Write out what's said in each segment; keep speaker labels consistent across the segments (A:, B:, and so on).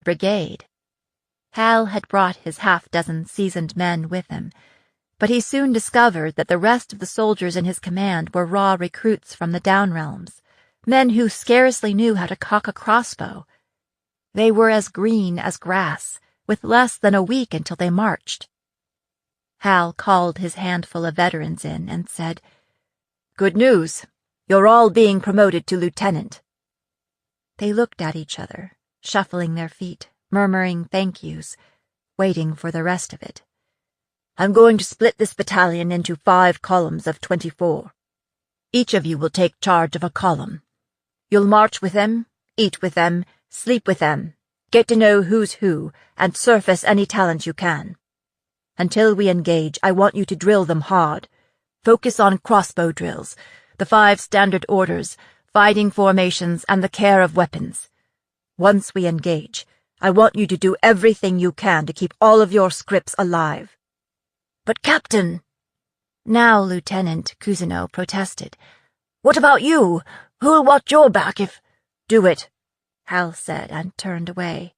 A: brigade. Hal had brought his half-dozen seasoned men with him, but he soon discovered that the rest of the soldiers in his command were raw recruits from the Downrealms, men who scarcely knew how to cock a crossbow. They were as green as grass, with less than a week until they marched. Hal called his handful of veterans in and said, "Good news. You're all being promoted to lieutenant." They looked at each other, shuffling their feet, murmuring thank yous, waiting for the rest of it. "I'm going to split this battalion into 5 columns of 24. Each of you will take charge of a column. You'll march with them, eat with them, sleep with them, get to know who's who, and surface any talent you can. Until we engage, I want you to drill them hard. Focus on crossbow drills, the 5 standard orders, fighting formations, and the care of weapons. Once we engage, I want you to do everything you can to keep all of your scripts alive." "But, Captain," now Lieutenant Cousineau protested, "what about you? Who'll watch your back if—" "Do it," Hal said, and turned away.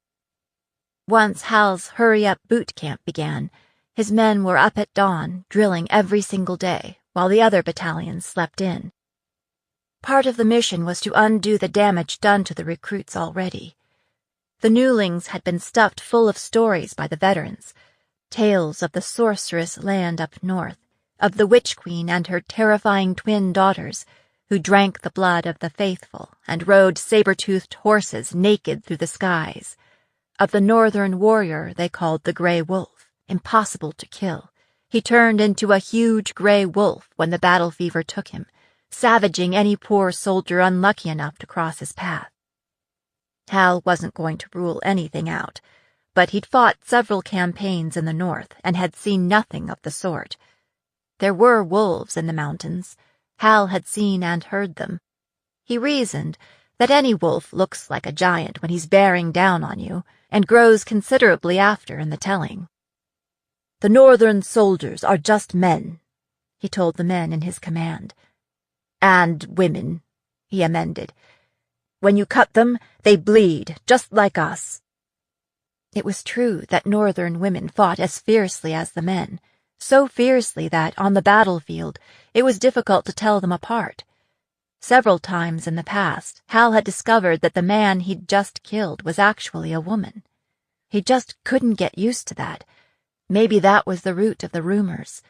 A: Once Hal's hurry-up boot camp began, his men were up at dawn, drilling every single day, while the other battalions slept in. Part of the mission was to undo the damage done to the recruits already. The newlings had been stuffed full of stories by the veterans, tales of the sorcerous land up north, of the Witch Queen and her terrifying twin daughters, who drank the blood of the faithful and rode saber-toothed horses naked through the skies, of the northern warrior they called the Grey Wolf, impossible to kill. He turned into a huge grey wolf when the battle fever took him, savaging any poor soldier unlucky enough to cross his path. Hal wasn't going to rule anything out, but he'd fought several campaigns in the north and had seen nothing of the sort. There were wolves in the mountains. Hal had seen and heard them. He reasoned that any wolf looks like a giant when he's bearing down on you, and grows considerably after in the telling. "The northern soldiers are just men," he told the men in his command. "And women," he amended. "When you cut them, they bleed, just like us." It was true that northern women fought as fiercely as the men, so fiercely that, on the battlefield, it was difficult to tell them apart. Several times in the past, Hal had discovered that the man he'd just killed was actually a woman. He just couldn't get used to that. Maybe that was the root of the rumors.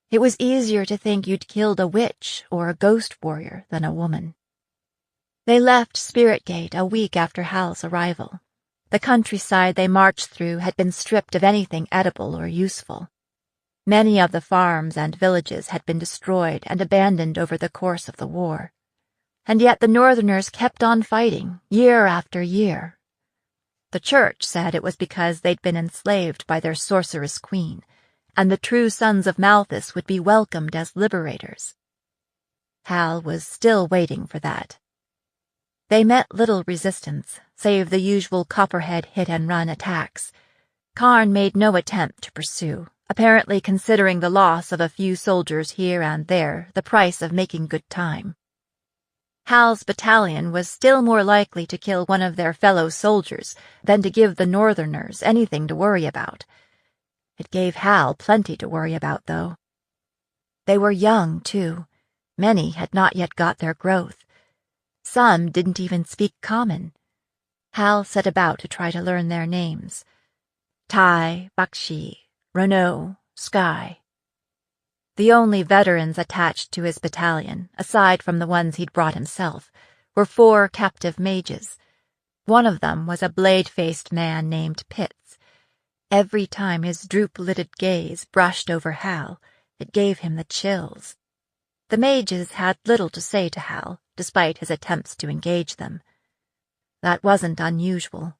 A: It was easier to think you'd killed a witch or a ghost warrior than a woman. They left Spirit Gate a week after Hal's arrival. The countryside they marched through had been stripped of anything edible or useful. Many of the farms and villages had been destroyed and abandoned over the course of the war. And yet the Northerners kept on fighting, year after year. The church said it was because they'd been enslaved by their sorceress queen, and the true sons of Malthus would be welcomed as liberators. Hal was still waiting for that. They met little resistance, save the usual Copperhead hit-and-run attacks. Karn made no attempt to pursue, apparently considering the loss of a few soldiers here and there the price of making good time. Hal's battalion was still more likely to kill one of their fellow soldiers than to give the Northerners anything to worry about. It gave Hal plenty to worry about, though. They were young, too. Many had not yet got their growth. Some didn't even speak common. Hal set about to try to learn their names. Tai, Bakshi, Renault, Sky. The only veterans attached to his battalion, aside from the ones he'd brought himself, were 4 captive mages. One of them was a blade-faced man named Pitts. Every time his droop-lidded gaze brushed over Hal, it gave him the chills. The mages had little to say to Hal, despite his attempts to engage them. That wasn't unusual.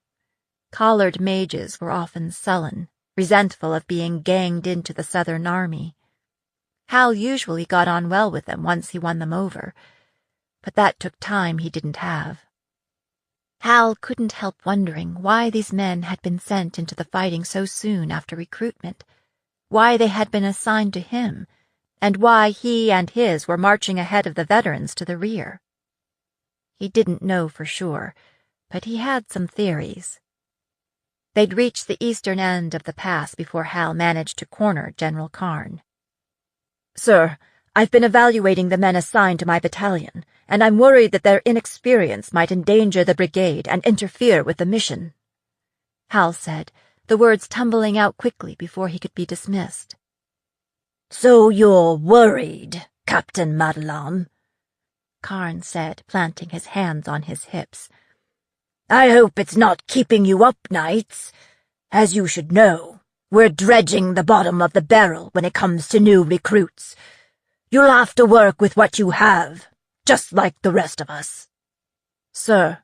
A: Collared mages were often sullen, resentful of being ganged into the Southern Army. Hal usually got on well with them once he won them over, but that took time he didn't have. Hal couldn't help wondering why these men had been sent into the fighting so soon after recruitment, why they had been assigned to him, and why he and his were marching ahead of the veterans to the rear. He didn't know for sure, but he had some theories. They'd reached the eastern end of the pass before Hal managed to corner General Karn. "Sir, I've been evaluating the men assigned to my battalion, and I'm worried that their inexperience might endanger the brigade and interfere with the mission," Hal said, the words tumbling out quickly before he could be dismissed.
B: "So you're worried, Captain Madelon," Karn said, planting his hands on his hips. "I hope it's not keeping you up nights. As you should know, we're dredging the bottom of the barrel when it comes to new recruits. You'll have to work with what you have, just like the rest of us."
A: "Sir,"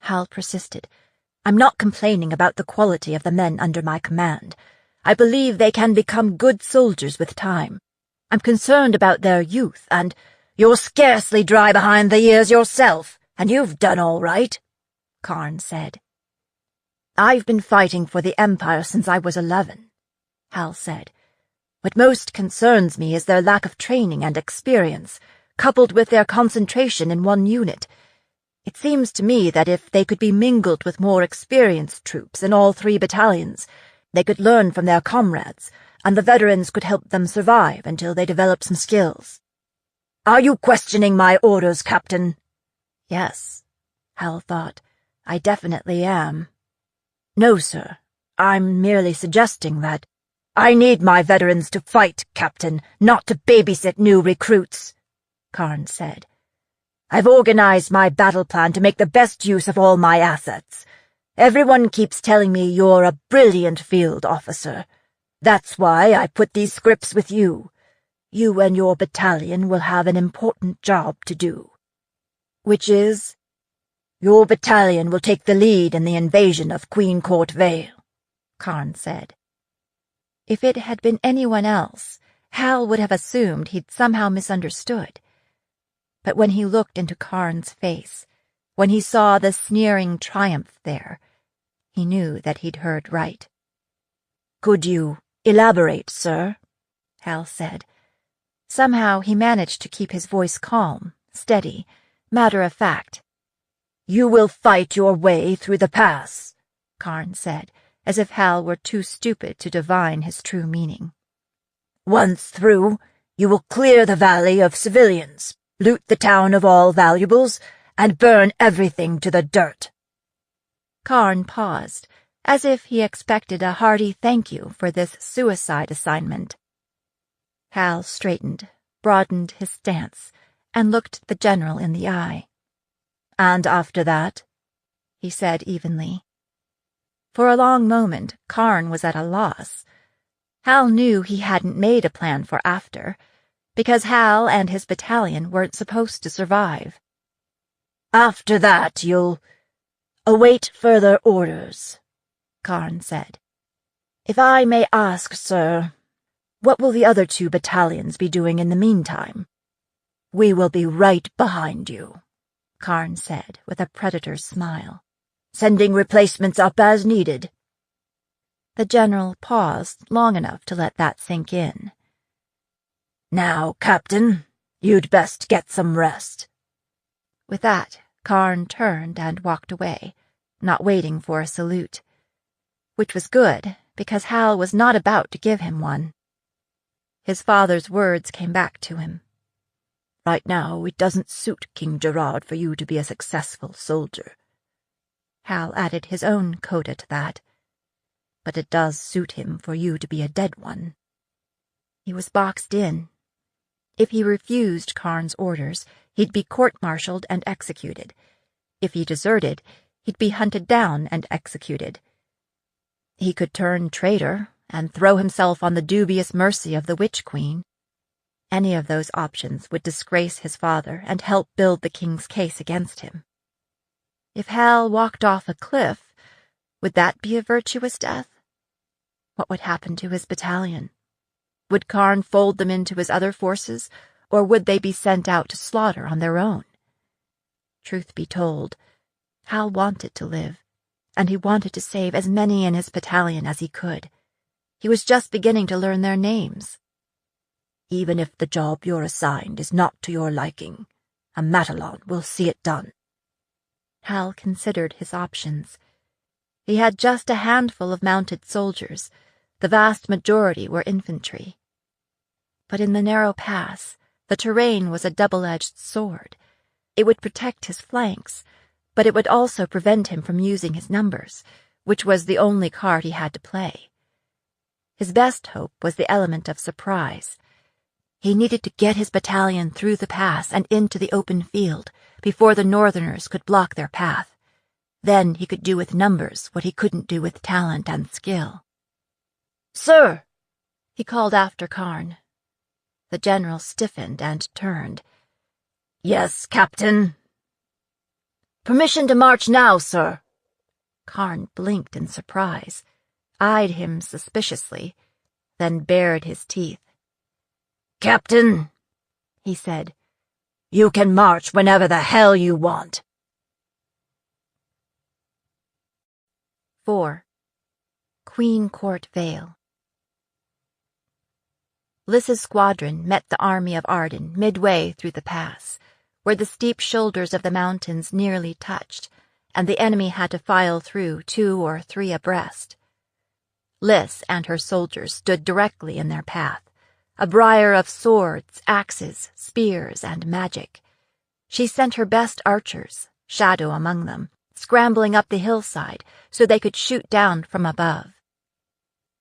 A: Hal persisted, "I'm not complaining about the quality of the men under my command. I believe they can become good soldiers with time. I'm concerned about their youth, and—"
B: "You're scarcely dry behind the ears yourself, and you've done all right," Karn said.
A: "I've been fighting for the Empire since I was 11, Hal said. "What most concerns me is their lack of training and experience, coupled with their concentration in one unit. It seems to me that if they could be mingled with more experienced troops in all 3 battalions, they could learn from their comrades, and the veterans could help them survive until they develop some skills."
B: "Are you questioning my orders, Captain?"
A: Yes, Hal thought. I definitely am. "No, sir. I'm merely suggesting that—"
B: "I need my veterans to fight, Captain, not to babysit new recruits," Karn said. "I've organized my battle plan to make the best use of all my assets. Everyone keeps telling me you're a brilliant field officer. That's why I put these scripts with you. You and your battalion will have an important job to do."
A: "Which is?"
B: "Your battalion will take the lead in the invasion of Queen Court Vale," Karn said.
A: If it had been anyone else, Hal would have assumed he'd somehow misunderstood. But when he looked into Karn's face, when he saw the sneering triumph there, he knew that he'd heard right.
B: "Could you elaborate, sir?"
A: Hal said. Somehow he managed to keep his voice calm, steady, matter-of-fact.
B: "You will fight your way through the pass,"
A: Karn said, as if Hal were too stupid to divine his true meaning.
B: "Once through, you will clear the valley of civilians, loot the town of all valuables, and burn everything to the dirt."
A: Karn paused, as if he expected a hearty thank you for this suicide assignment. Hal straightened, broadened his stance, and looked the general in the eye.
B: "And after that?"
A: he said evenly. For a long moment, Karn was at a loss. Hal knew he hadn't made a plan for after, because Hal and his battalion weren't supposed to survive.
B: "After that, you'll await further orders," Karn said. "If I may ask, sir, what will the other 2 battalions be doing in the meantime?" "We will be right behind you," Karn said with a predator's smile. "Sending replacements up as needed." The general paused long enough to let that sink in. "Now, Captain, you'd best get some rest." With that, Karn turned and walked away, not waiting for a salute. Which was good, because Hal was not about to give him one. His father's words came back to him. "Right now, it doesn't suit King Gerard for you to be a successful soldier." Hal added his own coda to that. "But it does suit him for you to be a dead one." He was boxed in. If he refused Karn's orders, he'd be court-martialed and executed. If he deserted, he'd be hunted down and executed. He could turn traitor and throw himself on the dubious mercy of the Witch Queen. Any of those options would disgrace his father and help build the king's case against him. If Hal walked off a cliff, would that be a virtuous death? What would happen to his battalion? Would Karn fold them into his other forces, or would they be sent out to slaughter on their own? Truth be told, Hal wanted to live, and he wanted to save as many in his battalion as he could. He was just beginning to learn their names. "Even if the job you're assigned is not to your liking, a Madelon will see it done." Hal considered his options.
A: He had just a handful of mounted soldiers. The vast majority were infantry. But in the narrow pass, the terrain was a double-edged sword. It would protect his flanks, but it would also prevent him from using his numbers, which was the only card he had to play. His best hope was the element of surprise. He needed to get his battalion through the pass and into the open field before the Northerners could block their path. Then he could do with numbers what he couldn't do with talent and skill.
B: "Sir!"
A: he called after Karn. The general stiffened and turned.
B: "Yes, Captain." "Permission to march now, sir."
A: Karn blinked in surprise, eyed him suspiciously, then bared his teeth.
B: "Captain," he said, "you can march whenever the hell you want."
A: 4. Queen Court Vale. Lys's squadron met the army of Arden midway through the pass, where the steep shoulders of the mountains nearly touched, and the enemy had to file through 2 or 3 abreast. Lys and her soldiers stood directly in their path, a briar of swords, axes, spears, and magic. She sent her best archers, Shadow among them, scrambling up the hillside so they could shoot down from above.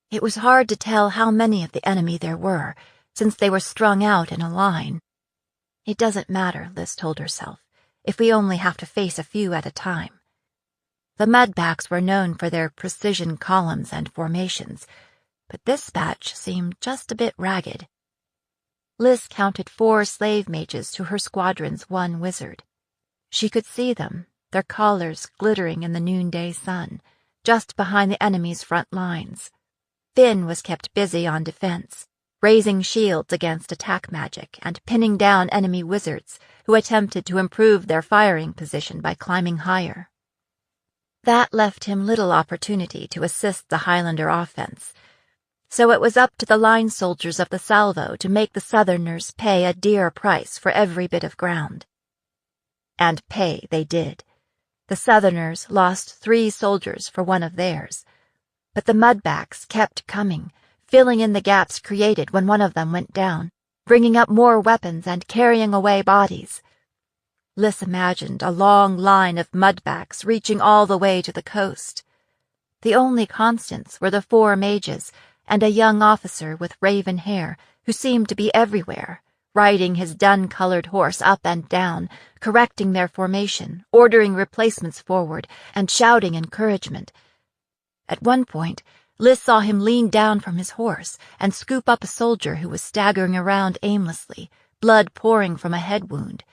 A: It was hard to tell how many of the enemy there were, since they were strung out in a line. It doesn't matter, Lys told herself, if we only have to face a few at a time. The Mudbacks were known for their precision columns and formations, but this batch seemed just a bit ragged. Lys counted 4 slave mages to her squadron's 1 wizard. She could see them, their collars glittering in the noonday sun, just behind the enemy's front lines. Finn was kept busy on defense, raising shields against attack magic and pinning down enemy wizards who attempted to improve their firing position by climbing higher. That left him little opportunity to assist the Highlander offense, so it was up to the line soldiers of the salvo to make the Southerners pay a dear price for every bit of ground. And pay they did. The Southerners lost 3 soldiers for 1 of theirs, but the Mudbacks kept coming, filling in the gaps created when one of them went down, bringing up more weapons and carrying away bodies. Lys imagined a long line of Mudbacks reaching all the way to the coast. The only constants were the 4 mages and a young officer with raven hair who seemed to be everywhere, riding his dun-colored horse up and down, correcting their formation, ordering replacements forward, and shouting encouragement. At one point, Lys saw him lean down from his horse and scoop up a soldier who was staggering around aimlessly, blood pouring from a head wound.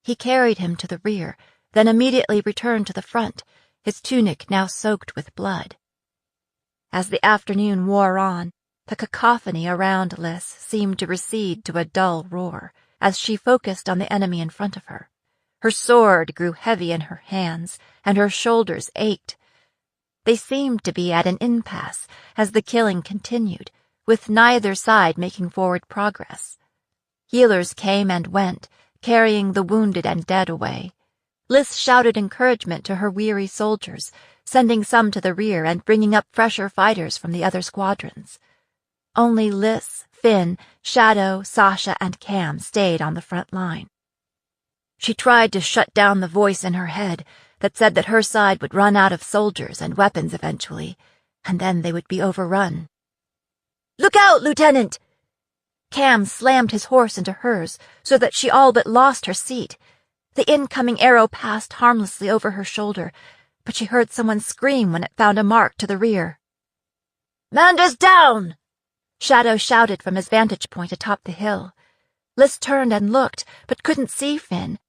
A: He carried him to the rear, then immediately returned to the front, his tunic now soaked with blood. As the afternoon wore on, the cacophony around Lys seemed to recede to a dull roar as she focused on the enemy in front of her. Her sword grew heavy in her hands, and her shoulders ached. They seemed to be at an impasse as the killing continued, with neither side making forward progress. Healers came and went, carrying the wounded and dead away. Lys shouted encouragement to her weary soldiers, sending some to the rear and bringing up fresher fighters from the other squadrons. Only Lys, Finn, Shadow, Sasha, and Cam stayed on the front line. She tried to shut down the voice in her head that said that her side would run out of soldiers and weapons eventually, and then they would be overrun.
B: "Look out, Lieutenant!"
A: Cam slammed his horse into hers so that she all but lost her seat. The incoming arrow passed harmlessly over her shoulder, but she heard someone scream when it found a mark to the rear.
B: "Mander's down!"
A: Shadow shouted from his vantage point atop the hill. Lys turned and looked, but couldn't see Finn.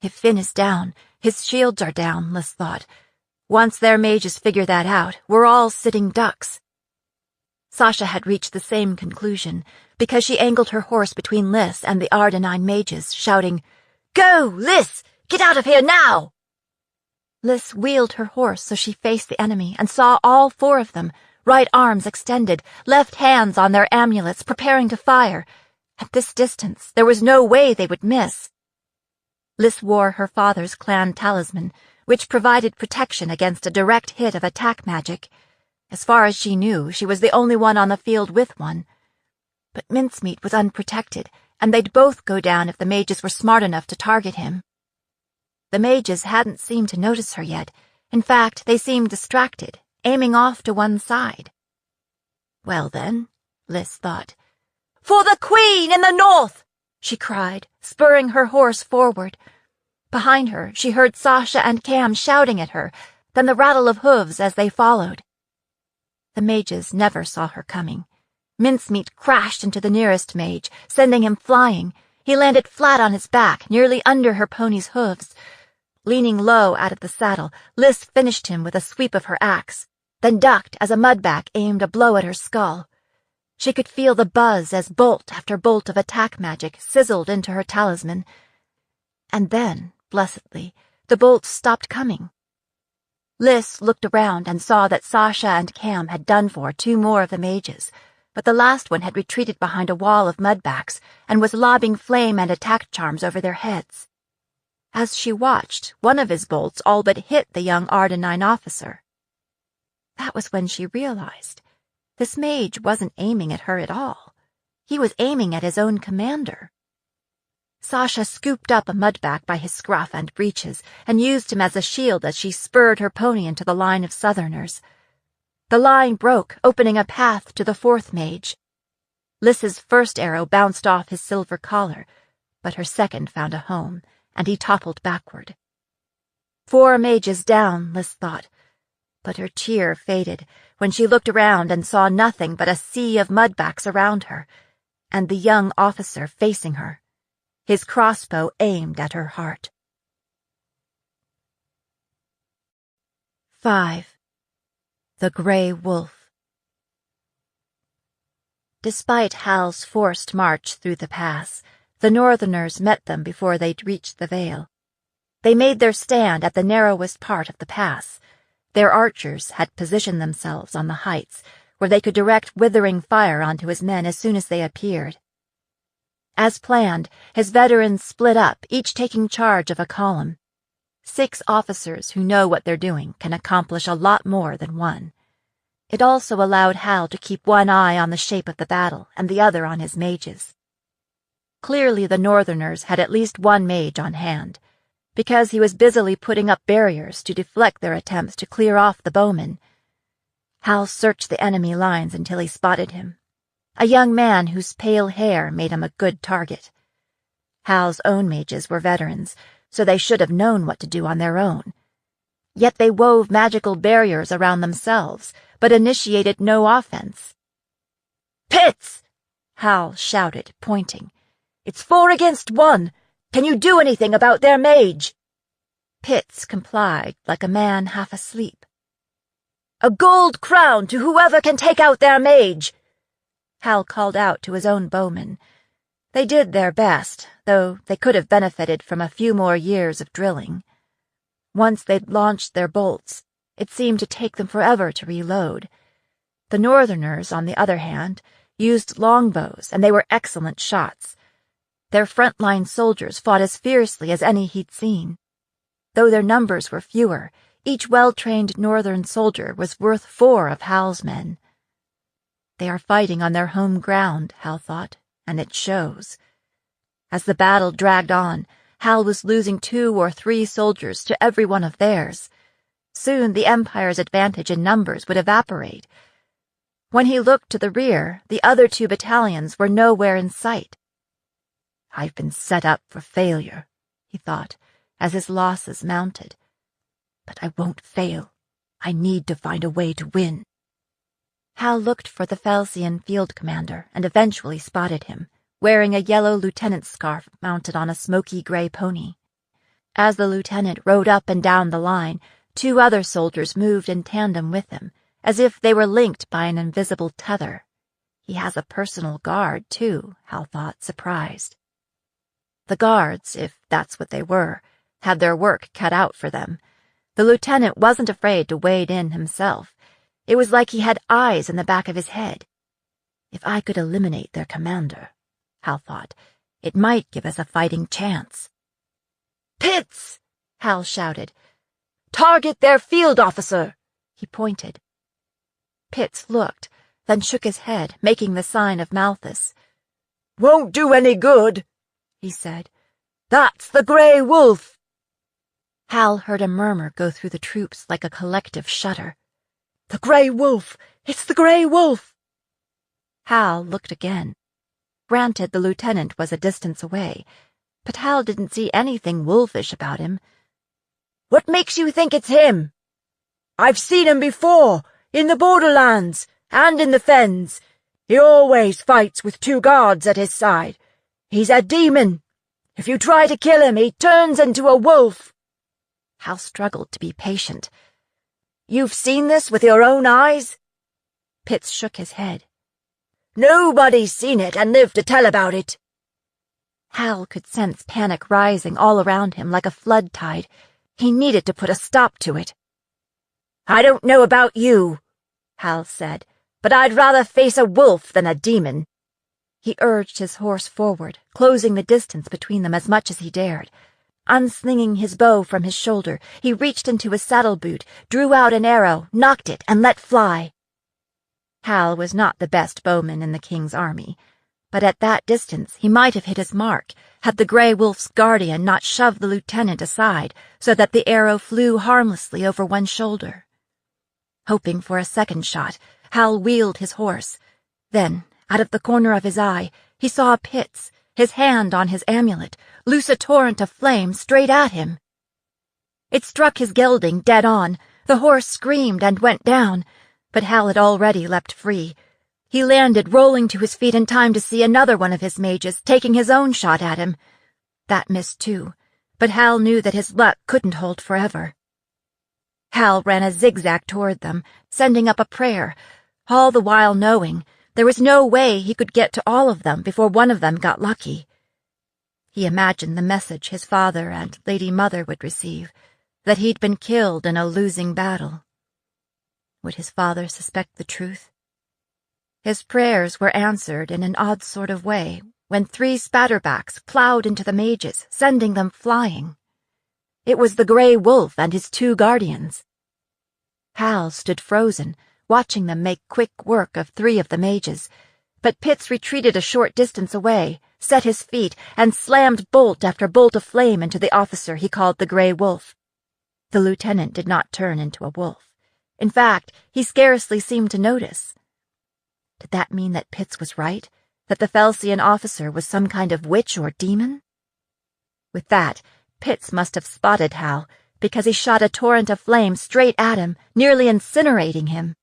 A: If Finn is down, his shields are down, Lys thought. Once their mages figure that out, we're all sitting ducks. Sasha had reached the same conclusion, because she angled her horse between Lys and the Ardenine mages, shouting, "Go, Lys! Get out of here now!" Lys wheeled her horse so she faced the enemy and saw all 4 of them, right arms extended, left hands on their amulets, preparing to fire. At this distance, there was no way they would miss. Lys wore her father's clan talisman, which provided protection against a direct hit of attack magic. As far as she knew, she was the only one on the field with one. But Mincemeat was unprotected, and they'd both go down if the mages were smart enough to target him. The mages hadn't seemed to notice her yet. In fact, they seemed distracted, aiming off to one side. Well then, Lys thought. "For the Queen in the north!" she cried, spurring her horse forward. Behind her, she heard Sasha and Cam shouting at her, then the rattle of hooves as they followed. The mages never saw her coming. Mincemeat crashed into the nearest mage, sending him flying. He landed flat on his back, nearly under her pony's hooves. Leaning low out of the saddle, Lys finished him with a sweep of her axe, then ducked as a mudback aimed a blow at her skull. She could feel the buzz as bolt after bolt of attack magic sizzled into her talisman. And then, blessedly, the bolts stopped coming. Lys looked around and saw that Sasha and Cam had done for 2 more of the mages, but the last one had retreated behind a wall of mudbacks and was lobbing flame and attack charms over their heads. As she watched, one of his bolts all but hit the young Ardenine officer. That was when she realized this mage wasn't aiming at her at all. He was aiming at his own commander. Sasha scooped up a mudback by his scruff and breeches and used him as a shield as she spurred her pony into the line of Southerners. The line broke, opening a path to the 4th mage. Lys's first arrow bounced off his silver collar, but her second found a home, and he toppled backward. 4 mages down, Lys thought, but her cheer faded when she looked around and saw nothing but a sea of mudbacks around her, and the young officer facing her, his crossbow aimed at her heart. 5. The Grey Wolf. Despite Hal's forced march through the pass, the Northerners met them before they'd reached the Vale. They made their stand at the narrowest part of the pass. Their archers had positioned themselves on the heights, where they could direct withering fire onto his men as soon as they appeared. As planned, his veterans split up, each taking charge of a column. 6 officers who know what they're doing can accomplish a lot more than one. It also allowed Hal to keep one eye on the shape of the battle and the other on his mages. Clearly the Northerners had at least one mage on hand, because he was busily putting up barriers to deflect their attempts to clear off the bowmen. Hal searched the enemy lines until he spotted him, a young man whose pale hair made him a good target. Hal's own mages were veterans, so they should have known what to do on their own. Yet they wove magical barriers around themselves, but initiated no offense. "Pitts!" Hal shouted, pointing. "It's 4 against 1. Can you do anything about their mage?" Pitts complied like a man half asleep. "A gold crown to whoever can take out their mage!" Hal called out to his own bowmen. They did their best, though they could have benefited from a few more years of drilling. Once they'd launched their bolts, it seemed to take them forever to reload. The Northerners, on the other hand, used longbows, and they were excellent shots. Their frontline soldiers fought as fiercely as any he'd seen. Though their numbers were fewer, each well-trained Northern soldier was worth 4 of Hal's men. They are fighting on their home ground, Hal thought, and it shows. As the battle dragged on, Hal was losing 2 or 3 soldiers to every one of theirs. Soon the Empire's advantage in numbers would evaporate. When he looked to the rear, the other 2 battalions were nowhere in sight. "I've been set up for failure," he thought, as his losses mounted. "But I won't fail. I need to find a way to win." Hal looked for the Felsian field commander and eventually spotted him, wearing a yellow lieutenant's scarf mounted on a smoky gray pony. As the lieutenant rode up and down the line, 2 other soldiers moved in tandem with him, as if they were linked by an invisible tether. He has a personal guard, too, Hal thought, surprised. The guards, if that's what they were, had their work cut out for them. The lieutenant wasn't afraid to wade in himself. It was like he had eyes in the back of his head. If I could eliminate their commander, Hal thought, it might give us a fighting chance. "Pitts!" Hal shouted.
B: Target their field officer! He pointed.
A: Pitts looked, then shook his head, making the sign of Malthus.
B: Won't do any good, he said. That's the Grey Wolf.
A: Hal heard a murmur go through the troops like a collective shudder.
B: The Grey Wolf! It's the Grey Wolf!
A: Hal looked again. Granted, the lieutenant was a distance away, but Hal didn't see anything wolfish about him.
B: What makes you think it's him? I've seen him before, in the borderlands, and in the fens. He always fights with 2 guards at his side. He's a demon. If you try to kill him, he turns into a wolf.
A: Hal struggled to be patient.
B: You've seen this with your own eyes?
A: Pitts shook his head.
B: Nobody's seen it and lived to tell about it.
A: Hal could sense panic rising all around him like a flood tide. He needed to put a stop to it.
B: I don't know about you, Hal said, but I'd rather face a wolf than a demon.
A: He urged his horse forward, closing the distance between them as much as he dared. Unslinging his bow from his shoulder, he reached into his saddle boot, drew out an arrow, nocked it, and let fly. Hal was not the best bowman in the king's army, but at that distance he might have hit his mark, had the Grey Wolf's guardian not shoved the lieutenant aside so that the arrow flew harmlessly over one shoulder. Hoping for a second shot, Hal wheeled his horse. Then, out of the corner of his eye, he saw Pitts, his hand on his amulet, loose a torrent of flame straight at him. It struck his gelding dead on. The horse screamed and went down, but Hal had already leapt free. He landed, rolling to his feet in time to see another one of his mages taking his own shot at him. That missed too, but Hal knew that his luck couldn't hold forever. Hal ran a zigzag toward them, sending up a prayer, all the while knowing there was no way he could get to all of them before one of them got lucky. He imagined the message his father and Lady Mother would receive, that he'd been killed in a losing battle. Would his father suspect the truth? His prayers were answered in an odd sort of way when 3 spatterbacks plowed into the mages, sending them flying. It was the Grey Wolf and his 2 guardians. Hal stood frozen, watching them make quick work of 3 of the mages, but Pitts retreated a short distance away, set his feet, and slammed bolt after bolt of flame into the officer he called the Grey Wolf. The lieutenant did not turn into a wolf. In fact, he scarcely seemed to notice. Did that mean that Pitts was right, that the Felsian officer was some kind of witch or demon? With that, Pitts must have spotted Hal, because he shot a torrent of flame straight at him, nearly incinerating him.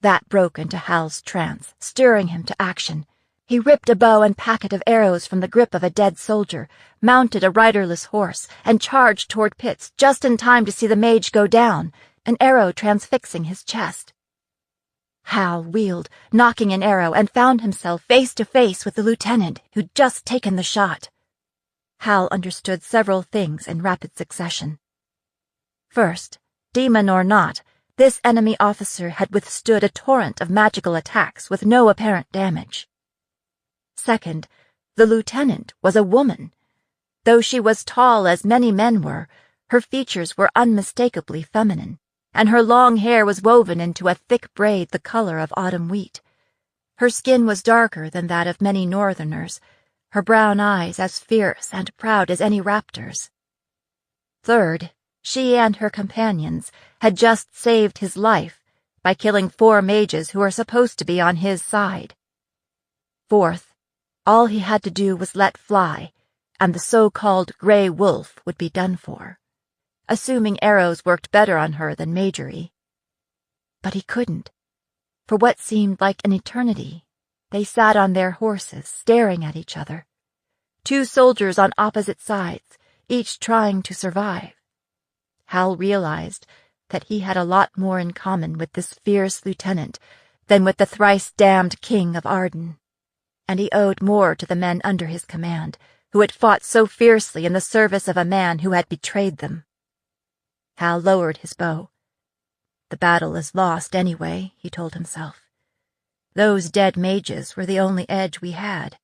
A: That broke into Hal's trance, stirring him to action. He ripped a bow and packet of arrows from the grip of a dead soldier, mounted a riderless horse, and charged toward Pitts just in time to see the mage go down, an arrow transfixing his chest. Hal wheeled, knocking an arrow, and found himself face to face with the lieutenant who'd just taken the shot. Hal understood several things in rapid succession. First, demon or not, this enemy officer had withstood a torrent of magical attacks with no apparent damage. Second, the lieutenant was a woman. Though she was tall as many men were, her features were unmistakably feminine, and her long hair was woven into a thick braid the color of autumn wheat. Her skin was darker than that of many northerners, her brown eyes as fierce and proud as any raptor's. Third, she and her companions had just saved his life by killing 4 mages who were supposed to be on his side. Fourth, all he had to do was let fly, and the so-called Grey Wolf would be done for, assuming arrows worked better on her than magery. But he couldn't. For what seemed like an eternity, they sat on their horses, staring at each other. 2 soldiers on opposite sides, each trying to survive. Hal realized that he had a lot more in common with this fierce lieutenant than with the thrice-damned King of Arden, and he owed more to the men under his command, who had fought so fiercely in the service of a man who had betrayed them. Hal lowered his bow. The battle is lost anyway, he told himself. Those dead mages were the only edge we had.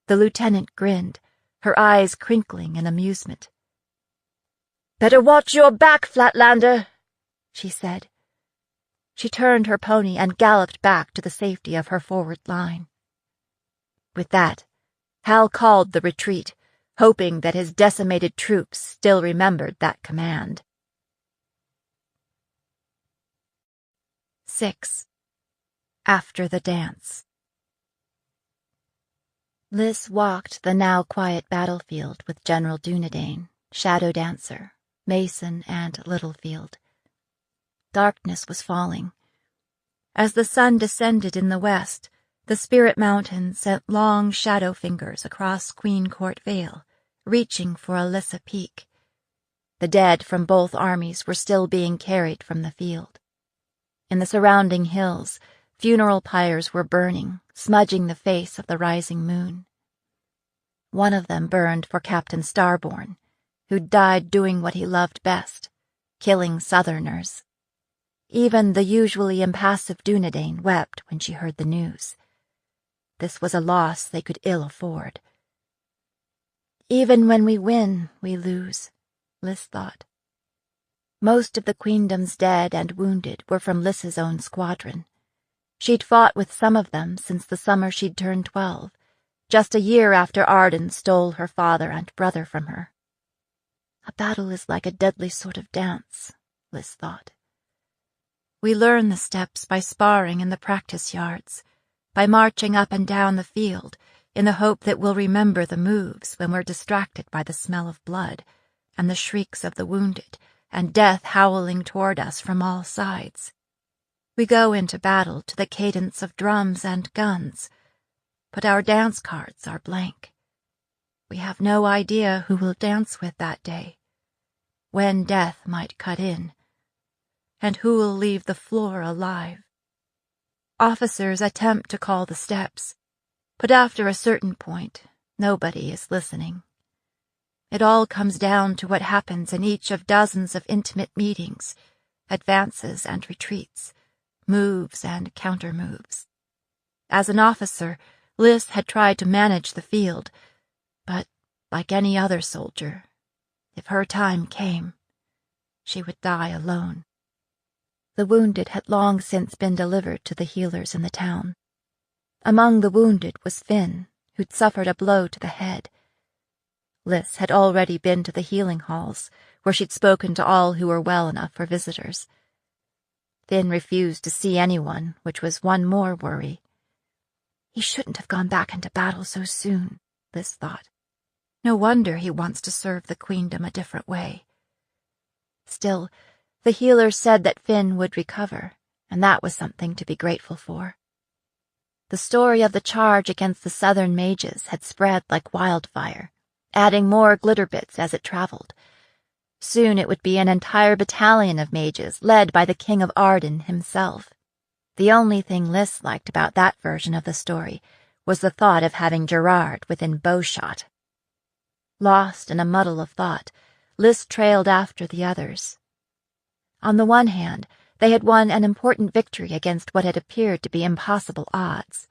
A: The lieutenant grinned, her eyes crinkling in amusement.
B: Better watch your back, Flatlander, she said.
A: She turned her pony and galloped back to the safety of her forward line. With that, Hal called the retreat, hoping that his decimated troops still remembered that command. 6. After the dance. Lys walked the now quiet battlefield with General Dunedain, Shadowdancer, Mason, and Littlefield. Darkness was falling. As the sun descended in the west, the Spirit Mountain sent long shadow fingers across Queen Court Vale, reaching for Alyssa Peak. The dead from both armies were still being carried from the field. In the surrounding hills, funeral pyres were burning, smudging the face of the rising moon. One of them burned for Captain Starborn, who'd died doing what he loved best, killing Southerners. Even the usually impassive Dunedain wept when she heard the news. This was a loss they could ill afford. Even when we win, we lose, Lys thought. Most of the Queendom's dead and wounded were from Lys's own squadron. She'd fought with some of them since the summer she'd turned 12, just a year after Arden stole her father and brother from her. A battle is like a deadly sort of dance, Lys thought. We learn the steps by sparring in the practice yards, by marching up and down the field in the hope that we'll remember the moves when we're distracted by the smell of blood and the shrieks of the wounded and death howling toward us from all sides. We go into battle to the cadence of drums and guns, but our dance cards are blank. We have no idea who we'll dance with that day, when death might cut in, and who will leave the floor alive. Officers attempt to call the steps, but after a certain point, nobody is listening. It all comes down to what happens in each of dozens of intimate meetings, advances and retreats, moves and counter-moves. As an officer, Lys had tried to manage the field, but, like any other soldier, if her time came, she would die alone. The wounded had long since been delivered to the healers in the town. Among the wounded was Finn, who'd suffered a blow to the head. Lys had already been to the healing halls, where she'd spoken to all who were well enough for visitors. Finn refused to see anyone, which was one more worry. He shouldn't have gone back into battle so soon, Lys thought. No wonder he wants to serve the Queendom a different way. Still, the healers said that Finn would recover, and that was something to be grateful for. The story of the charge against the Southern mages had spread like wildfire, adding more glitter bits as it traveled. Soon it would be an entire battalion of mages led by the King of Arden himself. The only thing Lys liked about that version of the story was the thought of having Gerard within bowshot. Lost in a muddle of thought, Lys trailed after the others. On the one hand, they had won an important victory against what had appeared to be impossible odds.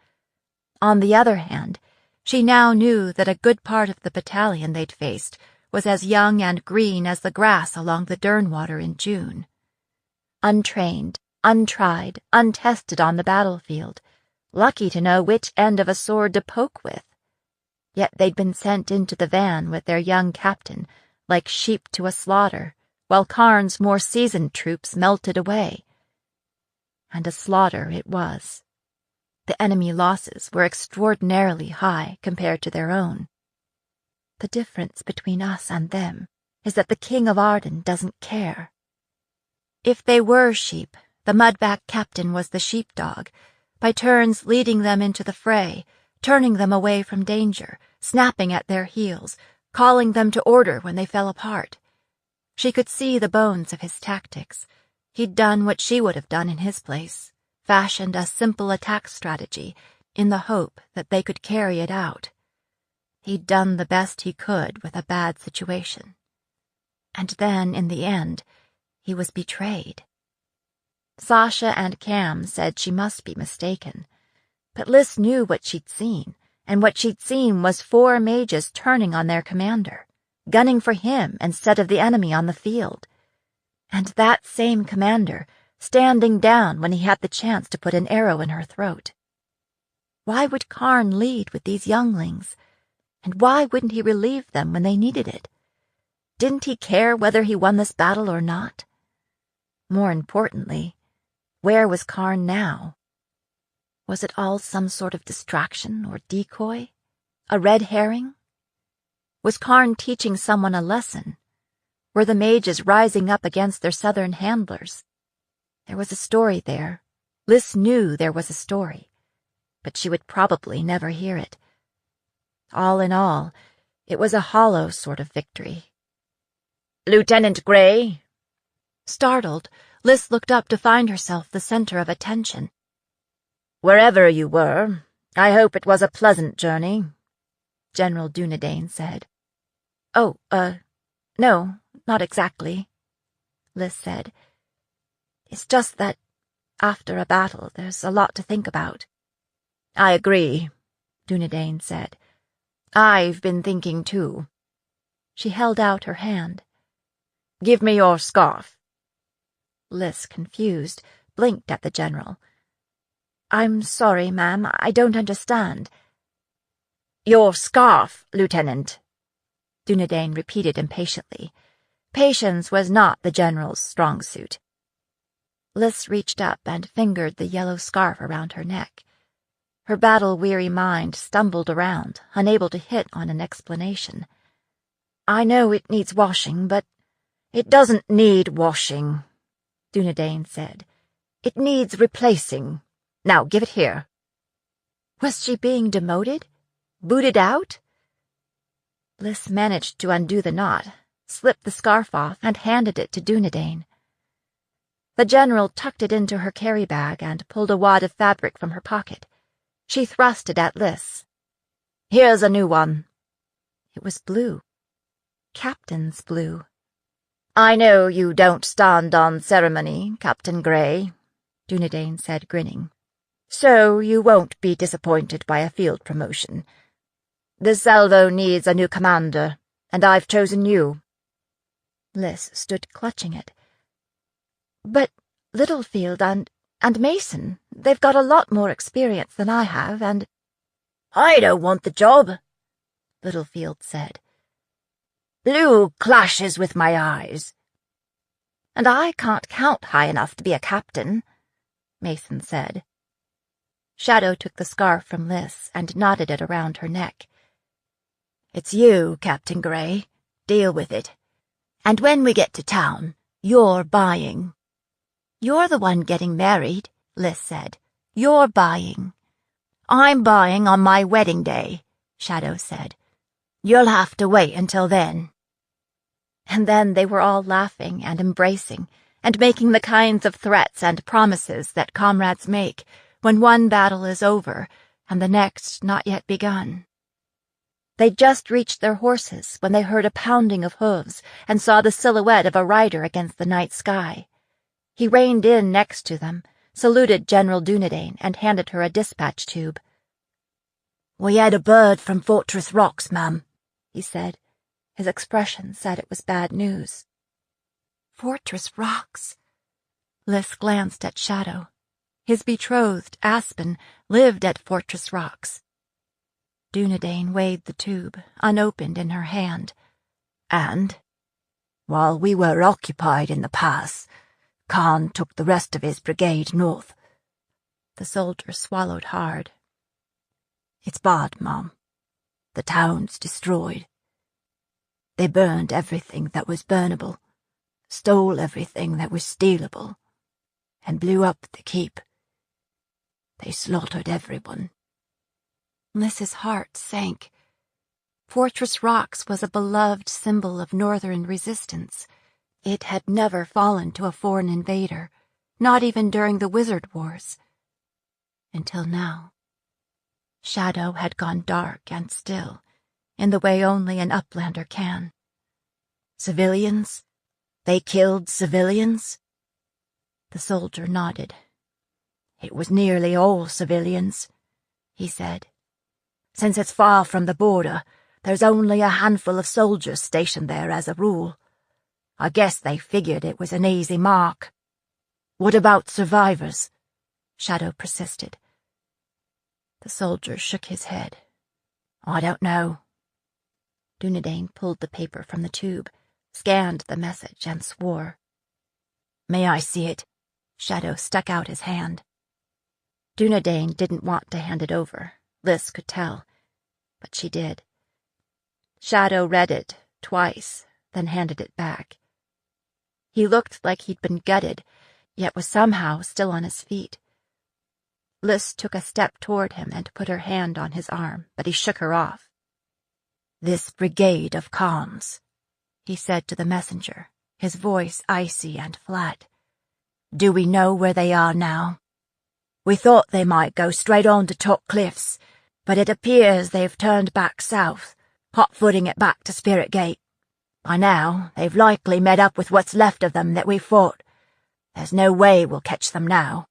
A: On the other hand, she now knew that a good part of the battalion they'd faced was as young and green as the grass along the Durnwater in June. Untrained, untried, untested on the battlefield, lucky to know which end of a sword to poke with. Yet they'd been sent into the van with their young captain, like sheep to a slaughter, while Karn's more seasoned troops melted away. And a slaughter it was. The enemy losses were extraordinarily high compared to their own. The difference between us and them is that the King of Arden doesn't care. If they were sheep, the mudback captain was the sheepdog, by turns leading them into the fray, turning them away from danger, snapping at their heels, calling them to order when they fell apart. She could see the bones of his tactics. He'd done what she would have done in his place, fashioned a simple attack strategy in the hope that they could carry it out. He'd done the best he could with a bad situation. And then, in the end, he was betrayed. Sasha and Cam said she must be mistaken, but Lys knew what she'd seen, and what she'd seen was 4 mages turning on their commander, gunning for him instead of the enemy on the field. And that same commander standing down when he had the chance to put an arrow in her throat. Why would Karn lead with these younglings? And why wouldn't he relieve them when they needed it? Didn't he care whether he won this battle or not? More importantly, where was Karn now? Was it all some sort of distraction or decoy? A red herring? Was Karn teaching someone a lesson? Were the mages rising up against their southern handlers? There was a story there. Lys knew there was a story, but she would probably never hear it. All in all, it was a hollow sort of victory. "Lieutenant Grey?" Startled, Lys looked up to find herself the center of attention. "Wherever you were, I hope it was a pleasant journey," General Dunedain said. "Oh, no, not exactly," Lys said. "It's just that, after a battle, there's a lot to think about." "I agree," Dunedain said. "I've been thinking too." She held out her hand. "Give me your scarf." Lys, confused, blinked at the general. "I'm sorry, ma'am, I don't understand." "Your scarf, Lieutenant," Dunedain repeated impatiently. Patience was not the general's strong suit. Lys reached up and fingered the yellow scarf around her neck. Her battle-weary mind stumbled around, unable to hit on an explanation. "I know it needs washing, but—" "It doesn't need washing," Dunedain said. "It needs replacing. Now give it here." Was she being demoted? Booted out? Lys managed to undo the knot, slipped the scarf off, and handed it to Dunedain. The general tucked it into her carry-bag and pulled a wad of fabric from her pocket. She thrust it at Lys. "Here's a new one." It was blue. Captain's blue. "I know you don't stand on ceremony, Captain Grey," Dunedain said, grinning. "So you won't be disappointed by a field promotion. The salvo needs a new commander, and I've chosen you." Lys stood clutching it. "But Littlefield and Mason, they've got a lot more experience than I have, and—" "I don't want the job," Littlefield said. "Blue clashes with my eyes." "And I can't count high enough to be a captain," Mason said. Shadow took the scarf from Lys and knotted it around her neck. "It's you, Captain Grey. Deal with it. And when we get to town, you're buying." "You're the one getting married," Lys said. "You're buying." "I'm buying on my wedding day," Shadow said. "You'll have to wait until then." And then they were all laughing and embracing, and making the kinds of threats and promises that comrades make when one battle is over and the next not yet begun. They'd just reached their horses when they heard a pounding of hooves and saw the silhouette of a rider against the night sky. He reined in next to them, saluted General Dunedain, and handed her a dispatch tube. "We had a bird from Fortress Rocks, ma'am," he said. His expression said it was bad news. Fortress Rocks? Lys glanced at Shadow. His betrothed, Aspen, lived at Fortress Rocks. Dunedain weighed the tube, unopened in her hand. "And, while we were occupied in the pass, Khan took the rest of his brigade north." The soldier swallowed hard. "It's bad, Mom. The town's destroyed. They burned everything that was burnable, stole everything that was stealable, and blew up the keep. They slaughtered everyone." Lys's heart sank. Fortress Rocks was a beloved symbol of northern resistance. It had never fallen to a foreign invader, not even during the Wizard Wars. Until now. Shadow had gone dark and still, in the way only an Uplander can. "Civilians? They killed civilians?" The soldier nodded. "It was nearly all civilians," he said. "Since it's far from the border,
B: There's only a handful of soldiers stationed there as a rule. I guess they figured it was an easy mark. What about survivors? Shadow persisted. The soldier shook his head. I don't know. Dunedain pulled the paper from the tube, scanned the message, and swore. May I see it? Shadow stuck out his hand. Dunedain didn't want to hand it over, Lys could tell, but she did. Shadow read it twice, then handed it back. He looked like he'd been gutted, yet was somehow still on his feet. Lys took a step toward him and put her hand on his arm, but he shook her off. This brigade of Khans, he said to the messenger, his voice icy and flat. Do we know where they are now? We thought they might go straight on to Top Cliffs, but it appears they've turned back south, hot-footing it back to Spirit Gate. By now, they've likely met up with what's left of them that we fought. There's no way we'll catch them now.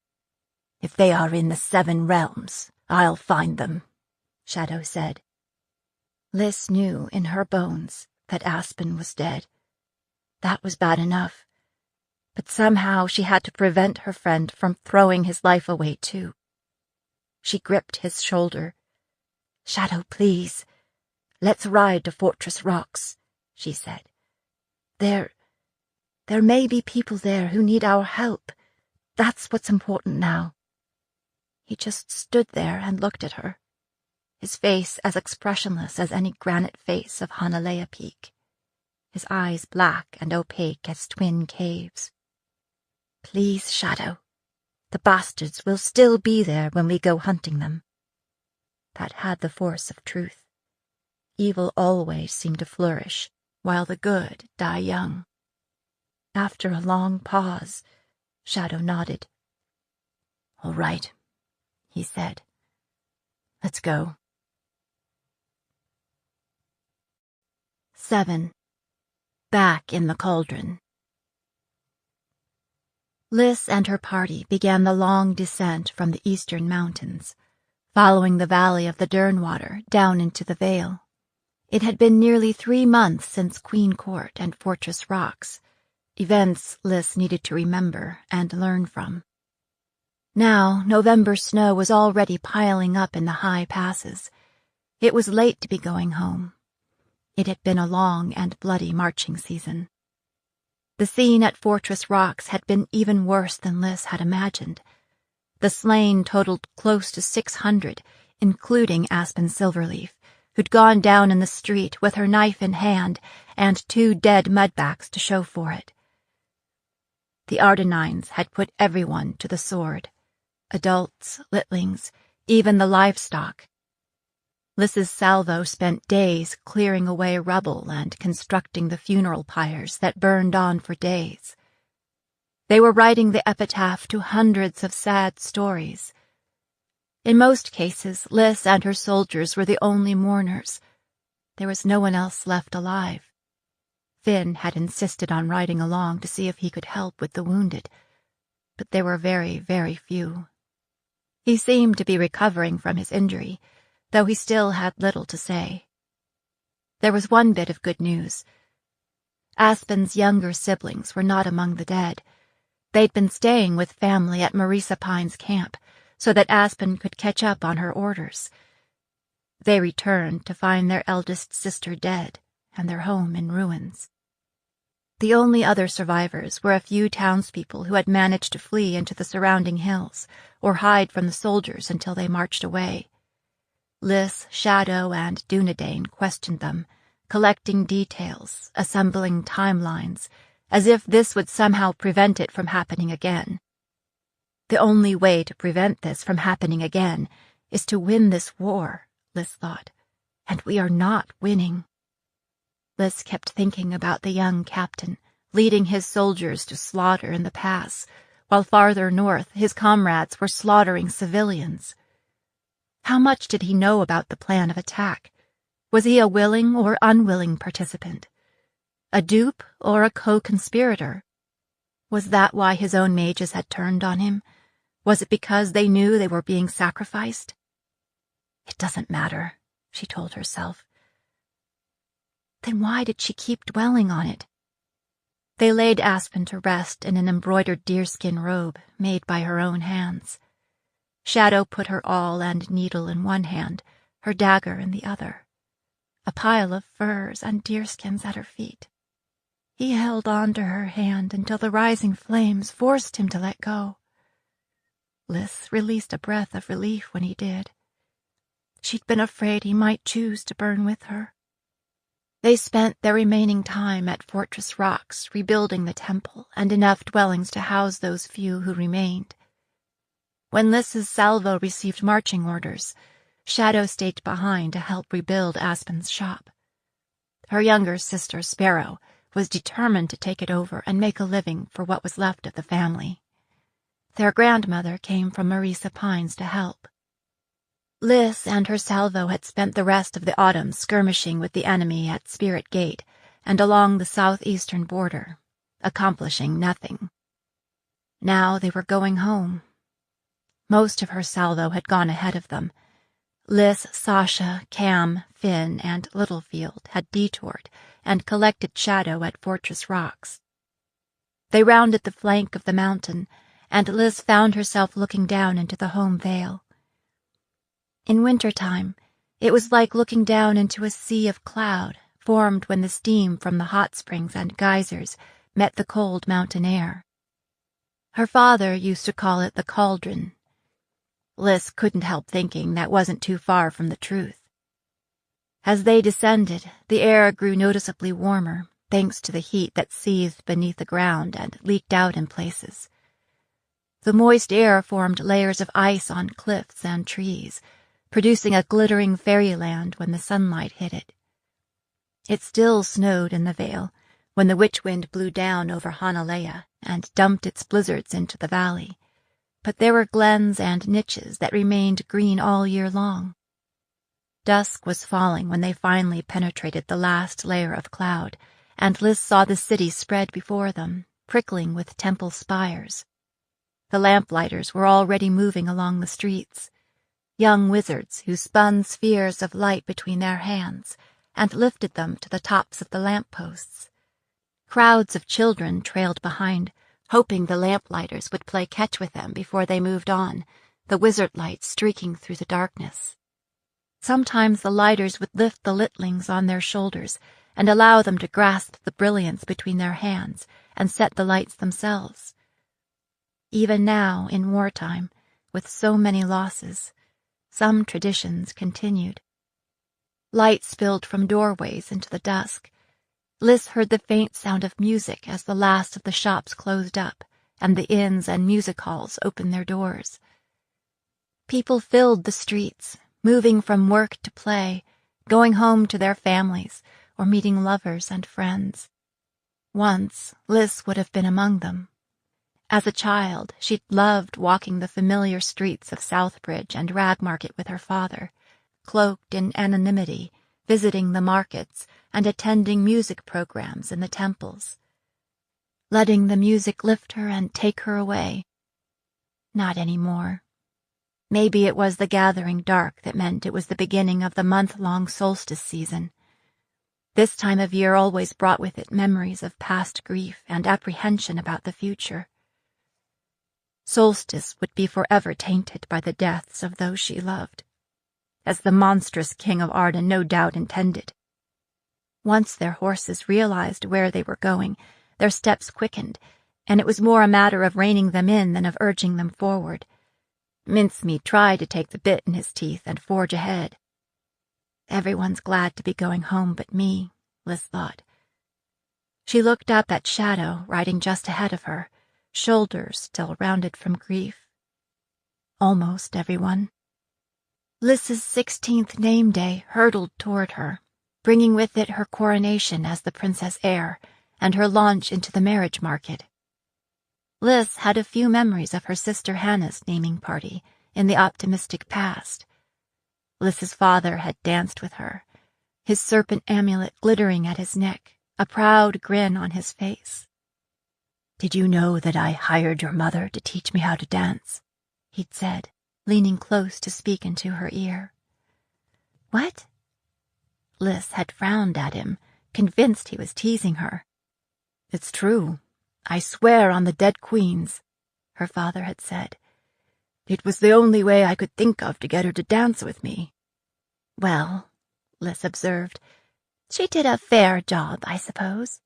B: If they are in the 7 realms, I'll find them, Shadow said. Lys knew in her bones that Aspen was dead. That was bad enough. But somehow she had to prevent her friend from throwing his life away too. She gripped his shoulder. Shadow, please. Let's ride to Fortress Rocks, she said. There may be people there who need our help. That's what's important now. He just stood there and looked at her, his face as expressionless as any granite face of Hanalea Peak, his eyes black and opaque as twin caves. Please, Shadow. The bastards will still be there when we go hunting them. That had the force of truth. Evil always seemed to flourish, while the good die young. After a long pause, Shadow nodded. All right, he said. Let's go. 7. Back in the cauldron. Lys and her party began the long descent from the eastern mountains, following the valley of the Durnwater down into the vale. It had been nearly 3 months since Queen Court and Fortress Rocks, events Lys needed to remember and learn from. Now, November snow was already piling up in the high passes. It was late to be going home. It had been a long and bloody marching season. The scene at Fortress Rocks had been even worse than Lys had imagined. The slain totaled close to 600, including Aspen Silverleaf, who'd gone down in the street with her knife in hand and 2 dead mudbacks to show for it. The Ardenines had put everyone to the sword. Adults, litlings, even the livestock. Lys's salvo spent days clearing away rubble and constructing the funeral pyres that burned on for days. They were writing the epitaph to hundreds of sad stories. In most cases, Lys and her soldiers were the only mourners. There was no one else left alive. Finn had insisted on riding along to see if he could help with the wounded, but there were very, very few. He seemed to be recovering from his injury, though he still had little to say. There was one bit of good news. Aspen's younger siblings were not among the dead. They'd been staying with family at Marisa Pine's camp, so that Aspen could catch up on her orders. They returned to find their eldest sister dead and their home in ruins. The only other survivors were a few townspeople who had managed to flee into the surrounding hills or hide from the soldiers until they marched away. Lys, Shadow, and Dunedain questioned them, collecting details, assembling timelines, as if this would somehow prevent it from happening again. The only way to prevent this from happening again is to win this war, Lys thought, and we are not winning. Lys kept thinking about the young captain, leading his soldiers to slaughter in the pass, while farther north his comrades were slaughtering civilians. How much did he know about the plan of attack? Was he a willing or unwilling participant? A dupe or a co-conspirator? Was that why his own mages had turned on him? Was it because they knew they were being sacrificed? It doesn't matter, she told herself.
A: Then why did she keep dwelling on it? They laid Aspen to rest in an embroidered deerskin robe made by her own hands. Shadow put her awl and needle in one hand, her dagger in the other. A pile of furs and deerskins at her feet. He held on to her hand until the rising flames forced him to let go. Lys released a breath of relief when he did. She'd been afraid he might choose to burn with her. They spent their remaining time at Fortress Rocks rebuilding the temple and enough dwellings to house those few who remained. When Lys's salvo received marching orders, Shadow stayed behind to help rebuild Aspen's shop. Her younger sister, Sparrow, was determined to take it over and make a living for what was left of the family. Their grandmother came from Marisa Pines to help. Lys and her salvo had spent the rest of the autumn skirmishing with the enemy at Spirit Gate and along the southeastern border, accomplishing nothing. Now they were going home. Most of her salvo had gone ahead of them. Lys, Sasha, Cam, Finn, and Littlefield had detoured and collected Shadow at Fortress Rocks. They rounded the flank of the mountain, and Lys found herself looking down into the home vale. In wintertime, it was like looking down into a sea of cloud formed when the steam from the hot springs and geysers met the cold mountain air. Her father used to call it the cauldron. Lys couldn't help thinking that wasn't too far from the truth. As they descended, the air grew noticeably warmer, thanks to the heat that seethed beneath the ground and leaked out in places. The moist air formed layers of ice on cliffs and trees, producing a glittering fairyland when the sunlight hit it. It still snowed in the vale when the witch wind blew down over Hanalea and dumped its blizzards into the valley, but there were glens and niches that remained green all year long. Dusk was falling when they finally penetrated the last layer of cloud, and Lys saw the city spread before them, prickling with temple spires. The lamplighters were already moving along the streets, young wizards who spun spheres of light between their hands and lifted them to the tops of the lampposts. Crowds of children trailed behind, hoping the lamplighters would play catch with them before they moved on, the wizard light streaking through the darkness. Sometimes the lighters would lift the litlings on their shoulders and allow them to grasp the brilliance between their hands and set the lights themselves. Even now, in wartime, with so many losses, some traditions continued. Light spilled from doorways into the dusk. Lys heard the faint sound of music as the last of the shops closed up and the inns and music halls opened their doors. People filled the streets, moving from work to play, going home to their families, or meeting lovers and friends. Once, Lys would have been among them. As a child, she'd loved walking the familiar streets of Southbridge and Ragmarket with her father, cloaked in anonymity, visiting the markets and attending music programs in the temples. Letting the music lift her and take her away. Not anymore. Maybe it was the gathering dark that meant it was the beginning of the month-long solstice season. This time of year always brought with it memories of past grief and apprehension about the future. Solstice would be forever tainted by the deaths of those she loved, as the monstrous King of Arden no doubt intended. Once their horses realized where they were going, their steps quickened, and it was more a matter of reining them in than of urging them forward. Mincemeat tried to take the bit in his teeth and forge ahead. Everyone's glad to be going home but me, Lys thought. She looked up at Shadow riding just ahead of her, shoulders still rounded from grief. Almost everyone. Lys's 16th name day hurtled toward her, bringing with it her coronation as the princess heir and her launch into the marriage market. Lys had a few memories of her sister Hannah's naming party in the optimistic past. Lys's father had danced with her, his serpent amulet glittering at his neck, a proud grin on his face. "Did you know that I hired your mother to teach me how to dance?" he'd said, leaning close to speak into her ear. "What?" Lys had frowned at him, convinced he was teasing her. "It's true. I swear on the dead queens," her father had said. "It was the only way I could think of to get her to dance with me."
B: "Well," Liz observed, "she did a fair job, I suppose."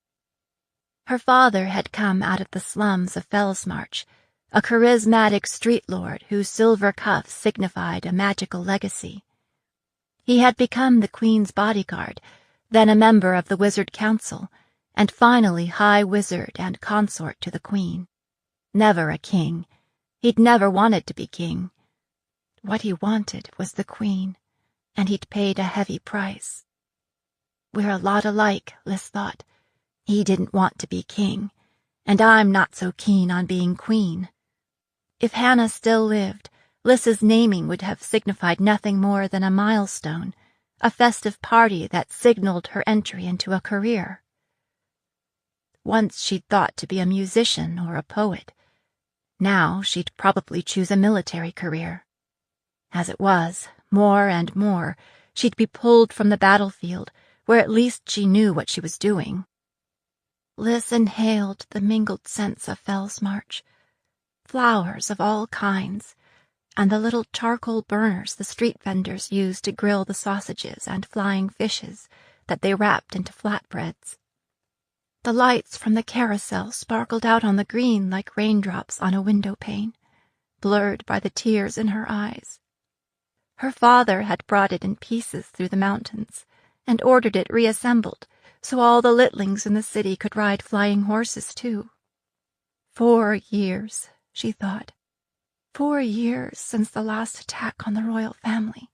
B: Her father had come out of the slums of Fellsmarch, a charismatic street lord whose silver cuffs signified a magical legacy. He had become the Queen's bodyguard, then a member of the Wizard Council, and finally High Wizard and consort to the Queen. Never a king. He'd never wanted to be king. What he wanted was the Queen, and he'd paid a heavy price. We're a lot alike, Liz thought. He didn't want to be king, and I'm not so keen on being queen. If Hannah still lived, Liz's naming would have signified nothing more than a milestone, a festive party that signaled her entry into a career. Once she'd thought to be a musician or a poet. Now she'd probably choose a military career. As it was, more and more, she'd be pulled from the battlefield, where at least she knew what she was doing. Liz inhaled the mingled scents of Fellsmarch, flowers of all kinds, and the little charcoal burners the street vendors used to grill the sausages and flying fishes that they wrapped into flatbreads. The lights from the carousel sparkled out on the green like raindrops on a window pane, blurred by the tears in her eyes. Her father had brought it in pieces through the mountains and ordered it reassembled, so all the litlings in the city could ride flying horses, too. 4 years, she thought. 4 years since the last attack on the royal family.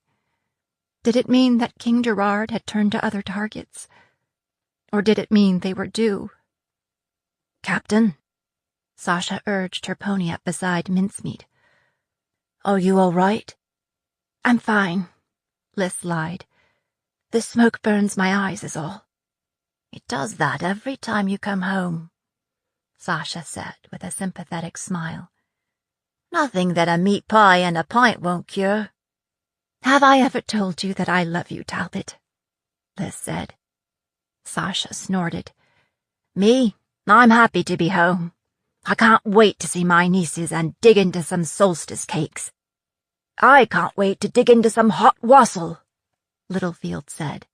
B: Did it mean that King Gerard had turned to other targets? Or did it mean they were due? "Captain," Sasha urged her pony up beside Mincemeat. "Are you all right?"
A: "I'm fine," Liz lied. "The smoke burns my eyes is all."
B: "It does that every time you come home," Sasha said with a sympathetic smile. "Nothing that a meat pie and a pint won't cure."
A: "Have I ever told you that I love you, Talbot?" Liz said.
B: Sasha snorted. "Me? I'm happy to be home. I can't wait to see my nieces and dig into some solstice cakes." "I can't wait to dig into some hot wassail," Littlefield said.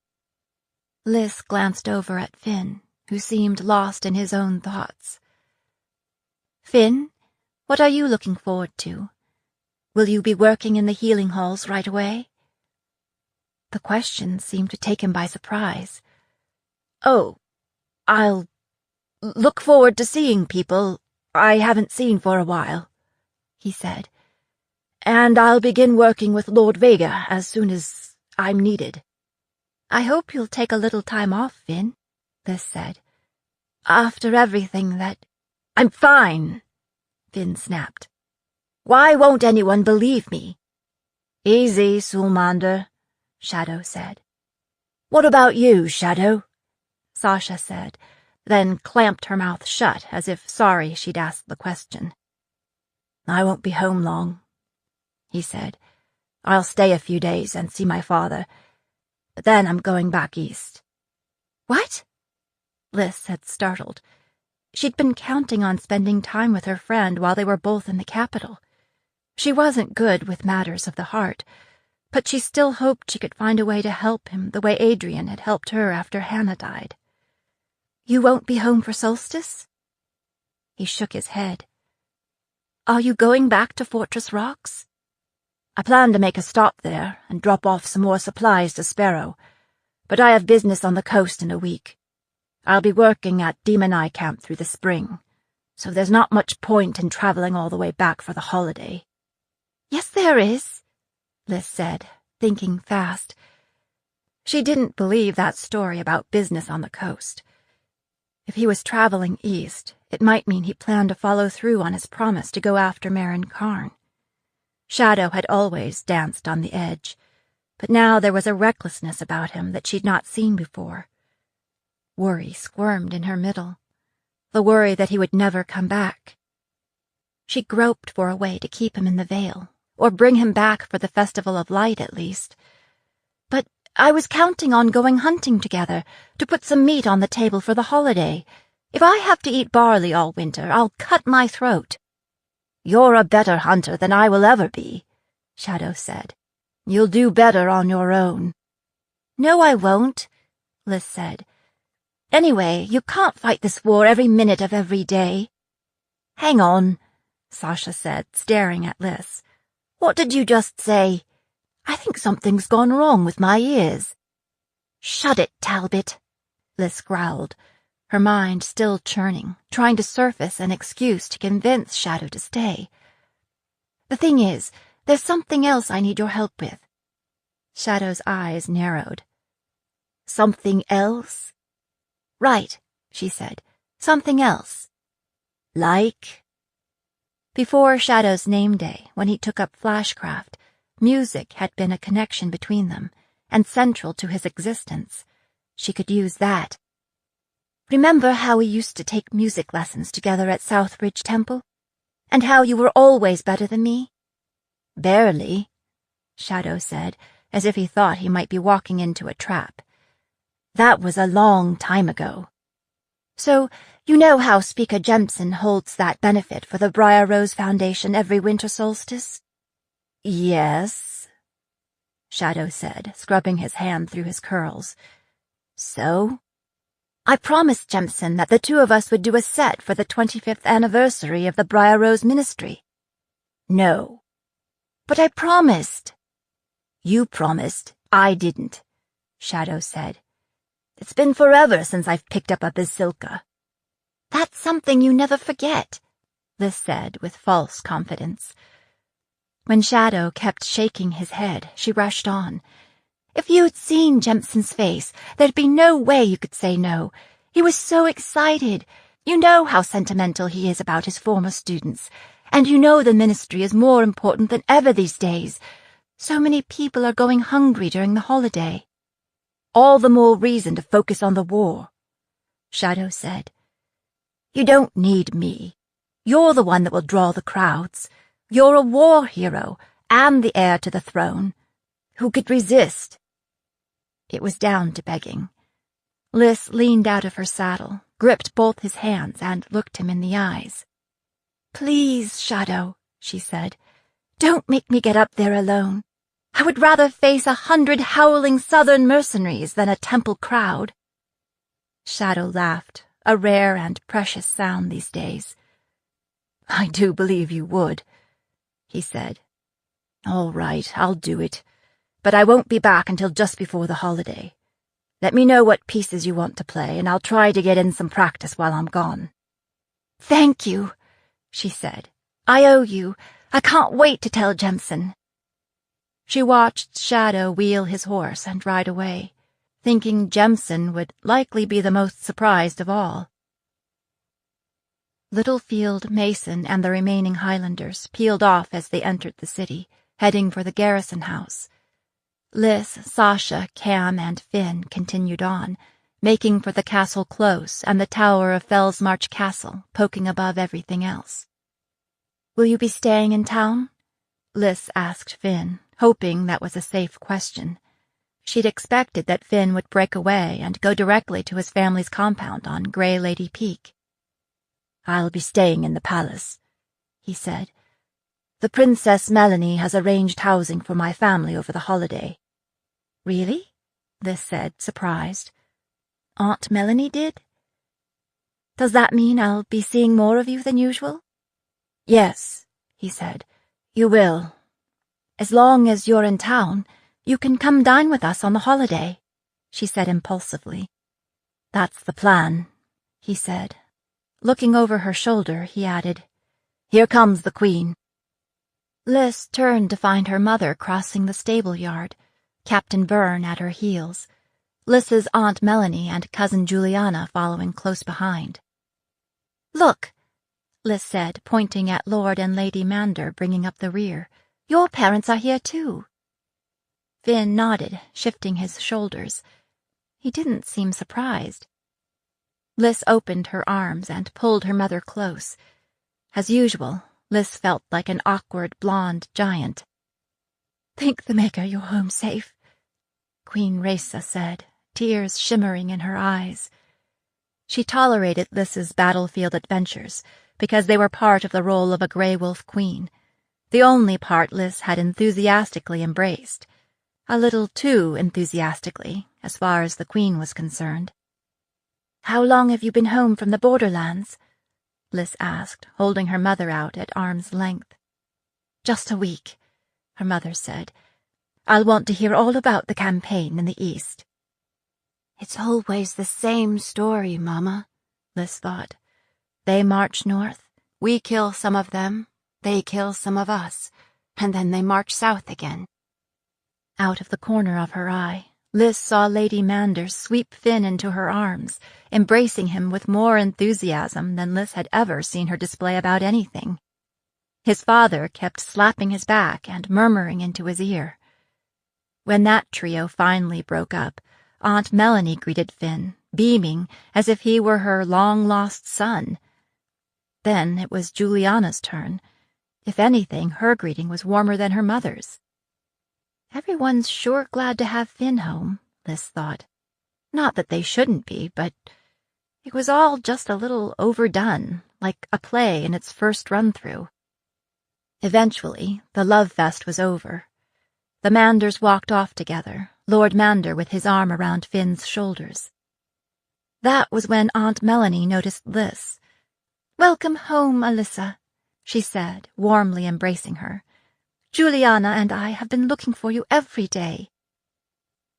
A: Liz glanced over at Finn, who seemed lost in his own thoughts. "Finn, what are you looking forward to? Will you be working in the healing halls right away?" The question seemed to take him by surprise.
B: "Oh, I'll look forward to seeing people I haven't seen for a while," he said. "And I'll begin working with Lord Vega as soon as I'm needed."
A: "I hope you'll take a little time off, Finn," Liz said.
B: "After everything that—" "I'm fine," Finn snapped. "Why won't anyone believe me?" "Easy, Sulmander," Shadow said. "What about you, Shadow?" Sasha said, then clamped her mouth shut as if sorry she'd asked the question. "I won't be home long," he said. "I'll stay a few days and see my father, but then I'm going back east."
A: "What?" Liz said, startled. She'd been counting on spending time with her friend while they were both in the capital. She wasn't good with matters of the heart, but she still hoped she could find a way to help him the way Adrian had helped her after Hannah died. "You won't be home for solstice?" He shook his head. "Are you going back to Fortress Rocks?"
B: "I plan to make a stop there and drop off some more supplies to Sparrow, but I have business on the coast in a week. I'll be working at Demon Eye Camp through the spring, so there's not much point in traveling all the way back for the holiday."
A: "Yes, there is," Liz said, thinking fast. She didn't believe that story about business on the coast. If he was traveling east, it might mean he planned to follow through on his promise to go after Marin Karn. Shadow had always danced on the edge, but now there was a recklessness about him that she'd not seen before. Worry squirmed in her middle, the worry that he would never come back. She groped for a way to keep him in the Vale, or bring him back for the Festival of Light at least. But
B: I was counting on going hunting together to put some meat on the table for the holiday. If I have to eat barley all winter, I'll cut my throat." "You're a better hunter than I will ever be," Shadow said. "You'll do better on your own." "No, I won't," Lys said. "Anyway, you can't fight this war every minute of every day." "Hang on," Sasha said, staring at Lys. "What did you just say? I think something's gone wrong with my ears." "Shut it, Talbot," Lys growled, her mind still churning, trying to surface an excuse to convince Shadow to stay. "The thing is, there's something else I need your help with." Shadow's eyes narrowed. "Something else?" "Right," she said. "Something else." "Like?" Before Shadow's name day, when he took up flashcraft, music had been a connection between them, and central to his existence. She could use that. "Remember how we used to take music lessons together at Southbridge Temple? And how you were always better than me?" "Barely," Shadow said, as if he thought he might be walking into a trap. "That was a long time ago." "So, you know how Speaker Jemson holds that benefit for the Briar Rose Foundation every winter solstice?" "Yes," Shadow said, scrubbing his hand through his curls. "So?" "I promised Jemson that the two of us would do a set for the 25th anniversary of the Briar Rose Ministry." "No." "But I promised." "You promised. I didn't," Shadow said. "It's been forever since I've picked up a bazilka." "That's something you never forget," Lys said with false confidence. When Shadow kept shaking his head, she rushed on. "If you'd seen Jemson's face, there'd be no way you could say no. He was so excited. You know how sentimental he is about his former students, and you know the ministry is more important than ever these days. So many people are going hungry during the holiday." "All the more reason to focus on the war," Shadow said. "You don't need me. You're the one that will draw the crowds. You're a war hero and the heir to the throne. Who could resist?" It was down to begging. Lys leaned out of her saddle, gripped both his hands, and looked him in the eyes. "Please, Shadow," she said, "don't make me get up there alone. I would rather face 100 howling southern mercenaries than a temple crowd." Shadow laughed, a rare and precious sound these days. "I do believe you would," he said. "All right, I'll do it, but I won't be back until just before the holiday. Let me know what pieces you want to play, and I'll try to get in some practice while I'm gone." "Thank you," she said. "I owe you. I can't wait to tell Jemson." She watched Shadow wheel his horse and ride away, thinking Jemson would likely be the most surprised of all. Littlefield, Mason, and the remaining Highlanders peeled off as they entered the city, heading for the garrison house. Lys, Sasha, Cam, and Finn continued on, making for the castle close and the tower of Fellsmarch Castle poking above everything else. "Will you be staying in town?" Lys asked Finn, hoping that was a safe question. She'd expected that Finn would break away and go directly to his family's compound on Grey Lady Peak. "I'll be staying in the palace," he said. "The Princess Melanie has arranged housing for my family over the holiday." "Really?" Lys said, surprised. "Aunt Melanie did? Does that mean I'll be seeing more of you than usual?" "Yes," he said. "You will. As long as you're in town, you can come dine with us on the holiday," she said impulsively. "That's the plan," he said. Looking over her shoulder, he added, "Here comes the Queen." Lys turned to find her mother crossing the stable yard, Captain Byrne at her heels, Lys's Aunt Melanie and Cousin Juliana following close behind. "Look," Lys said, pointing at Lord and Lady Mander bringing up the rear. "Your parents are here too." Finn nodded, shifting his shoulders. He didn't seem surprised. Lys opened her arms and pulled her mother close. As usual, Lys felt like an awkward blonde giant. "Thank the Maker you're home safe,"
A: Queen Rhaesa said, tears shimmering in her eyes. She tolerated Lys's battlefield adventures because they were part of the role of a Grey Wolf queen, the only part Lys had enthusiastically embraced, a little too enthusiastically as far as the queen was concerned.
B: "How long have you been home from the borderlands?"
A: Lys asked, holding her mother out at arm's length.
B: "Just a week," her mother said. "I'll want to hear all about the campaign in the East."
A: "It's always the same story, Mama," Lys thought. "They march north, we kill some of them, they kill some of us, and then they march south again." Out of the corner of her eye, Lys saw Lady Manders sweep Finn into her arms, embracing him with more enthusiasm than Lys had ever seen her display about anything. His father kept slapping his back and murmuring into his ear. When that trio finally broke up, Aunt Melanie greeted Finn, beaming as if he were her long-lost son. Then it was Juliana's turn. If anything, her greeting was warmer than her mother's. Everyone's sure glad to have Finn home, Lys thought. Not that they shouldn't be, but it was all just a little overdone, like a play in its first run-through. Eventually, the love fest was over. The Manders walked off together, Lord Mander with his arm around Finn's shoulders. That was when Aunt Melanie noticed Lys. "Welcome home, Alyssa," she said, warmly embracing her. "Juliana and I have been looking for you every day."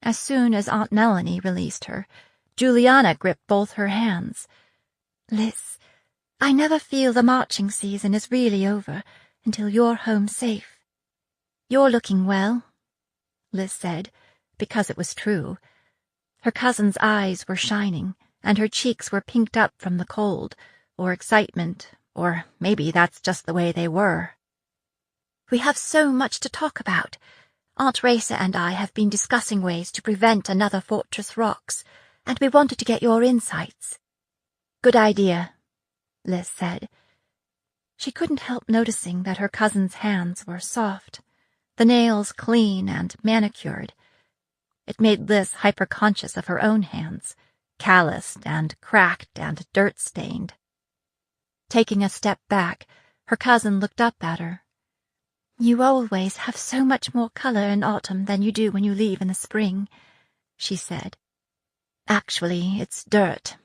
A: As soon as Aunt Melanie released her, Juliana gripped both her hands. "Lys, I never feel the marching season is really over until you're home safe." "You're looking well," Lys said, because it was true. Her cousin's eyes were shining, and her cheeks were pinked up from the cold, or excitement, or maybe that's just the way they were. "We have so much to talk about. Aunt Rhaesa and I have been discussing ways to prevent another Fortress Rocks, and we wanted to get your insights." "Good idea," Lys said. She couldn't help noticing that her cousin's hands were soft, the nails clean and manicured. It made Lys hyper-conscious of her own hands, calloused and cracked and dirt-stained. Taking a step back, her cousin looked up at her. "You always have so much more color in autumn than you do when you leave in the spring," she said. "Actually, it's dirt,"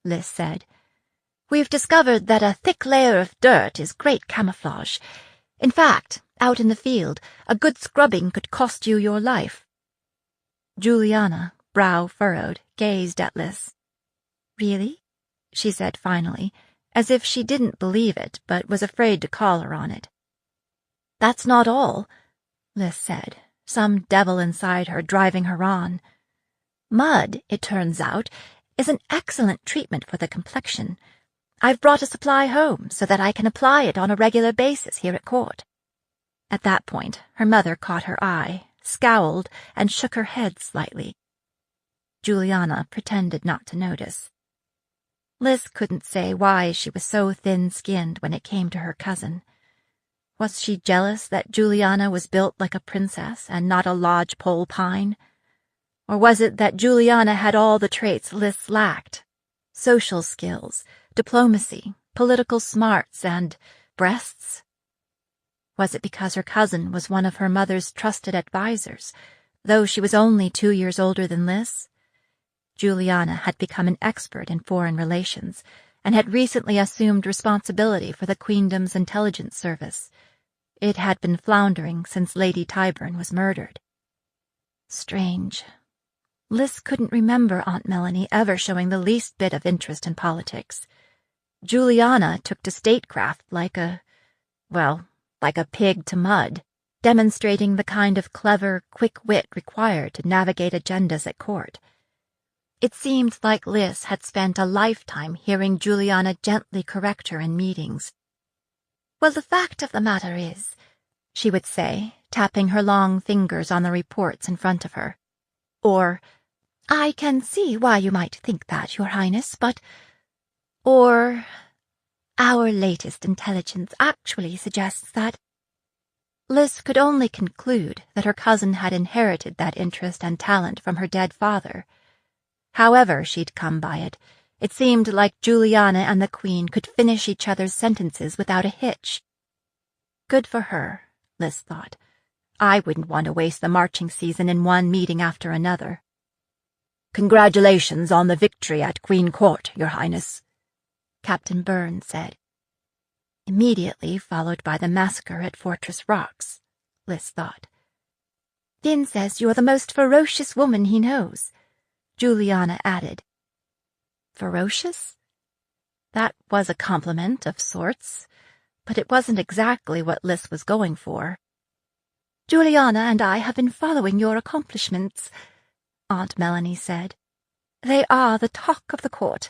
A: Lys said. "We've discovered that a thick layer of dirt is great camouflage. In fact, out in the field, a good scrubbing could cost you your life." Juliana, brow furrowed, gazed at Lys. "Really?" she said finally, as if she didn't believe it but was afraid to call her on it. "That's not all," Lys said, some devil inside her driving her on. "Mud, it turns out, is an excellent treatment for the complexion. I've brought a supply home so that I can apply it on a regular basis here at court." At that point, her mother caught her eye, scowled, and shook her head slightly. Juliana pretended not to notice. Lys couldn't say why she was so thin-skinned when it came to her cousin. Was she jealous that Juliana was built like a princess and not a lodgepole pine? Or was it that Juliana had all the traits Lys lacked? Social skills, diplomacy, political smarts, and breasts? Was it because her cousin was one of her mother's trusted advisers, though she was only 2 years older than Lys? Juliana had become an expert in foreign relations and had recently assumed responsibility for the Queendom's intelligence service. It had been floundering since Lady Tyburn was murdered. Strange. Lys couldn't remember Aunt Melanie ever showing the least bit of interest in politics. Juliana took to statecraft like a pig to mud, demonstrating the kind of clever, quick wit required to navigate agendas at court. It seemed like Lys had spent a lifetime hearing Juliana gently correct her in meetings. "Well, the fact of the matter is," she would say, tapping her long fingers on the reports in front of her. Or, "I can see why you might think that, Your Highness, but—" Or, "Our latest intelligence actually suggests that—" Liz could only conclude that her cousin had inherited that interest and talent from her dead father. However she'd come by it, it seemed like Juliana and the Queen could finish each other's sentences without a hitch. Good for her, Liz thought. I wouldn't want to waste the marching season in one meeting after another.
B: "Congratulations on the victory at Queen Court, Your Highness," Captain Byrne said.
A: Immediately followed by the massacre at Fortress Rocks, Liz thought. Finn says you're the most ferocious woman he knows, Juliana added. Ferocious? That was a compliment of sorts, but it wasn't exactly what Liz was going for. Juliana and I have been following your accomplishments, Aunt Melanie said. They are the talk of the court.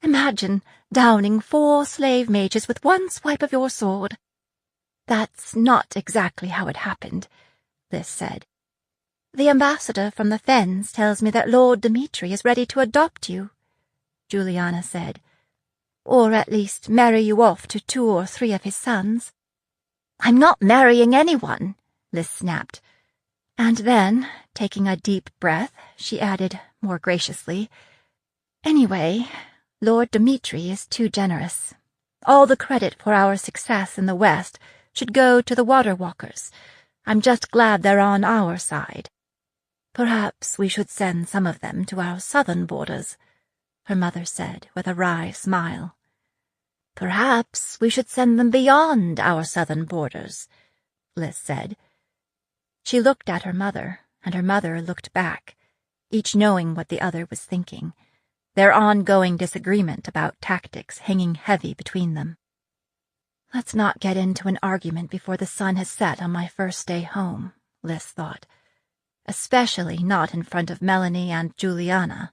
A: Imagine downing 4 slave mages with one swipe of your sword. That's not exactly how it happened, Liz said. The ambassador from the Fens tells me that Lord Dimitri is ready to adopt you, Juliana said, or at least marry you off to 2 or 3 of his sons. I'm not marrying anyone, Liz snapped. And then, taking a deep breath, she added, more graciously, Anyway, Lord Dimitri is too generous. All the credit for our success in the West should go to the Water Walkers. I'm just glad they're on our side. Perhaps we should send some of them to our southern borders, her mother said with a wry smile. Perhaps we should send them beyond our southern borders, Liz said. She looked at her mother, and her mother looked back, each knowing what the other was thinking, their ongoing disagreement about tactics hanging heavy between them. Let's not get into an argument before the sun has set on my first day home, Liz thought, especially not in front of Melanie and Juliana.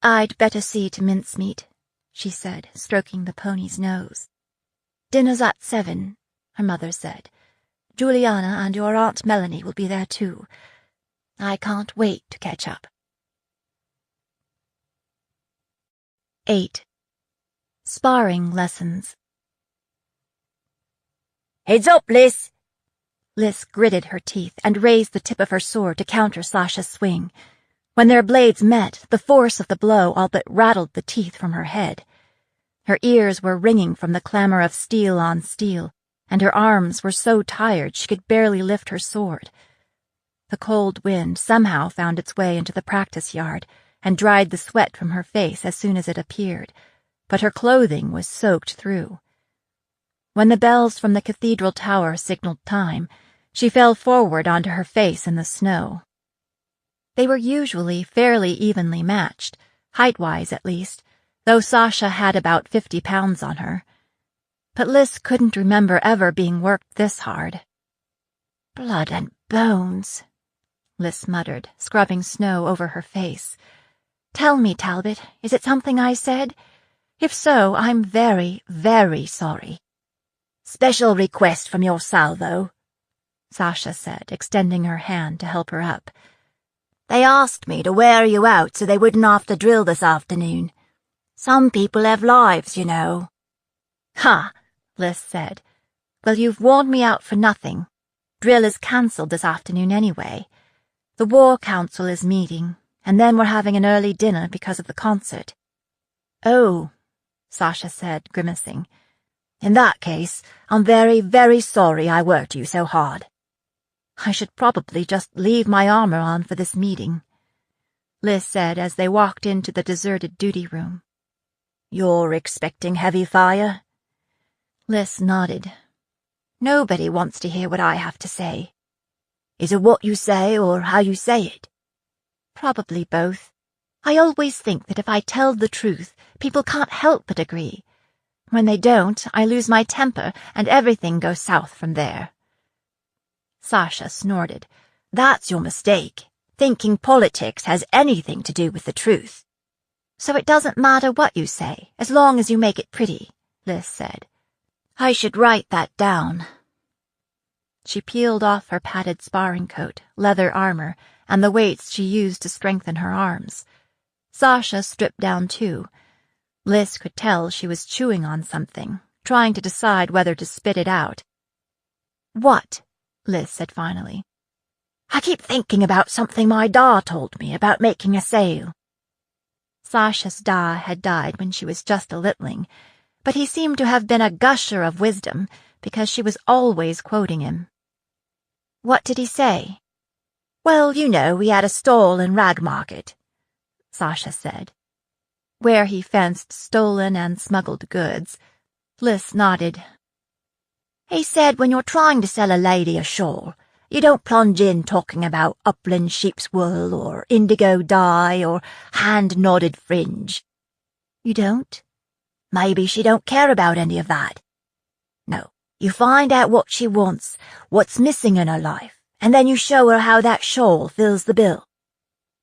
A: I'd better see to mincemeat, she said, stroking the pony's nose. Dinner's at 7, her mother said. Juliana and your Aunt Melanie will be there too. I can't wait to catch up. 8. Sparring Lessons.
B: Heads up, Liz!
A: Liz gritted her teeth and raised the tip of her sword to counter Sasha's swing. When their blades met, the force of the blow all but rattled the teeth from her head. Her ears were ringing from the clamor of steel on steel, and her arms were so tired she could barely lift her sword. The cold wind somehow found its way into the practice yard and dried the sweat from her face as soon as it appeared, but her clothing was soaked through. When the bells from the cathedral tower signaled time, she fell forward onto her face in the snow. They were usually fairly evenly matched, height-wise at least, though Sasha had about 50 pounds on her. But Liz couldn't remember ever being worked this hard. Blood and bones, Liz muttered, scrubbing snow over her face. Tell me, Talbot, is it something I said? If so, I'm very, very sorry.
B: Special request from your salvo,
A: Sasha said, extending her hand to help her up.
B: They asked me to wear you out so they wouldn't have to drill this afternoon. Some people have lives, you know.
A: Ha, Liz said. Well, you've worn me out for nothing. Drill is cancelled this afternoon anyway. The War Council is meeting, and then we're having an early dinner because of the concert.
B: Oh, Sasha said, grimacing. In that case, I'm very, very sorry I worked you so hard.
A: I should probably just leave my armor on for this meeting, Liz said as they walked into the deserted duty room.
B: You're expecting heavy fire?
A: Liz nodded. Nobody wants to hear what I have to say.
B: Is it what you say or how you say it?
A: Probably both. I always think that if I tell the truth, people can't help but agree. When they don't, I lose my temper and everything goes south from there.
B: Sasha snorted. That's your mistake, thinking politics has anything to do with the truth.
A: So it doesn't matter what you say, as long as you make it pretty, Liz said.
B: I should write that down.
A: She peeled off her padded sparring coat, leather armor, and the weights she used to strengthen her arms. Sasha stripped down too. Liz could tell she was chewing on something, trying to decide whether to spit it out.
B: What? Liz said finally. I keep thinking about something my da told me about making a sale.
A: Sasha's da had died when she was just a littling, but he seemed to have been a gusher of wisdom because she was always quoting him.
B: What did he say? Well, you know, we had a stall in Rag Market, Sasha said.
A: Where he fenced stolen and smuggled goods. Liz nodded.
B: He said when you're trying to sell a lady a shawl, you don't plunge in talking about upland sheep's wool or indigo dye or hand-knotted fringe. You don't? Maybe she don't care about any of that. No, you find out what she wants, what's missing in her life, and then you show her how that shawl fills the bill.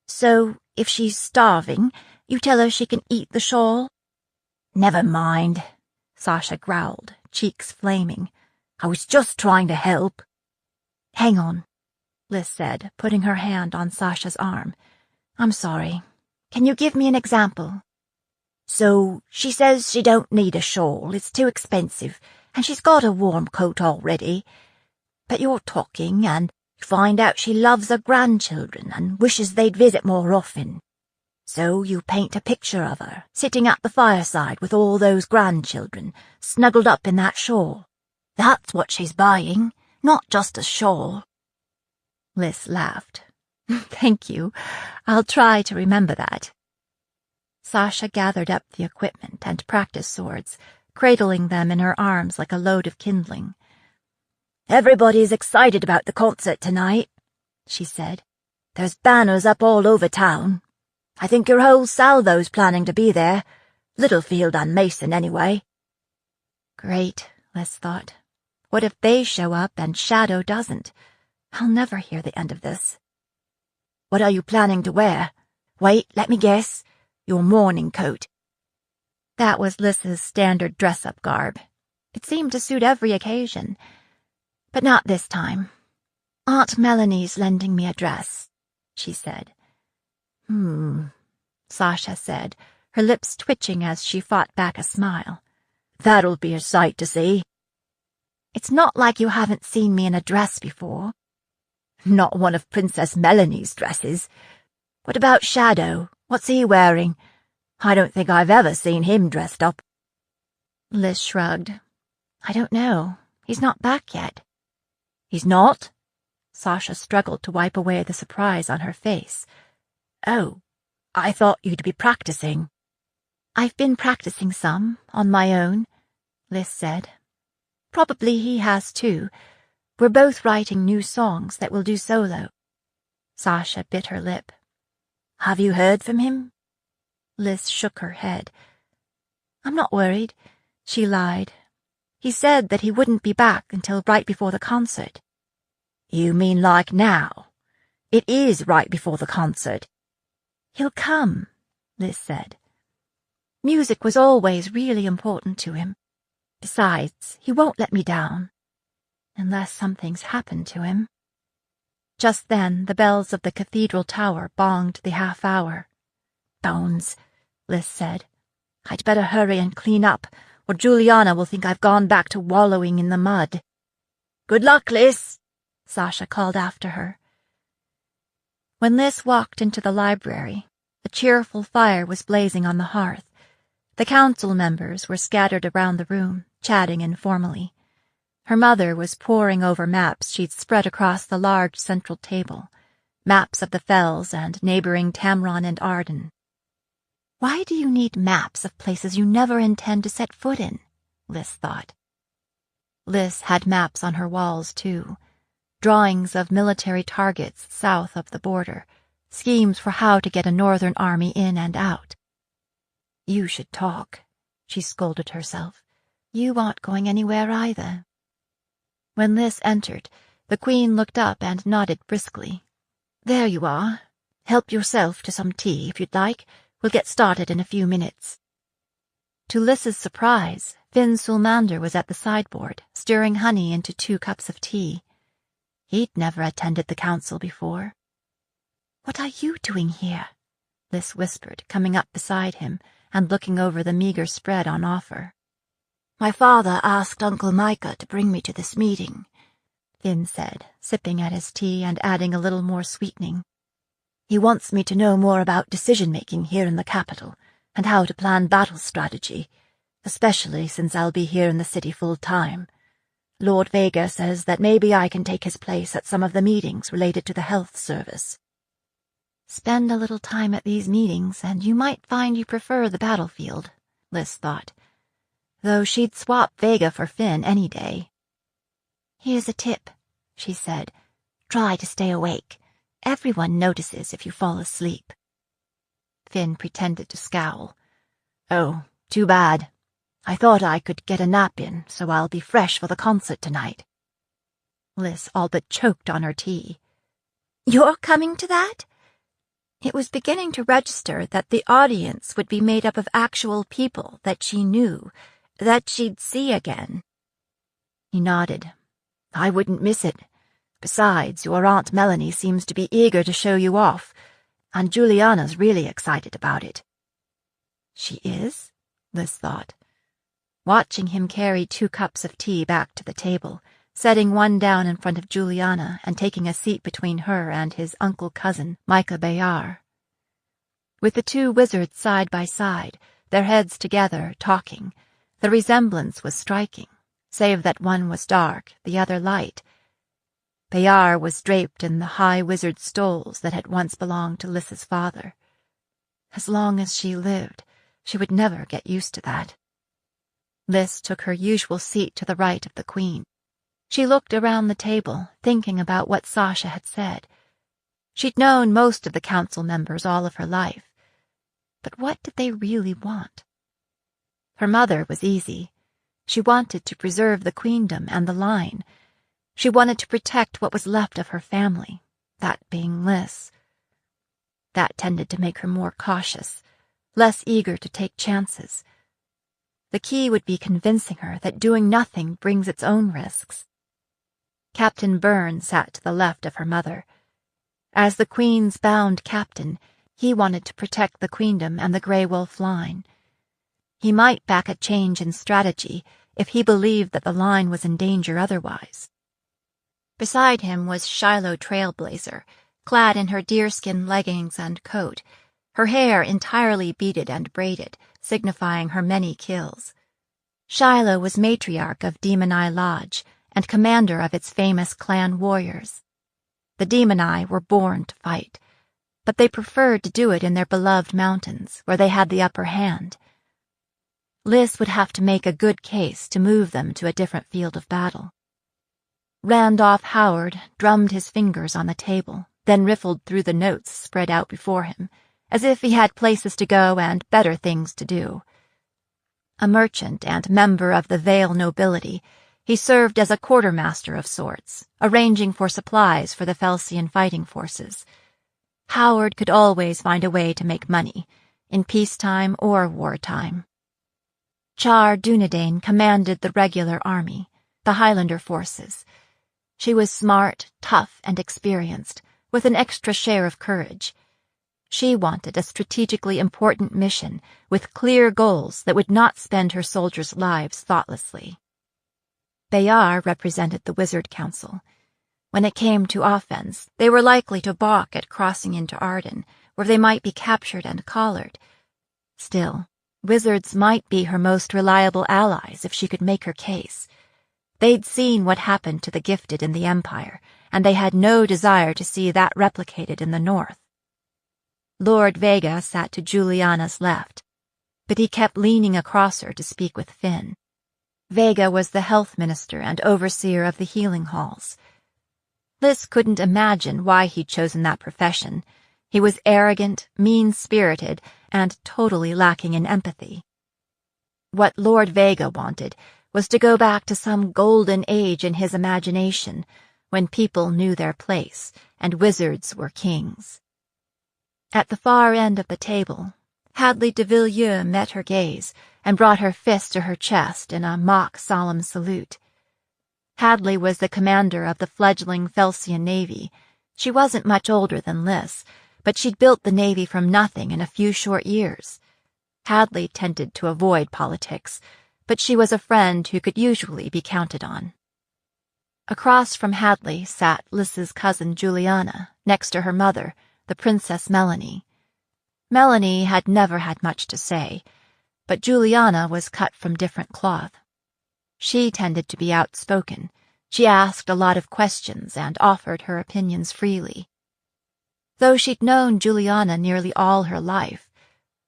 B: So, if she's starving, you tell her she can eat the shawl? Never mind, Sasha growled, cheeks flaming. I was just trying to help. Hang on, Liz said, putting her hand on Sasha's arm. I'm sorry. Can you give me an example? So, she says she don't need a shawl, it's too expensive, and she's got a warm coat already. But you're talking, and you find out she loves her grandchildren and wishes they'd visit more often. So you paint a picture of her, sitting at the fireside with all those grandchildren, snuggled up in that shawl. That's what she's buying, not just a shawl.
A: Liz laughed. Thank you. I'll try to remember that. Sasha gathered up the equipment and practice swords, cradling them in her arms like a load of kindling.
B: Everybody's excited about the concert tonight, she said. There's banners up all over town. I think your whole salvo's planning to be there. Littlefield and Mason, anyway.
A: Great, Liz thought. What if they show up and Shadow doesn't? I'll never hear the end of this.
B: What are you planning to wear? Wait, let me guess. Your morning coat.
A: That was Liz's standard dress-up garb. It seemed to suit every occasion. But not this time. Aunt Melanie's lending me a dress, she said. Sasha said, her lips twitching as she fought back a smile.
B: That'll be a sight to see.
A: It's not like you haven't seen me in a dress before.
B: Not one of Princess Melanie's dresses. What about Shadow? What's he wearing? I don't think I've ever seen him dressed up.
A: Liz shrugged. I don't know. He's not back yet.
B: He's not?
A: Sasha struggled to wipe away the surprise on her face.
B: Oh, I thought you'd be practicing.
A: I've been practicing some, on my own, Liz said. Probably he has too. We're both writing new songs that we'll do solo. Sasha bit her lip.
B: Have you heard from him?
A: Liz shook her head. I'm not worried, she lied. He said that he wouldn't be back until right before the concert.
B: You mean like now? It is right before the concert.
A: He'll come, Liz said. Music was always really important to him. Besides, he won't let me down. Unless something's happened to him. Just then, the bells of the cathedral tower bonged the half-hour.
B: Bones,
A: Liz said. I'd better hurry and clean up, or Juliana will think I've gone back to wallowing in the mud.
B: Good luck, Liz,
A: Sasha called after her. When Liz walked into the library, a cheerful fire was blazing on the hearth. The council members were scattered around the room, chatting informally. Her mother was poring over maps she'd spread across the large central table, maps of the fells and neighboring Tamron and Arden. Why do you need maps of places you never intend to set foot in? Liz thought. Liz had maps on her walls, too. Drawings of military targets south of the border, schemes for how to get a northern army in and out. You should talk, she scolded herself. You aren't going anywhere either. When Liz entered, the Queen looked up and nodded briskly. There you are. Help yourself to some tea, if you'd like. We'll get started in a few minutes. To Liz's surprise, Finn Sulmander was at the sideboard, stirring honey into 2 cups of tea. He'd never attended the council before. What are you doing here? Liz whispered, coming up beside him and looking over the meager spread on offer.
B: My father asked Uncle Micah to bring me to this meeting.
A: Finn said, sipping at his tea and adding a little more sweetening.
B: He wants me to know more about decision-making here in the capital, and how to plan battle strategy, especially since I'll be here in the city full-time. Lord Vega says that maybe I can take his place at some of the meetings related to the health service.
A: Spend a little time at these meetings, and you might find you prefer the battlefield, Liz thought, though she'd swap Vega for Finn any day.
B: Here's a tip, she said. Try to stay awake. Everyone notices if you fall asleep.
A: Finn pretended to scowl.
B: Oh, too bad. I thought I could get a nap in, so I'll be fresh for the concert tonight.
A: Liz all but choked on her tea.
B: You're coming to that?
A: It was beginning to register that the audience would be made up of actual people that she knew, that she'd see again.
B: He nodded. I wouldn't miss it. Besides, your Aunt Melanie seems to be eager to show you off, and Juliana's really excited about it.
A: She is? Liz thought, watching him carry 2 cups of tea back to the table, setting one down in front of Juliana and taking a seat between her and his uncle-cousin, Micah Bayard. With the 2 wizards side by side, their heads together, talking, the resemblance was striking, save that one was dark, the other light. Bayard was draped in the high wizard stoles that had once belonged to Lys's father. As long as she lived, she would never get used to that. Lys took her usual seat to the right of the Queen. She looked around the table, thinking about what Sasha had said. She'd known most of the council members all of her life. But what did they really want? Her mother was easy. She wanted to preserve the queendom and the line. She wanted to protect what was left of her family, that being Lys. That tended to make her more cautious, less eager to take chances. The key would be convincing her that doing nothing brings its own risks. Captain Byrne sat to the left of her mother. As the Queen's bound captain, he wanted to protect the queendom and the Grey Wolf line. He might back a change in strategy if he believed that the line was in danger otherwise. Beside him was Shiloh Trailblazer, clad in her deerskin leggings and coat, her hair entirely beaded and braided, signifying her many kills. Shiloh was matriarch of Demon Eye Lodge and commander of its famous clan warriors. The Demon Eye were born to fight, but they preferred to do it in their beloved mountains, where they had the upper hand. Lys would have to make a good case to move them to a different field of battle. Randolph Howard drummed his fingers on the table, then riffled through the notes spread out before him, as if he had places to go and better things to do. A merchant and member of the Vale nobility, he served as a quartermaster of sorts, arranging for supplies for the Felsian fighting forces. Howard could always find a way to make money, in peacetime or wartime. Char Dunedain commanded the regular army, the Highlander forces. She was smart, tough, and experienced, with an extra share of courage. She wanted a strategically important mission with clear goals that would not spend her soldiers' lives thoughtlessly. Bayard represented the Wizard Council. When it came to offense, they were likely to balk at crossing into Arden, where they might be captured and collared. Still, wizards might be her most reliable allies if she could make her case. They'd seen what happened to the gifted in the Empire, and they had no desire to see that replicated in the North. Lord Vega sat to Juliana's left, but he kept leaning across her to speak with Finn. Vega was the health minister and overseer of the healing halls. Lys couldn't imagine why he'd chosen that profession. He was arrogant, mean-spirited, and totally lacking in empathy. What Lord Vega wanted was to go back to some golden age in his imagination, when people knew their place and wizards were kings. At the far end of the table, Hadley de Villiers met her gaze and brought her fist to her chest in a mock solemn salute. Hadley was the commander of the fledgling Felsian Navy. She wasn't much older than Lys, but she'd built the Navy from nothing in a few short years. Hadley tended to avoid politics, but she was a friend who could usually be counted on. Across from Hadley sat Lys's cousin Juliana, next to her mother, the Princess Melanie. Melanie had never had much to say, but Juliana was cut from different cloth. She tended to be outspoken. She asked a lot of questions and offered her opinions freely. Though she'd known Juliana nearly all her life,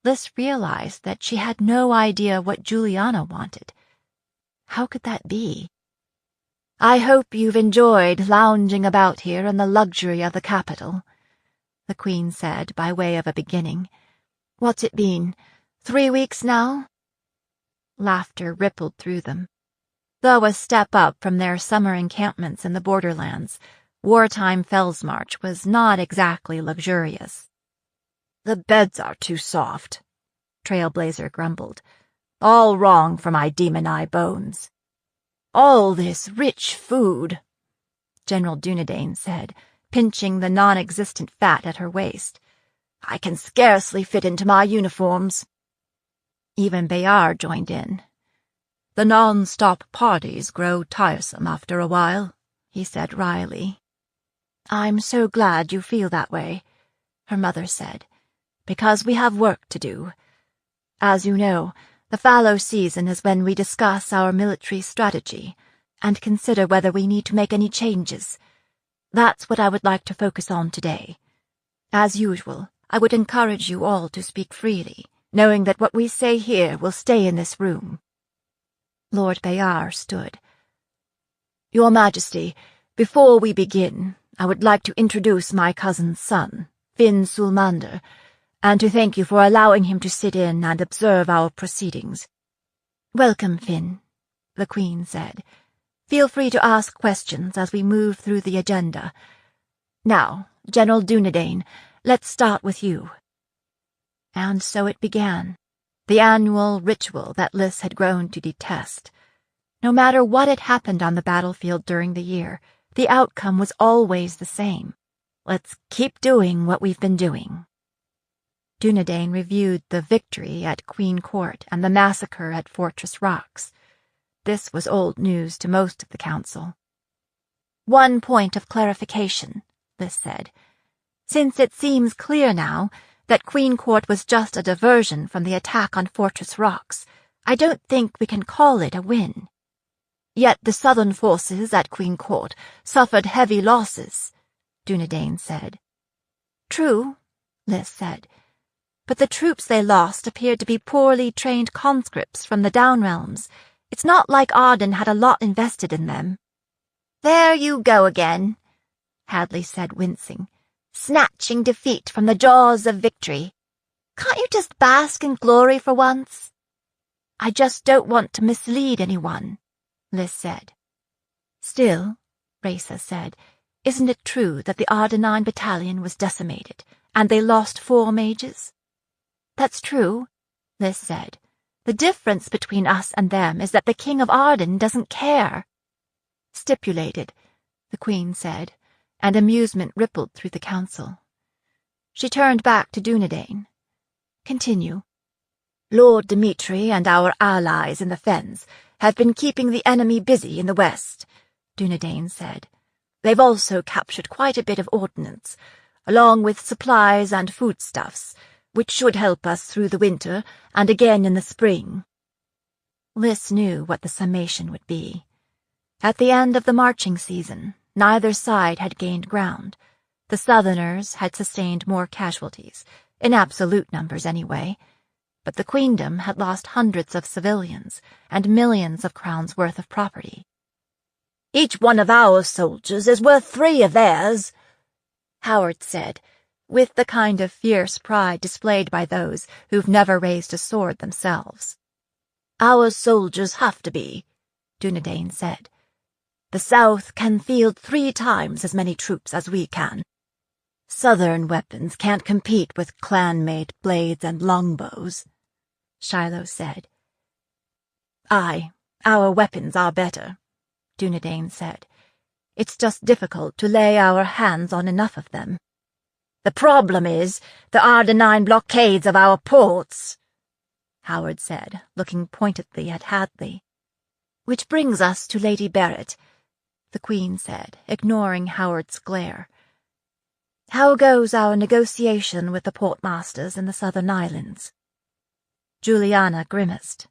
A: Lys realized that she had no idea what Juliana wanted. How could that be? "I hope you've enjoyed lounging about here in the luxury of the capital," the Queen said by way of a beginning. "What's it been, 3 weeks now?" Laughter rippled through them. Though a step up from their summer encampments in the borderlands, wartime Fellsmarch was not exactly luxurious. "The beds are too soft," Trailblazer grumbled. "All wrong for my demon eye bones." "All this rich food," General Dunedain said, pinching the non-existent fat at her waist. "I can scarcely fit into my uniforms." Even Bayard joined in. "The non-stop parties grow tiresome after a while," he said wryly. "I'm so glad you feel that way," her mother said, "because we have work to do. As you know, the fallow season is when we discuss our military strategy and consider whether we need to make any changes. That's what I would like to focus on today. As usual, I would encourage you all to speak freely, knowing that what we say here will stay in this room." Lord Bayard stood. "Your Majesty, before we begin, I would like to introduce my cousin's son, Finn Sulmander, and to thank you for allowing him to sit in and observe our proceedings." "Welcome, Finn," the Queen said. "Feel free to ask questions as we move through the agenda. Now, General Dunedain, let's start with you." And so it began, the annual ritual that Lys had grown to detest. No matter what had happened on the battlefield during the year, the outcome was always the same. Let's keep doing what we've been doing. Dunedain reviewed the victory at Queen Court and the massacre at Fortress Rocks. This was old news to most of the council. "One point of clarification," Lys said. "Since it seems clear now that Queen Court was just a diversion from the attack on Fortress Rocks, I don't think we can call it a win. Yet the southern forces at Queen Court suffered heavy losses," Dunedain said. "True," Lys said, "but the troops they lost appeared to be poorly trained conscripts from the Downrealms. It's not like Arden had a lot invested in them." "There you go again," Hadley said, wincing. "Snatching defeat from the jaws of victory. Can't you just bask in glory for once?" "I just don't want to mislead anyone," Lys said. "Still," Raisa said, "isn't it true that the Ardenine battalion was decimated, and they lost 4 mages?" "That's true," Lys said. "The difference between us and them is that the King of Arden doesn't care." "Stipulated," the Queen said, and amusement rippled through the council. She turned back to Dunedain. "Continue." "Lord Dimitri and our allies in the Fens have been keeping the enemy busy in the west," Dunedain said. "They've also captured quite a bit of ordnance, along with supplies and foodstuffs, which should help us through the winter and again in the spring." Lys knew what the summation would be. At the end of the marching season, neither side had gained ground. The Southerners had sustained more casualties, in absolute numbers anyway, but the Queendom had lost hundreds of civilians and millions of crowns' worth of property. "Each one of our soldiers is worth 3 of theirs," Howard said, with the kind of fierce pride displayed by those who've never raised a sword themselves. "Our soldiers have to be," Dunedain said. "The South can field 3 times as many troops as we can. Southern weapons can't compete with clan-made blades and longbows," Shiloh said. "Aye, our weapons are better," Dunedain said. "It's just difficult to lay our hands on enough of them." "The problem is the Ardenine blockades of our ports," Howard said, looking pointedly at Hadley. "Which brings us to Lady Barrett. the Queen said, ignoring Howard's glare. "How goes our negotiation with the portmasters in the Southern Islands?" Juliana grimaced.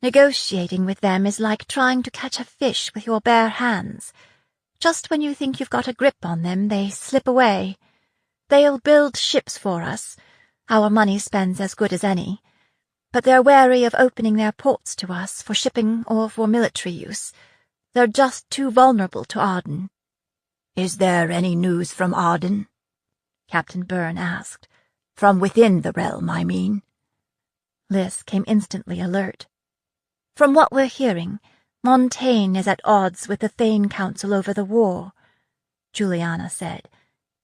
A: "Negotiating with them is like trying to catch a fish with your bare hands. Just when you think you've got a grip on them, they slip away. They'll build ships for us. Our money spends as good as any. But they're wary of opening their ports to us for shipping or for military use. They're just too vulnerable to Arden."
B: "Is there any news from Arden?" Captain Byrne asked. "From within the realm, I mean."
A: Liz came instantly alert. "From what we're hearing, Montaigne is at odds with the Thane Council over the war," Juliana said.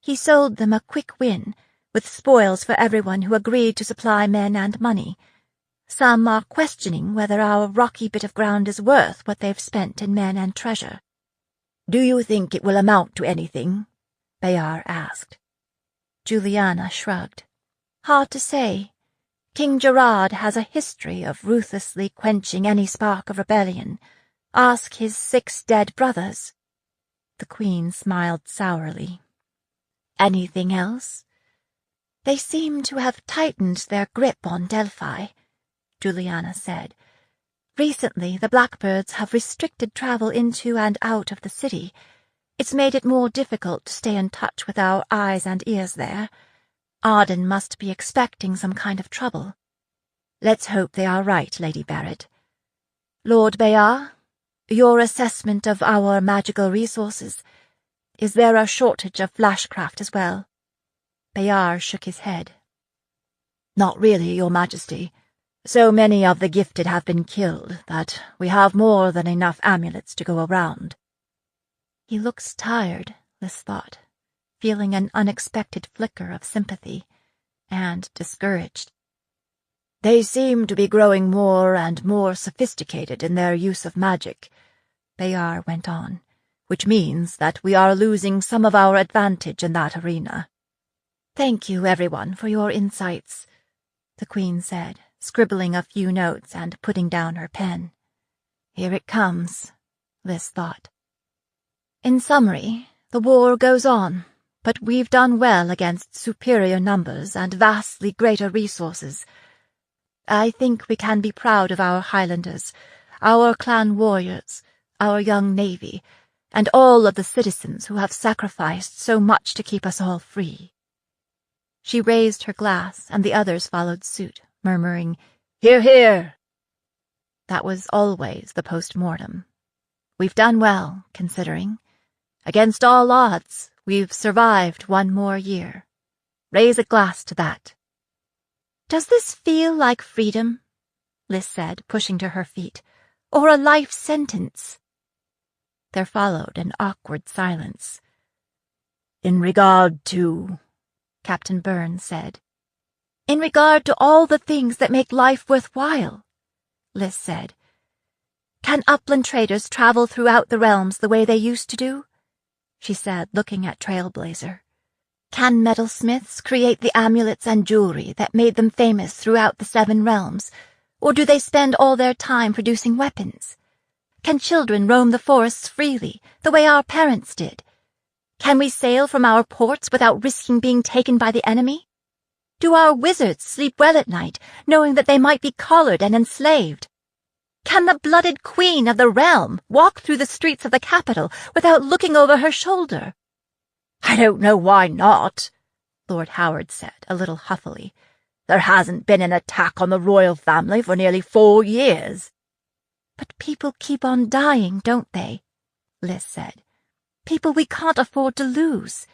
A: "He sold them a quick win, with spoils for everyone who agreed to supply men and money. Some are questioning whether our rocky bit of ground is worth what they've spent in men and treasure."
B: "Do you think it will amount to anything?" Bayard asked.
A: Juliana shrugged. "Hard to say. King Gerard has a history of ruthlessly quenching any spark of rebellion. Ask his 6 dead brothers." The Queen smiled sourly. "Anything else?" "They seem to have tightened their grip on Delphi," Juliana said. "Recently, the Blackbirds have restricted travel into and out of the city. It's made it more difficult to stay in touch with our eyes and ears there. Arden must be expecting some kind of trouble."
B: "Let's hope they are right, Lady Barrett.
A: Lord Bayard, your assessment of our magical resources. Is there a shortage of flashcraft as well?" Bayard shook his head.
B: "Not really, Your Majesty. So many of the gifted have been killed that we have more than enough amulets to go around."
A: "He looks tired," Liz thought, feeling an unexpected flicker of sympathy, and discouraged.
B: "They seem to be growing more and more sophisticated in their use of magic," Bayard went on, "which means that we are losing some of our advantage in that arena."
A: "Thank you, everyone, for your insights," the Queen said, scribbling a few notes and putting down her pen.
B: "Here it comes," Liz thought.
A: "In summary, the war goes on, but we've done well against superior numbers and vastly greater resources. I think we can be proud of our Highlanders, our clan warriors, our young navy, and all of the citizens who have sacrificed so much to keep us all free." She raised her glass, and the others followed suit, murmuring,
B: "Hear, hear!"
A: That was always the post-mortem. "We've done well, considering. Against all odds, we've survived one more year. Raise a glass to that." "Does this feel like freedom?" Liz said, pushing to her feet. "Or a life sentence?" There followed an awkward silence.
B: "In regard to,"
A: Captain Byrne said. "In regard to all the things that make life worthwhile," Liz said. "Can upland traders travel throughout the realms the way they used to do?" she said, looking at Trailblazer. "Can metalsmiths create the amulets and jewelry that made them famous throughout the 7 realms, or do they spend all their time producing weapons? Can children roam the forests freely, the way our parents did? Can we sail from our ports without risking being taken by the enemy? Do our wizards sleep well at night, knowing that they might be collared and enslaved? Can the blooded queen of the realm walk through the streets of the capital without looking over her shoulder?"
B: "I don't know why not," Lord Howard said, a little huffily. "There hasn't been an attack on the royal family for nearly 4 years."
A: "But people keep on dying, don't they?" Liz said. "People we can't afford to lose.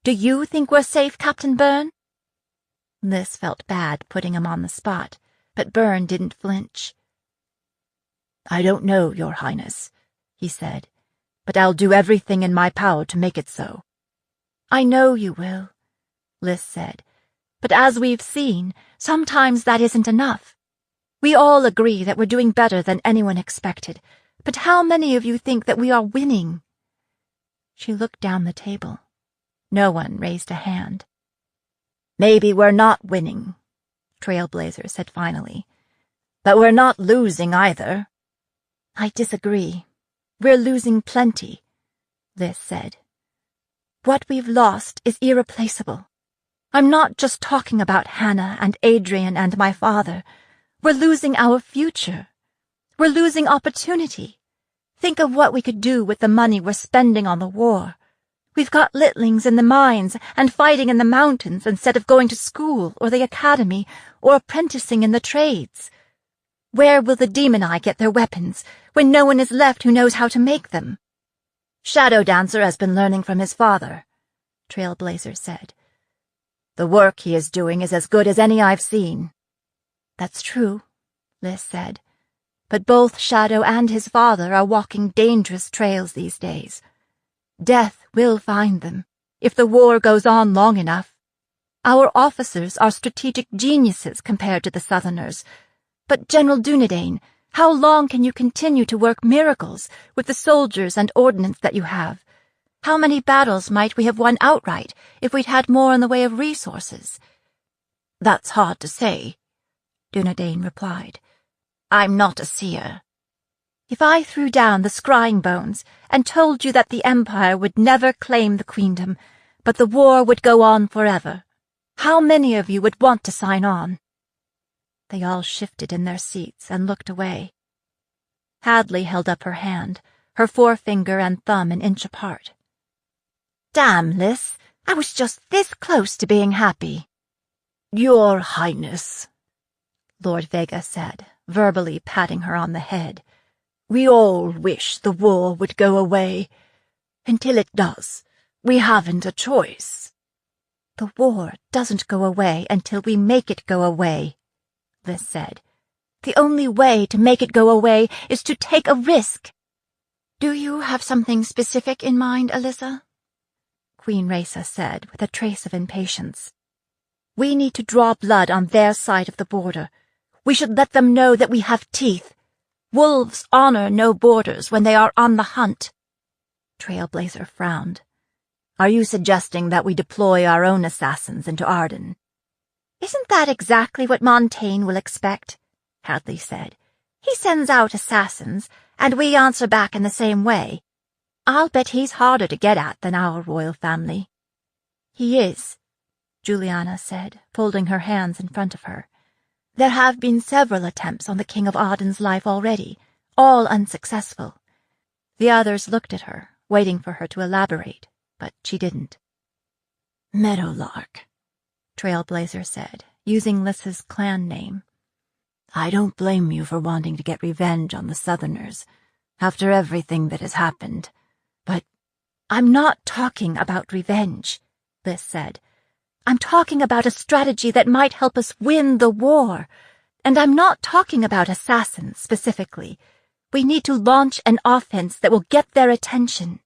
A: Do you think we're safe, Captain Byrne?" Liz felt bad putting him on the spot, but Byrne didn't flinch.
B: "I don't know, Your Highness," he said, "but I'll do everything in my power to make it so."
A: "I know you will," Liz said, "but as we've seen, sometimes that isn't enough. We all agree that we're doing better than anyone expected, but how many of you think that we are winning?" She looked down the table. No one raised a hand.
B: "Maybe we're not winning," Trailblazer said finally, "but we're not losing either."
A: "I disagree. We're losing plenty," Liz said. What we've lost is irreplaceable. I'm not just talking about Hannah and Adrian and my father. We're losing our future. We're losing opportunity. Think of what we could do with the money we're spending on the war. We've got litlings in the mines and fighting in the mountains instead of going to school or the academy or apprenticing in the trades. Where will the Demoni get their weapons when no one is left who knows how to make them?
B: Shadow Dancer has been learning from his father, Trailblazer said. The work he is doing is as good as any I've seen.
A: That's true, Liz said. But both Shadow and his father are walking dangerous trails these days. Death will find them, if the war goes on long enough. Our officers are strategic geniuses compared to the Southerners. But, General Dunedain, how long can you continue to work miracles with the soldiers and ordnance that you have? How many battles might we have won outright if we'd had more in the way of resources?
B: That's hard to say, Dunedain replied. I'm not a seer.
A: If I threw down the scrying bones and told you that the Empire would never claim the Queendom, but the war would go on forever, how many of you would want to sign on? They all shifted in their seats and looked away. Hadley held up her hand, her forefinger and thumb an inch apart.
B: Damn, Liz, I was just this close to being happy.
C: Your Highness,
A: Lord Vega said, verbally patting her on the head.
C: We all wish the war would go away. Until it does, we haven't a choice.
A: The war doesn't go away until we make it go away, Liz said. The only way to make it go away is to take a risk. Do you have something specific in mind, Alyssa? Queen Rasa said with a trace of impatience. We need to draw blood on their side of the border. We should let them know that we have teeth. Wolves honor no borders when they are on the hunt.
B: Trailblazer frowned. Are you suggesting that we deploy our own assassins into Arden?
A: Isn't that exactly what Montaigne will expect? Hadley said. He sends out assassins, and we answer back in the same way. I'll bet he's harder to get at than our royal family.
B: He is,
A: Juliana said, folding her hands in front of her. There have been several attempts on the King of Arden's life already, all unsuccessful. The others looked at her, waiting for her to elaborate, but she didn't.
C: Meadowlark,
B: Trailblazer said, using Lyssa's clan name. I don't blame you for wanting to get revenge on the Southerners, after everything that has happened, but
A: I'm not talking about revenge, Liz said. I'm talking about a strategy that might help us win the war. And I'm not talking about assassins specifically. We need to launch an offense that will get their attention.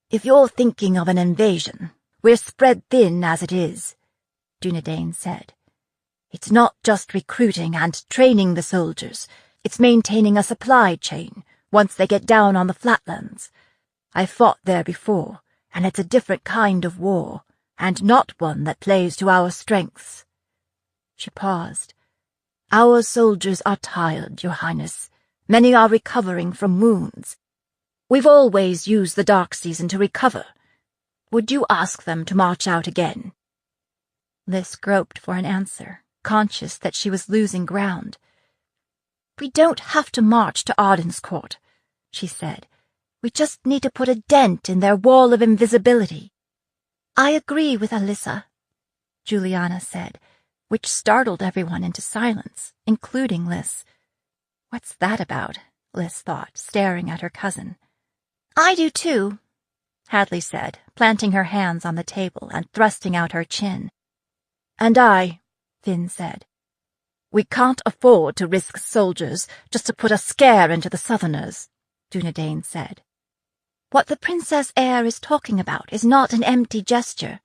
B: If you're thinking of an invasion, we're spread thin as it is, Dunedain said. It's not just recruiting and training the soldiers. It's maintaining a supply chain once they get down on the flatlands. I've fought there before, and it's a different kind of war. And not one that plays to our strengths. She paused. Our soldiers are tired, Your Highness. Many are recovering from wounds. We've always used the dark season to recover. Would you ask them to march out again?
A: Liz groped for an answer, conscious that she was losing ground. We don't have to march to Arden's court, she said. We just need to put a dent in their wall of invisibility. I agree with Alyssa, Juliana said, which startled everyone into silence, including Liz. What's that about? Liz thought, staring at her cousin. I do too, Hadley said, planting her hands on the table and thrusting out her chin.
B: And I, Finn said. We can't afford to risk soldiers just to put a scare into the Southerners, Dunedain said.
A: What the Princess Heir is talking about is not an empty gesture,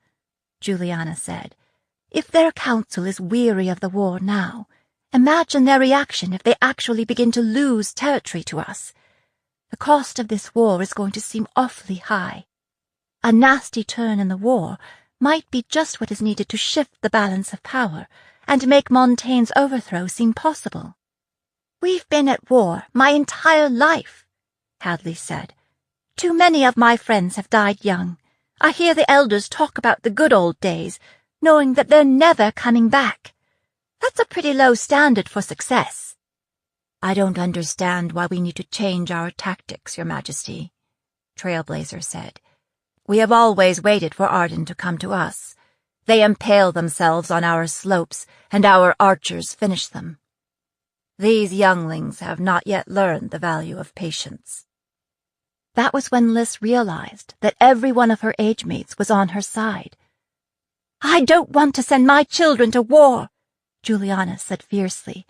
A: Juliana said. If their council is weary of the war now, imagine their reaction if they actually begin to lose territory to us. The cost of this war is going to seem awfully high. A nasty turn in the war might be just what is needed to shift the balance of power and make Montaigne's overthrow seem possible. We've been at war my entire life, Hadley said. Too many of my friends have died young. I hear the elders talk about the good old days, knowing that they're never coming back. That's a pretty low standard for success.
B: I don't understand why we need to change our tactics, Your Majesty, Trailblazer said. We have always waited for Arden to come to us. They impale themselves on our slopes, and our archers finish them. These younglings have not yet learned the value of patience.
A: That was when Lys realized that every one of her age-mates was on her side. I don't want to send my children to war, Juliana said fiercely,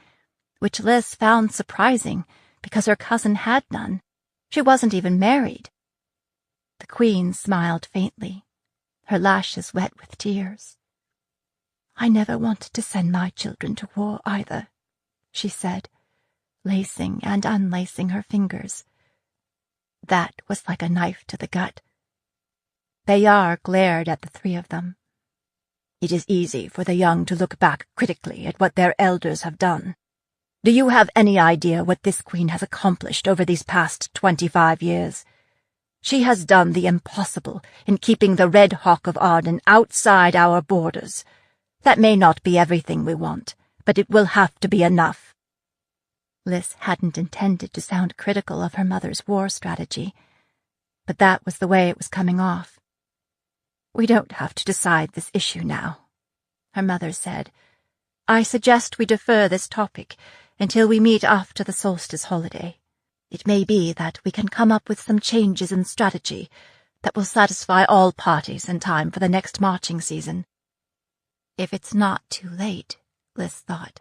A: which Lys found surprising because her cousin had none. She wasn't even married. The Queen smiled faintly, her lashes wet with tears. I never wanted to send my children to war either, she said, lacing and unlacing her fingers. That was like a knife to the gut. Bayard glared at the three of them.
B: It is easy for the young to look back critically at what their elders have done. Do you have any idea what this queen has accomplished over these past 25 years? She has done the impossible in keeping the Red Hawk of Arden outside our borders. That may not be everything we want, but it will have to be enough.
A: Lys hadn't intended to sound critical of her mother's war strategy, but that was the way it was coming off. We don't have to decide this issue now, her mother said. I suggest we defer this topic until we meet after the solstice holiday. It may be that we can come up with some changes in strategy that will satisfy all parties in time for the next marching season. If it's not too late, Lys thought.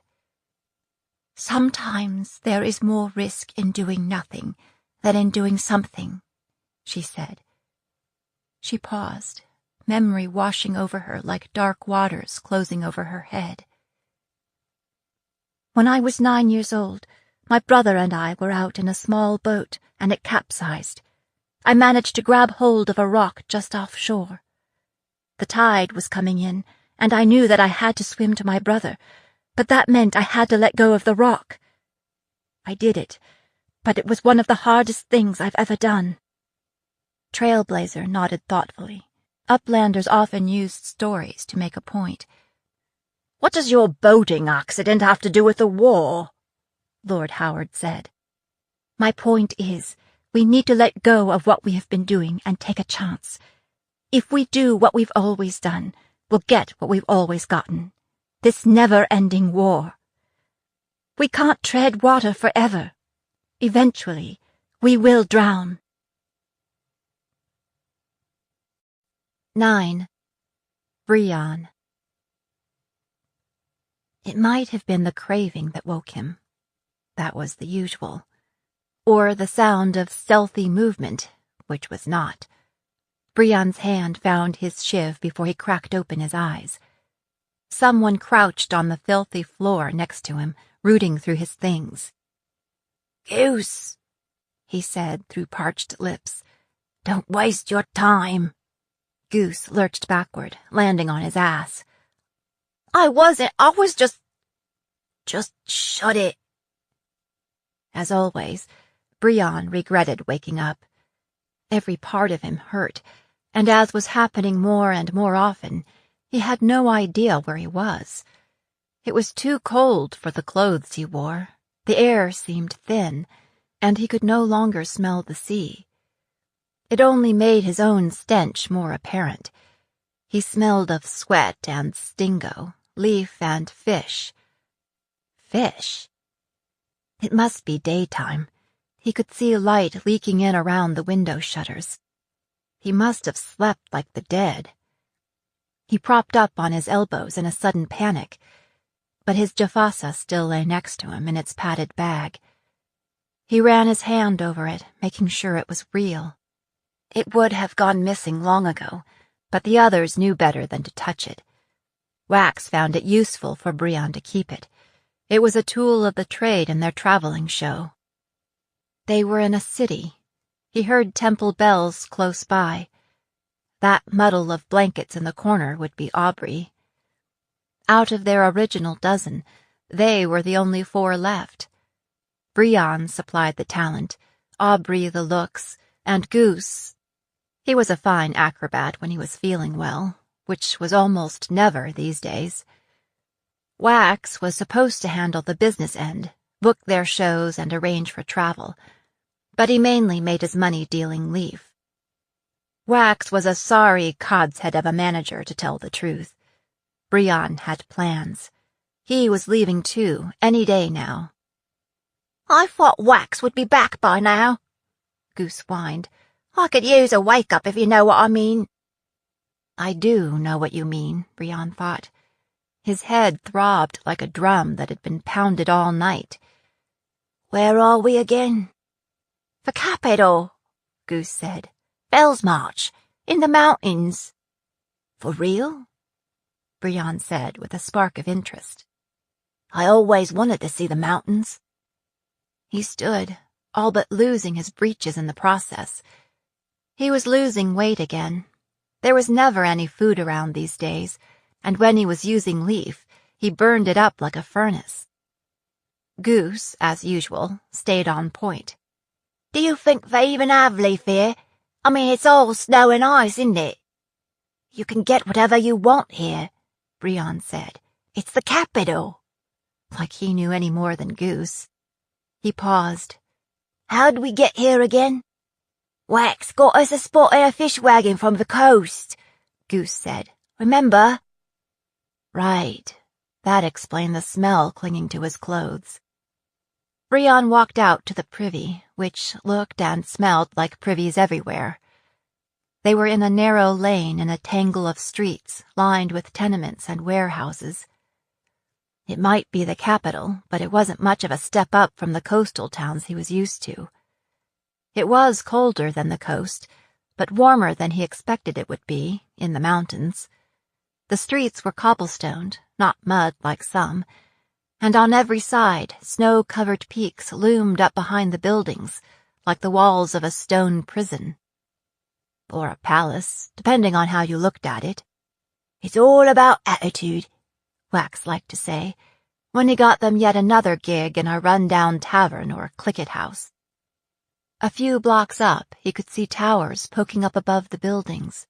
A: Sometimes there is more risk in doing nothing than in doing something, she said. She paused, memory washing over her like dark waters closing over her head. When I was 9 years old, my brother and I were out in a small boat, and it capsized. I managed to grab hold of a rock just offshore. The tide was coming in, and I knew that I had to swim to my brother, but that meant I had to let go of the rock. I did it, but it was one of the hardest things I've ever done. Trailblazer nodded thoughtfully. Uplanders often used stories to make a point.
B: What does your boating accident have to do with the war?
A: Lord Howard said. My point is, we need to let go of what we have been doing and take a chance. If we do what we've always done, we'll get what we've always gotten. This never-ending war. We can't tread water forever. Eventually, we will drown. 9. Brion. It might have been the craving that woke him. That was the usual. Or the sound of stealthy movement, which was not. Brion's hand found his shiv before he cracked open his eyes. Someone crouched on the filthy floor next to him, rooting through his things.
B: Goose,
A: he said through parched lips.
B: Don't waste your time.
A: Goose lurched backward, landing on his ass.
B: I was just shut it.
A: As always, Brion regretted waking up. Every part of him hurt, and as was happening more and more often, he had no idea where he was. It was too cold for the clothes he wore. The air seemed thin, and he could no longer smell the sea. It only made his own stench more apparent. He smelled of sweat and stingo, leaf and fish. Fish? It must be daytime. He could see light leaking in around the window shutters. He must have slept like the dead. He propped up on his elbows in a sudden panic, but his jafasa still lay next to him in its padded bag. He ran his hand over it, making sure it was real. It would have gone missing long ago, but the others knew better than to touch it. Wax found it useful for Brion to keep it. It was a tool of the trade in their traveling show. They were in a city. He heard temple bells close by. That muddle of blankets in the corner would be Aubrey. Out of their original dozen, they were the only 4 left. Brion supplied the talent, Aubrey the looks, And Goose, he was a fine acrobat when he was feeling well, which was almost never these days. Wax was supposed to handle the business end, book their shows and arrange for travel, but he mainly made his money dealing leaf. Wax was a sorry cod's head of a manager, to tell the truth. Brion had plans. He was leaving too, any day now.
B: I thought Wax would be back by now, Goose whined. I could use a wake-up if you know what I mean.
A: I do know what you mean, Brion thought. His head throbbed like a drum that had been pounded all night.
B: Where are we again?
A: The capital, Goose said.
B: Bell's March, in the mountains.
A: For real? Brion said with a spark of interest.
B: I always wanted to see the mountains.
A: He stood, all but losing his breeches in the process. He was losing weight again. There was never any food around these days, and when he was using leaf, he burned it up like a furnace. Goose, as usual, stayed on point.
B: Do you think they even have leaf here? I mean, it's all snow and ice, isn't it? You can get whatever you want here, Brion said. It's the capital.
A: Like he knew any more than Goose. He paused.
B: How'd we get here again? Wax got us a spot in a fish wagon from the coast, Goose said. Remember?
A: Right. That explained the smell clinging to his clothes. Brion walked out to the privy, which looked and smelled like privies everywhere. They were in a narrow lane in a tangle of streets lined with tenements and warehouses. It might be the capital, but it wasn't much of a step up from the coastal towns he was used to. It was colder than the coast, but warmer than he expected it would be, in the mountains. The streets were cobblestoned, not mud like some, and on every side snow-covered peaks loomed up behind the buildings, like the walls of a stone prison. Or a palace, depending on how you looked at it.
B: It's all about attitude,
A: Wax liked to say, when he got them yet another gig in a run-down tavern or clicket house. A few blocks up, he could see towers poking up above the buildings.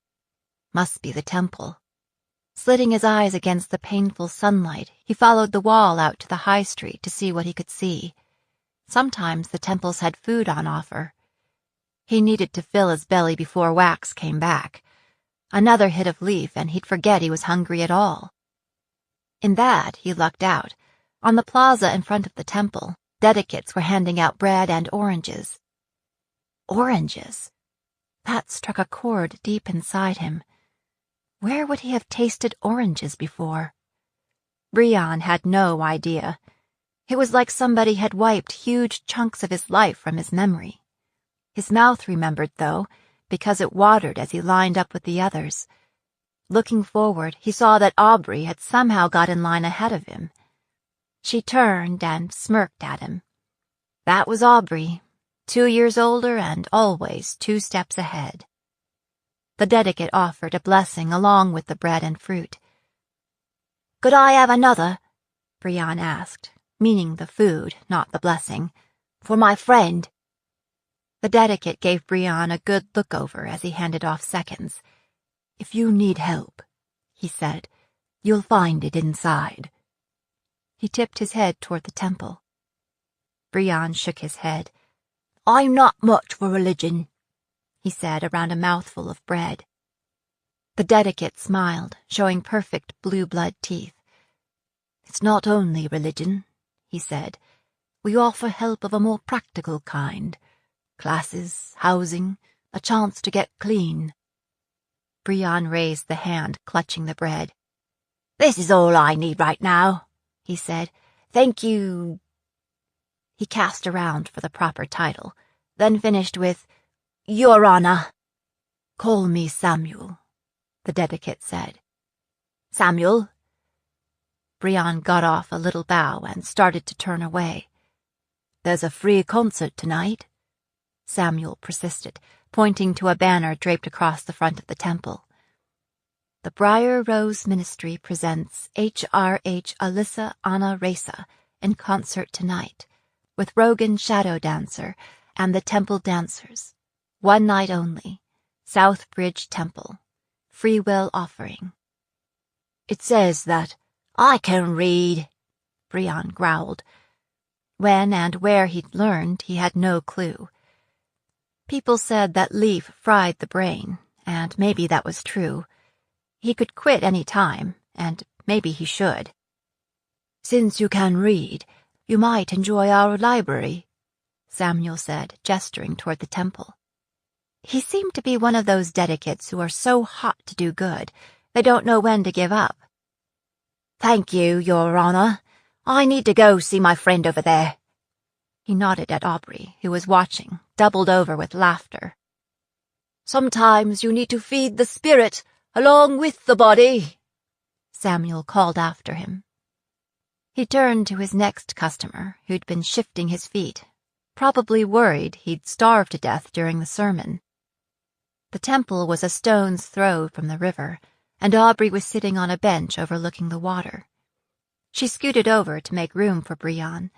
A: Must be the temple. Slitting his eyes against the painful sunlight, he followed the wall out to the high street to see what he could see. Sometimes the temples had food on offer. He needed to fill his belly before Wax came back. Another hit of leaf and he'd forget he was hungry at all. In that, he lucked out. On the plaza in front of the temple, dedicates were handing out bread and oranges. Oranges? That struck a chord deep inside him. Where would he have tasted oranges before? Brion had no idea. It was like somebody had wiped huge chunks of his life from his memory. His mouth remembered, though, because it watered as he lined up with the others. Looking forward, he saw that Aubrey had somehow got in line ahead of him. She turned and smirked at him. That was Aubrey, 2 years older and always 2 steps ahead. The dedicate offered a blessing along with the bread and fruit.
B: Could I have another?
A: Brion asked, meaning the food, not the blessing.
B: For my friend.
A: The dedicate gave Brion a good look-over as he handed off seconds.
C: If you need help, he said, you'll find it inside.
A: He tipped his head toward the temple. Brion shook his head.
B: I'm not much for religion,
A: he said around a mouthful of bread. The dedicate smiled, showing perfect blue blood teeth.
C: It's not only religion, he said. We offer help of a more practical kind. Classes, housing, a chance to get clean.
A: Brion raised the hand clutching the bread.
B: This is all I need right now, he said. Thank you.
A: He cast around for the proper title, then finished with, Your Honor.
C: Call me Samuel, the dedicate said.
B: Samuel?
A: Brion got off a little bow and started to turn away.
C: There's a free concert tonight,
A: Samuel persisted, pointing to a banner draped across the front of the temple. The Briar Rose Ministry presents H.R.H. Alyssa Anna Reza in concert tonight, with Rogan Shadowdancer and the Temple Dancers.
C: One night only. Southbridge Temple. Free will offering.
B: It says that I can read, Brian growled.
C: When and where he'd learned, he had no clue. People said that Leaf fried the brain, and maybe that was true. He could quit any time, and maybe he should.
B: Since you can read, you might enjoy our library,
C: Samuel said, gesturing toward the temple. He seemed to be one of those dedicates who are so hot to do good, they don't know when to give up.
B: Thank you, Your Honor. I need to go see my friend over there.
C: He nodded at Aubrey, who was watching, doubled over with laughter.
B: Sometimes you need to feed the spirit along with the body, Samuel called after him.
C: He turned to his next customer, who'd been shifting his feet, probably worried he'd starve to death during the sermon. The temple was a stone's throw from the river, and Aubrey was sitting on a bench overlooking the water. She scooted over to make room for Brian.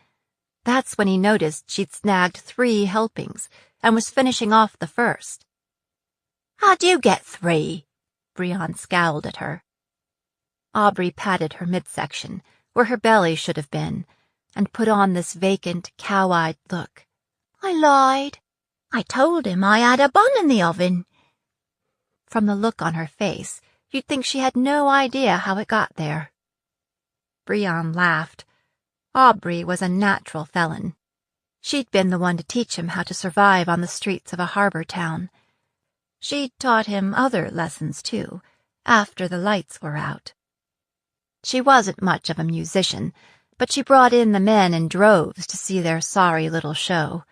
C: That's when he noticed she'd snagged 3 helpings and was finishing off the first.
B: How'd you get 3?
C: Brian scowled at her. Aubrey patted her midsection, where her belly should have been, and put on this vacant, cow-eyed look.
B: I lied. I told him I had a bun in the oven.
C: From the look on her face, you'd think she had no idea how it got there. Brian laughed. Aubrey was a natural felon. She'd been the one to teach him how to survive on the streets of a harbor town. She'd taught him other lessons, too, after the lights were out. She wasn't much of a musician, but she brought in the men in droves to see their sorry little show.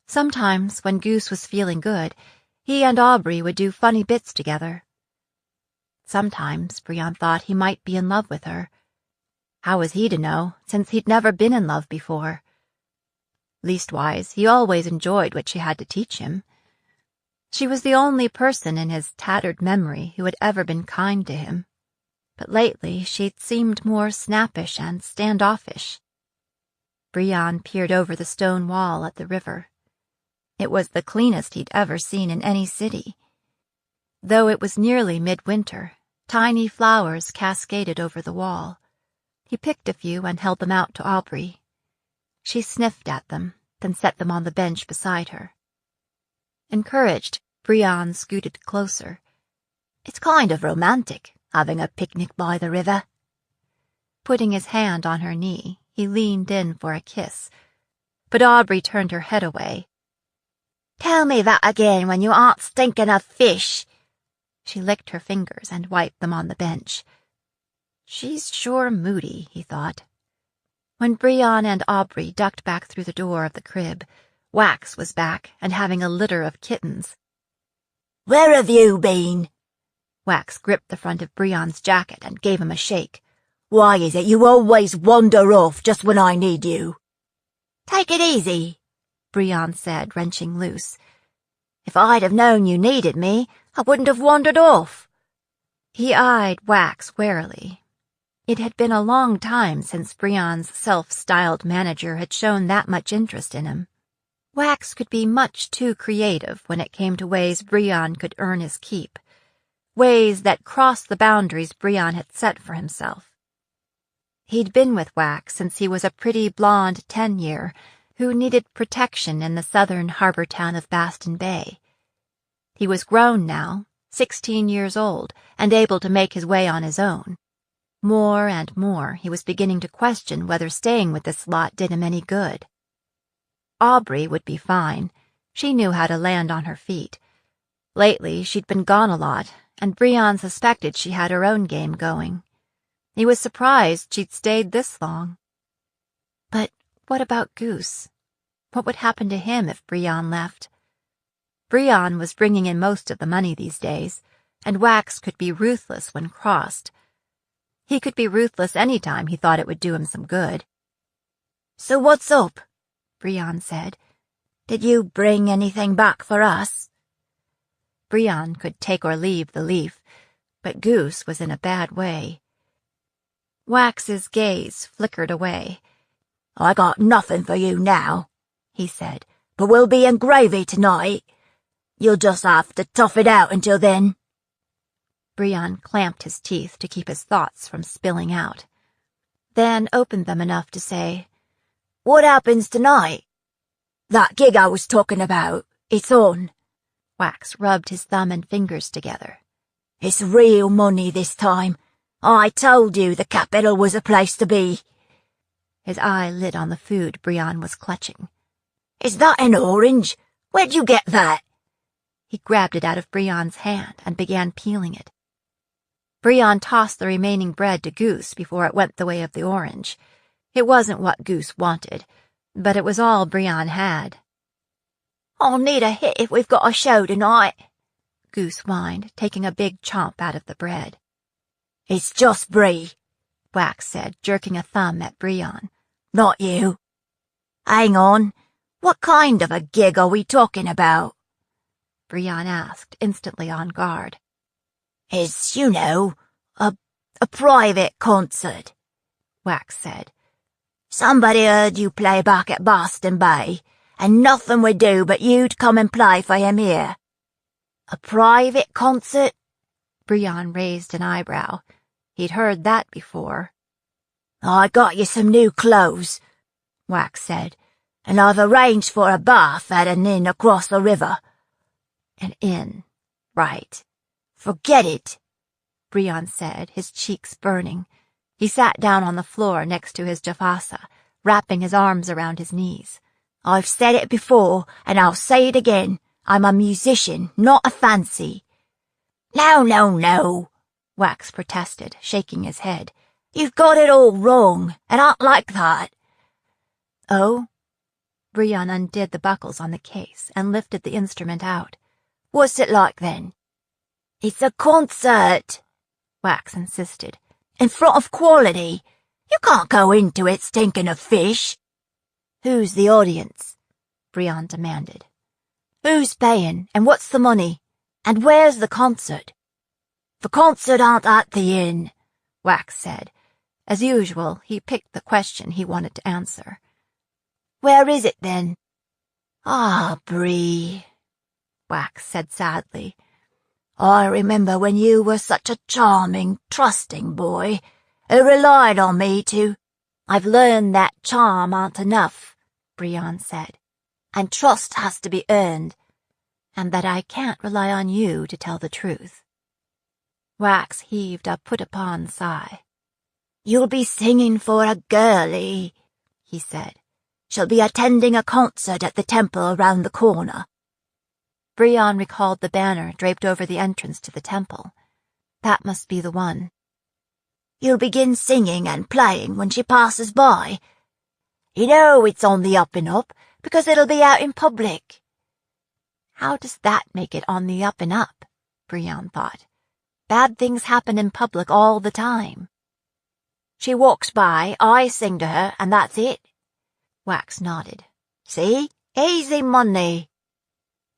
C: Sometimes, when Goose was feeling good, he and Aubrey would do funny bits together. Sometimes Brian thought he might be in love with her. How was he to know, since he'd never been in love before? Leastwise, he always enjoyed what she had to teach him. She was the only person in his tattered memory who had ever been kind to him. But lately she'd seemed more snappish and standoffish. Brian peered over the stone wall at the river. It was the cleanest he'd ever seen in any city. Though it was nearly midwinter, tiny flowers cascaded over the wall. He picked a few and held them out to Aubrey. She sniffed at them, then set them on the bench beside her. Encouraged, Brian scooted closer.
B: It's kind of romantic, having a picnic by the river.
C: Putting his hand on her knee, he leaned in for a kiss, but Aubrey turned her head away.
B: Tell me that again when you aren't stinking of fish.
C: She licked her fingers and wiped them on the bench. She's sure moody, he thought. When Brian and Aubrey ducked back through the door of the crib, Wax was back and having a litter of kittens.
B: Where have you been?
C: Wax gripped the front of Brian's jacket and gave him a shake.
B: Why is it you always wander off just when I need you? Take it easy, Brian said, wrenching loose. If I'd have known you needed me, I wouldn't have wandered off.
C: He eyed Wax warily. It had been a long time since Brian's self-styled manager had shown that much interest in him. Wax could be much too creative when it came to ways Brian could earn his keep, ways that crossed the boundaries Brian had set for himself. He'd been with Wax since he was a pretty blonde 10-year who needed protection in the southern harbor town of Baston Bay. He was grown now, 16 years old, and able to make his way on his own. More and more, he was beginning to question whether staying with this lot did him any good. Aubrey would be fine. She knew how to land on her feet. Lately, she'd been gone a lot, and Brian suspected she had her own game going. He was surprised she'd stayed this long. But what about Goose? What would happen to him if Brian left? Brian was bringing in most of the money these days, and Wax could be ruthless when crossed. He could be ruthless any time he thought it would do him some good.
B: So what's up? Brian said. Did you bring anything back for us?
C: Brian could take or leave the leaf, but Goose was in a bad way. Wax's gaze flickered away.
B: I got nothing for you now, he said, but we'll be in gravy tonight. You'll just have to tough it out until then.
C: Brion clamped his teeth to keep his thoughts from spilling out, then opened them enough to say,
B: What happens tonight? That gig I was talking about, it's on.
C: Wax rubbed his thumb and fingers together.
B: It's real money this time. I told you the capital was a place to be.
C: His eye lit on the food Brion was clutching.
B: Is that an orange? Where'd you get that?
C: He grabbed it out of Brion's hand and began peeling it. Brion tossed the remaining bread to Goose before it went the way of the orange. It wasn't what Goose wanted, but it was all Brion had.
B: I'll need a hit if we've got a show tonight,
C: Goose whined, taking a big chomp out of the bread.
B: It's just Bree,
C: Wax said, jerking a thumb at Brion.
B: Not you. Hang on, what kind of a gig are we talking about?
C: Brion asked, instantly on guard.
B: It's, you know, a private concert,
C: Wax said.
B: Somebody heard you play back at Boston Bay, and nothing would do but you'd come and play for him here. A private concert?
C: Brion raised an eyebrow. He'd heard that before.
B: I got you some new clothes, Wax said, and I've arranged for a bath at an inn across the river.
C: An inn, right.
B: Forget it,
C: Brion said, his cheeks burning. He sat down on the floor next to his Jafasa, wrapping his arms around his knees.
B: I've said it before, and I'll say it again. I'm a musician, not a fancy. No, no, no, Wax protested, shaking his head. You've got it all wrong, and aren't like that.
C: Oh? Brion undid the buckles on the case and lifted the instrument out.
B: What's it like, then? It's a concert,
C: Wax insisted.
B: In front of quality. You can't go into it stinking of fish.
C: Who's the audience? Brion demanded.
B: Who's paying, and what's the money? And where's the concert? The concert aren't at the inn,
C: Wax said. As usual, he picked the question he wanted to answer.
B: Where is it, then? Ah, Bree, Wax said sadly. I remember when you were such a charming, trusting boy who relied on me to— I've learned that charm aren't enough, Brion said, and trust has to be earned,
C: and that I can't rely on you to tell the truth. Wax heaved a put-upon sigh.
B: You'll be singing for a girlie, he said. She'll be attending a concert at the temple around the corner.
C: Brion recalled the banner draped over the entrance to the temple. That must be the one.
B: You'll begin singing and playing when she passes by. You know it's on the up and up, because it'll be out in public.
C: How does that make it on the up and up? Brion thought. Bad things happen in public all the time.
B: She walks by, I sing to her, and that's it.
C: Wax nodded.
B: See? Easy money.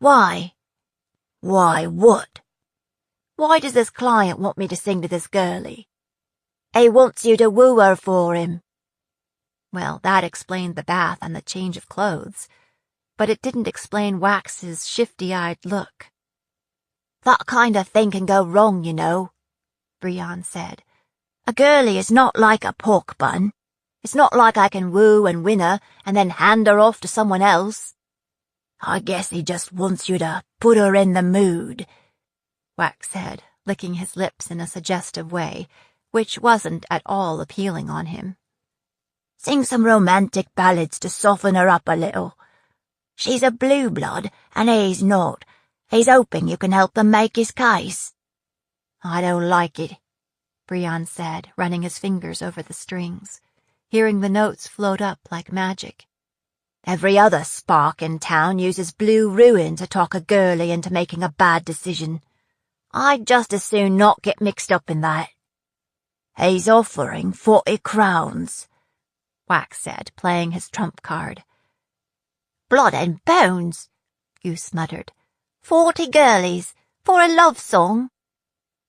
B: Why? Why what? Why does this client want me to sing to this girlie? He wants you to woo her for him.
C: Well, that explained the bath and the change of clothes, but it didn't explain Wax's shifty-eyed look.
B: That kind of thing can go wrong, you know, Brion said. A girlie is not like a pork bun. It's not like I can woo and win her and then hand her off to someone else. I guess he just wants you to put her in the mood,
C: Wax said, licking his lips in a suggestive way, which wasn't at all appealing on him.
B: Sing some romantic ballads to soften her up a little. She's a blue blood, and he's not. He's hoping you can help him make his case.
C: I don't like it, Brion said, running his fingers over the strings, hearing the notes float up like magic.
B: Every other spark in town uses blue ruin to talk a girlie into making a bad decision. I'd just as soon not get mixed up in that. He's offering 40 crowns, Wax said, playing his trump card. Blood and bones, Goose muttered. 40 girlies, for a love song.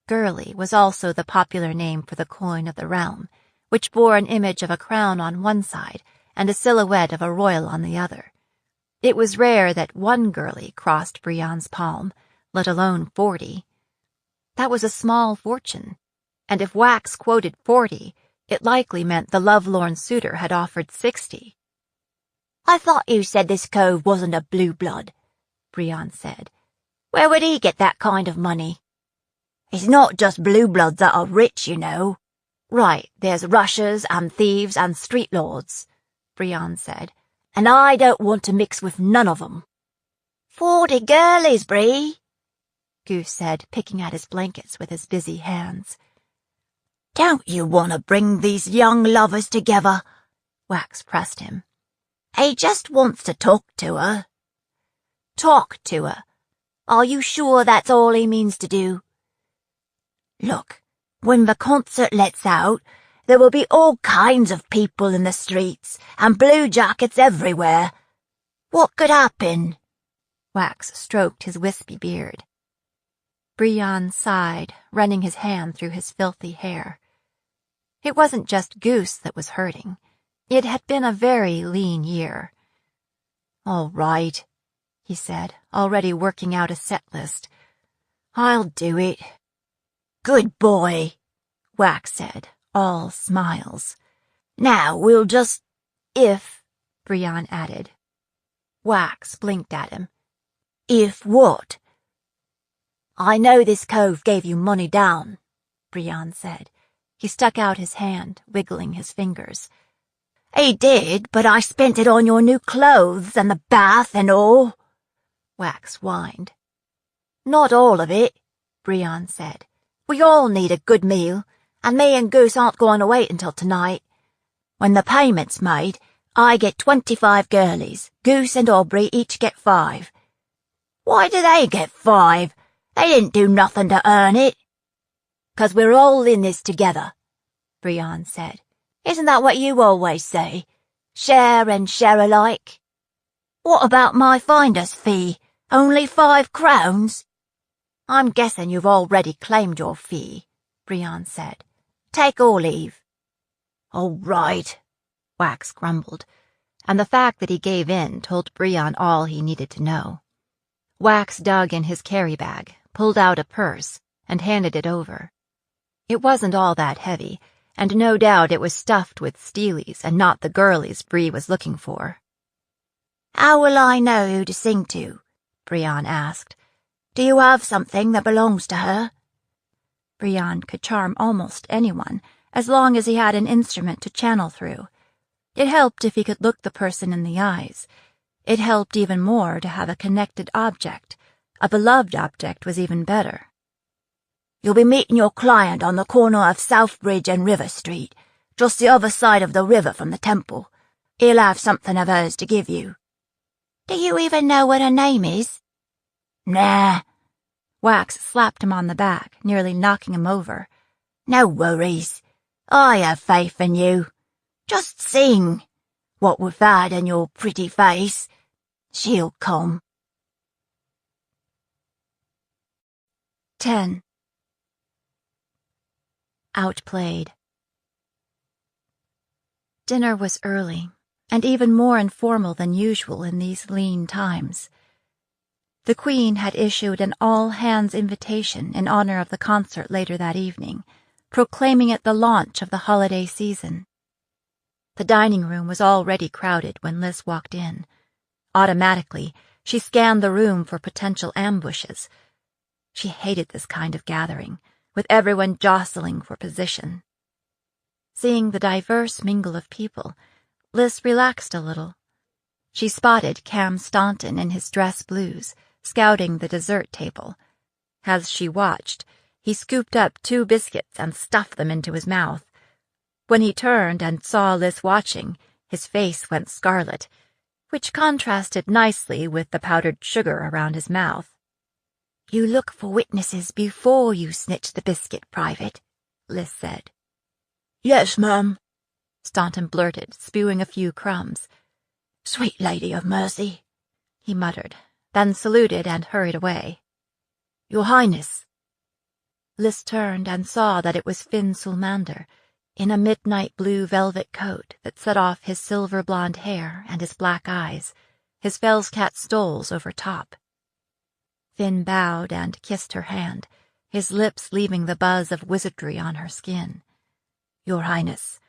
C: Girlie was also the popular name for the coin of the realm, which bore an image of a crown on one side and a silhouette of a royal on the other. It was rare that one girlie crossed Brienne's palm, let alone 40. That was a small fortune, and if Wax quoted 40, it likely meant the lovelorn suitor had offered 60.
B: "I thought you said this cove wasn't a blue blood," Brienne said. "Where would he get that kind of money?" "It's not just blue bloods that are rich, you know."
C: "Right, there's rushers and thieves and street lords," Brienne said.
B: "And I don't want to mix with none of 'em." 40 girlies, Bree,"
C: Goose said, picking at his blankets with his busy hands.
B: "Don't you want to bring these young lovers together?"
C: Wax pressed him.
B: "He just wants to talk to her."
C: "Talk to her? Are you sure that's all he means to do?"
B: "Look, when the concert lets out, there will be all kinds of people in the streets and blue jackets everywhere. What could happen?"
C: Wax stroked his wispy beard. Brienne sighed, running his hand through his filthy hair. It wasn't just Goose that was hurting. It had been a very lean year. "All right," he said, already working out a set list. "I'll do it."
B: "Good boy,"
C: Wax said, all smiles.
B: "Now we'll just—"
C: "If," Brienne added. Wax blinked at him.
B: "If what?"
C: "I know this cove gave you money down," Brienne said. He stuck out his hand, wiggling his fingers.
B: "He did, but I spent it on your new clothes and the bath and all."
C: Wax whined.
B: "Not all of it,"
C: Brienne said.
B: "We all need a good meal, and me and Goose aren't going to wait until tonight. When the payment's made, I get 25 girlies. Goose and Aubrey each get 5. "Why do they get 5? They didn't do nothing to earn it."
C: "'Cause we're all in this together,"
B: Brienne said. "Isn't that what you always say? Share and share alike." "What about my finder's fee? Only 5 crowns?"
C: "I'm guessing you've already claimed your fee," Brienne said.
B: "Take or leave."
C: "All right," Wax grumbled, and the fact that he gave in told Brienne all he needed to know. Wax dug in his carry bag, pulled out a purse, and handed it over. It wasn't all that heavy, and no doubt it was stuffed with steelies and not the girlies Bree was looking for.
B: "How will I know who to sing to?" Brienne asked. "Do you have something that belongs to her?"
C: Brienne could charm almost anyone, as long as he had an instrument to channel through. It helped if he could look the person in the eyes. It helped even more to have a connected object. A beloved object was even better.
B: "You'll be meeting your client on the corner of Southbridge and River Street, just the other side of the river from the temple. He'll have something of hers to give you." "Do you even know what her name is?" "Nah."
C: Wax slapped him on the back, nearly knocking him over.
B: "No worries. I have faith in you. Just sing. What with that and your pretty face, she'll come."
C: 10. Outplayed. Dinner was early, and even more informal than usual in these lean times. The Queen had issued an all-hands invitation in honor of the concert later that evening, proclaiming it the launch of the holiday season. The dining room was already crowded when Liz walked in. Automatically, she scanned the room for potential ambushes. She hated this kind of gathering, with everyone jostling for position. Seeing the diverse mingle of people, Liz relaxed a little. She spotted Cam Staunton in his dress blues, scouting the dessert table. As she watched, he scooped up 2 biscuits and stuffed them into his mouth. When he turned and saw Liz watching, his face went scarlet, which contrasted nicely with the powdered sugar around his mouth.
B: "You look for witnesses before you snitch the biscuit, Private," Liz said. "Yes, ma'am," Staunton blurted, spewing a few crumbs. "Sweet Lady of Mercy," he muttered, then saluted and hurried away. "Your Highness." Liz turned and saw that it was Finn Sulmander, in a midnight blue velvet coat that set off his silver blonde hair and his black eyes,
A: his Fellscat stoles over top. Finn bowed and kissed her hand, his lips leaving the buzz of wizardry on her skin. "Your Highness,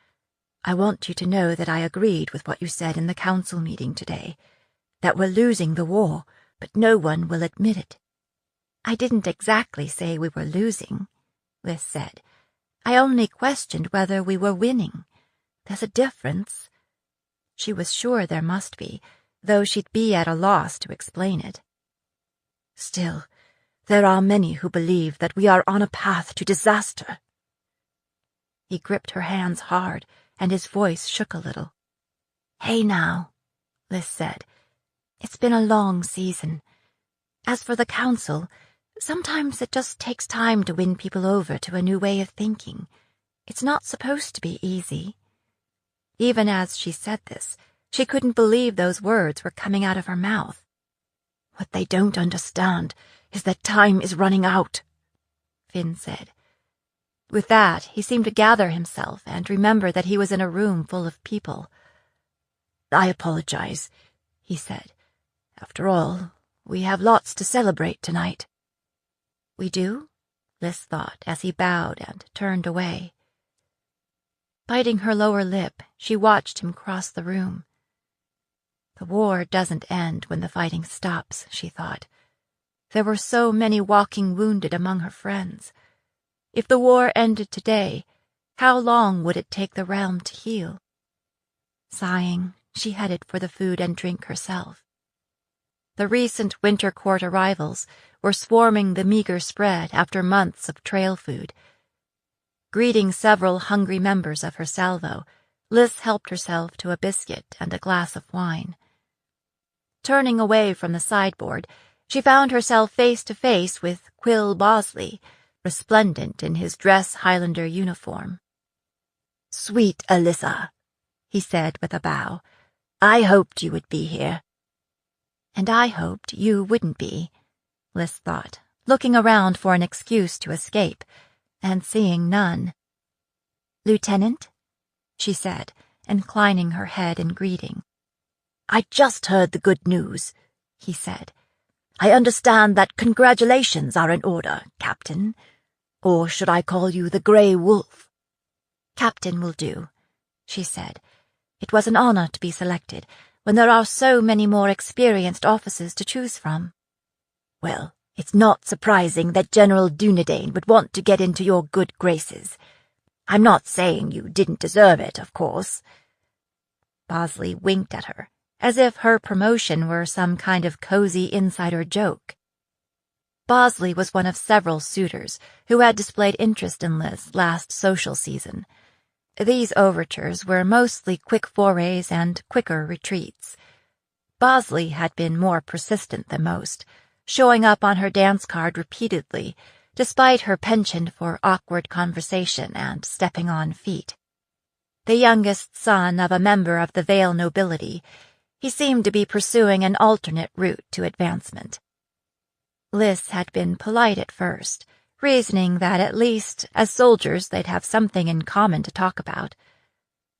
A: I want you to know that I agreed with what you said in the council meeting today, that we're losing the war, but no one will admit it."
C: "I didn't exactly say we were losing," Liz said. "I only questioned whether we were winning. There's a difference." She was sure there must be, though she'd be at a loss to explain it.
B: "Still, there are many who believe that we are on a path to disaster."
C: He gripped her hands hard, and his voice shook a little. "Hey now," Liz said. "It's been a long season. As for the council, sometimes it just takes time to win people over to a new way of thinking. It's not supposed to be easy." Even as she said this, she couldn't believe those words were coming out of her mouth.
B: "What they don't understand is that time is running out,"
C: Finn said. With that, he seemed to gather himself and remember that he was in a room full of people.
B: "I apologize," he said. "After all, we have lots to celebrate tonight."
C: "We do?" Liz thought as he bowed and turned away. Biting her lower lip, she watched him cross the room. The war doesn't end when the fighting stops, she thought. There were so many walking wounded among her friends. If the war ended today, how long would it take the realm to heal? Sighing, she headed for the food and drink herself. The recent winter court arrivals were swarming the meager spread after months of trail food. Greeting several hungry members of her salvo, Liz helped herself to a biscuit and a glass of wine. Turning away from the sideboard, she found herself face to face with Quill Bosley, resplendent in his dress Highlander uniform.
B: "Sweet Alyssa," he said with a bow. "I hoped you would be here."
C: "And I hoped you wouldn't be," Liz thought, looking around for an excuse to escape, and seeing none. "Lieutenant?" she said, inclining her head in greeting.
B: "I just heard the good news," he said. "I understand that congratulations are in order, Captain. Or should I call you the Grey Wolf?"
C: "Captain will do," she said. "It was an honor to be selected, when there are so many more experienced officers to choose from."
B: "Well, it's not surprising that General Dunedain would want to get into your good graces. I'm not saying you didn't deserve it, of course."
C: Bosley winked at her, as if her promotion were some kind of cozy insider joke. Bosley was one of several suitors who had displayed interest in Liz last social season. These overtures were mostly quick forays and quicker retreats. Bosley had been more persistent than most, showing up on her dance card repeatedly, despite her penchant for awkward conversation and stepping on feet. The youngest son of a member of the Vale nobility, he seemed to be pursuing an alternate route to advancement. Liz had been polite at first, reasoning that at least, as soldiers, they'd have something in common to talk about.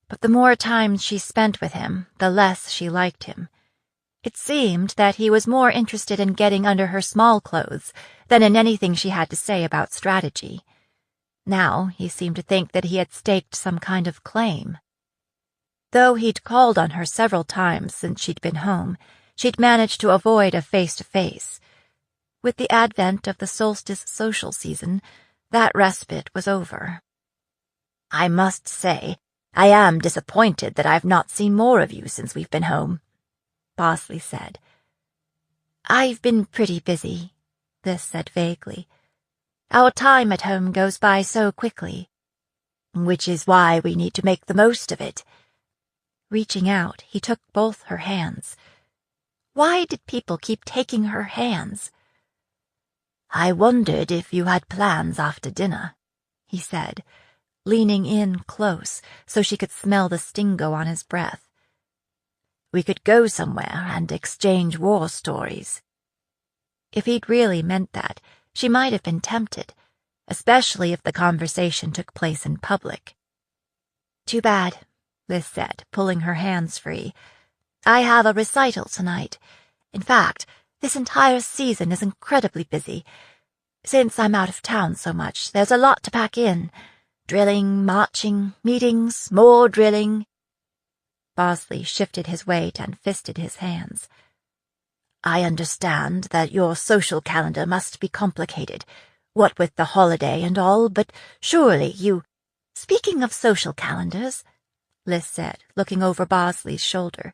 C: But the more time she spent with him, the less she liked him. It seemed that he was more interested in getting under her small clothes than in anything she had to say about strategy. Now he seemed to think that he had staked some kind of claim. Though he'd called on her several times since she'd been home, she'd managed to avoid a face-to-face. With the advent of the solstice social season, that respite was over.
B: "I must say, I am disappointed that I've not seen more of you since we've been home," Bosley said.
C: "I've been pretty busy," Liz said vaguely. "Our time at home goes by so quickly."
B: "Which is why we need to make the most of it."
C: Reaching out, he took both her hands. Why did people keep taking her hands?
B: "I wondered if you had plans after dinner," he said,
C: leaning in close so she could smell the stingo on his breath.
B: "We could go somewhere and exchange war stories."
C: If he'd really meant that, she might have been tempted, especially if the conversation took place in public. "Too bad," Liz said, pulling her hands free. I have a recital tonight. In fact, this entire season is incredibly busy. Since I'm out of town so much, there's a lot to pack in. Drilling, marching, meetings, more drilling.
A: Bosley shifted his weight and fisted his hands.
B: I understand that your social calendar must be complicated, what with the holiday and all, but surely you—
C: Speaking of social calendars, Liz said, looking over Bosley's shoulder,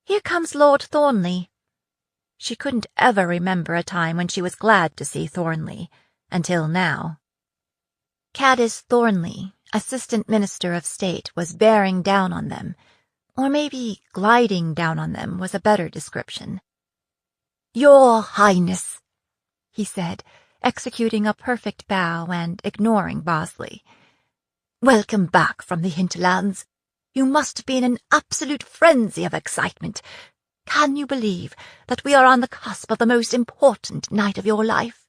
C: here comes Lord Thornley.
A: She couldn't ever remember a time when she was glad to see Thornley, until now. Caddis Thornley, Assistant Minister of State, was bearing down on them, or maybe gliding down on them was a better description.
C: Your Highness,
A: he said, executing a perfect bow and ignoring Bosley.
C: Welcome back from the hinterlands. You must be in an absolute frenzy of excitement. Can you believe that we are on the cusp of the most important night of your life?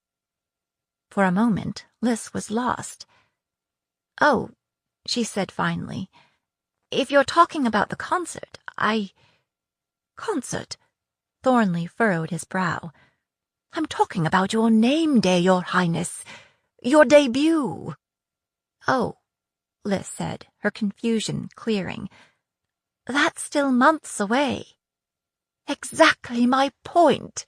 A: For a moment, Liz was lost. Oh, she said finally, if you're talking about the concert,
C: Concert?
A: Thornley furrowed his brow.
C: I'm talking about your name day, Your Highness. Your debut.
A: Oh, Liz said, her confusion clearing. That's still months away.
C: Exactly my point,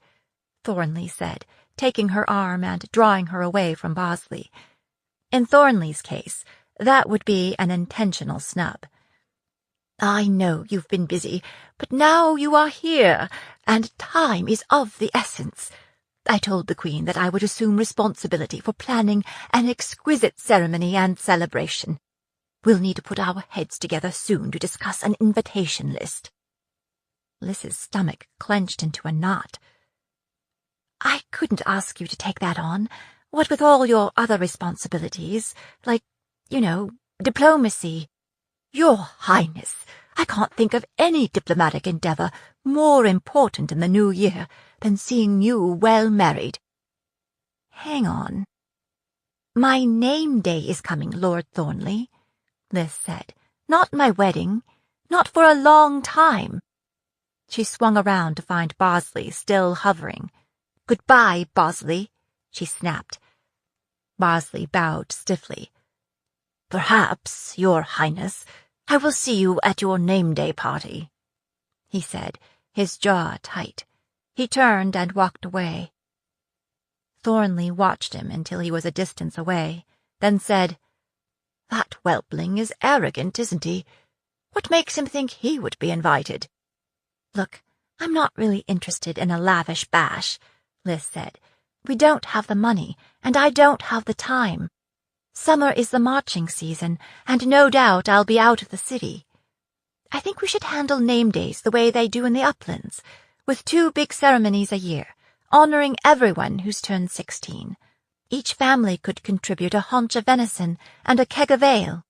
A: Thornley said, taking her arm and drawing her away from Bosley. In Thornley's case, that would be an intentional snub.
C: I know you've been busy, but now you are here, and time is of the essence. I told the Queen that I would assume responsibility for planning an exquisite ceremony and celebration. We'll need to put our heads together soon to discuss an invitation list.
A: Liz's stomach clenched into a knot.
C: I couldn't ask you to take that on, what with all your other responsibilities, like, diplomacy. Your Highness, I can't think of any diplomatic endeavour more important in the new year than seeing you well married.
A: Hang on.
C: My name day is coming, Lord Thornley, Liz said. Not my wedding. Not for a long time.
A: She swung around to find Bosley still hovering.
C: Goodbye, Bosley, she snapped.
A: Bosley bowed stiffly.
B: Perhaps, Your Highness, I will see you at your name-day party,
A: he said, his jaw tight. He turned and walked away. Thornley watched him until he was a distance away, then said,
B: That whelpling is arrogant, isn't he? What makes him think he would be invited?
A: Look, I'm not really interested in a lavish bash, Liz said. We don't have the money, and I don't have the time. Summer is the marching season, and no doubt I'll be out of the city. I think we should handle name days the way they do in the uplands, with 2 big ceremonies a year, honoring everyone who's turned 16. Each family could contribute a haunch of venison and a keg of ale.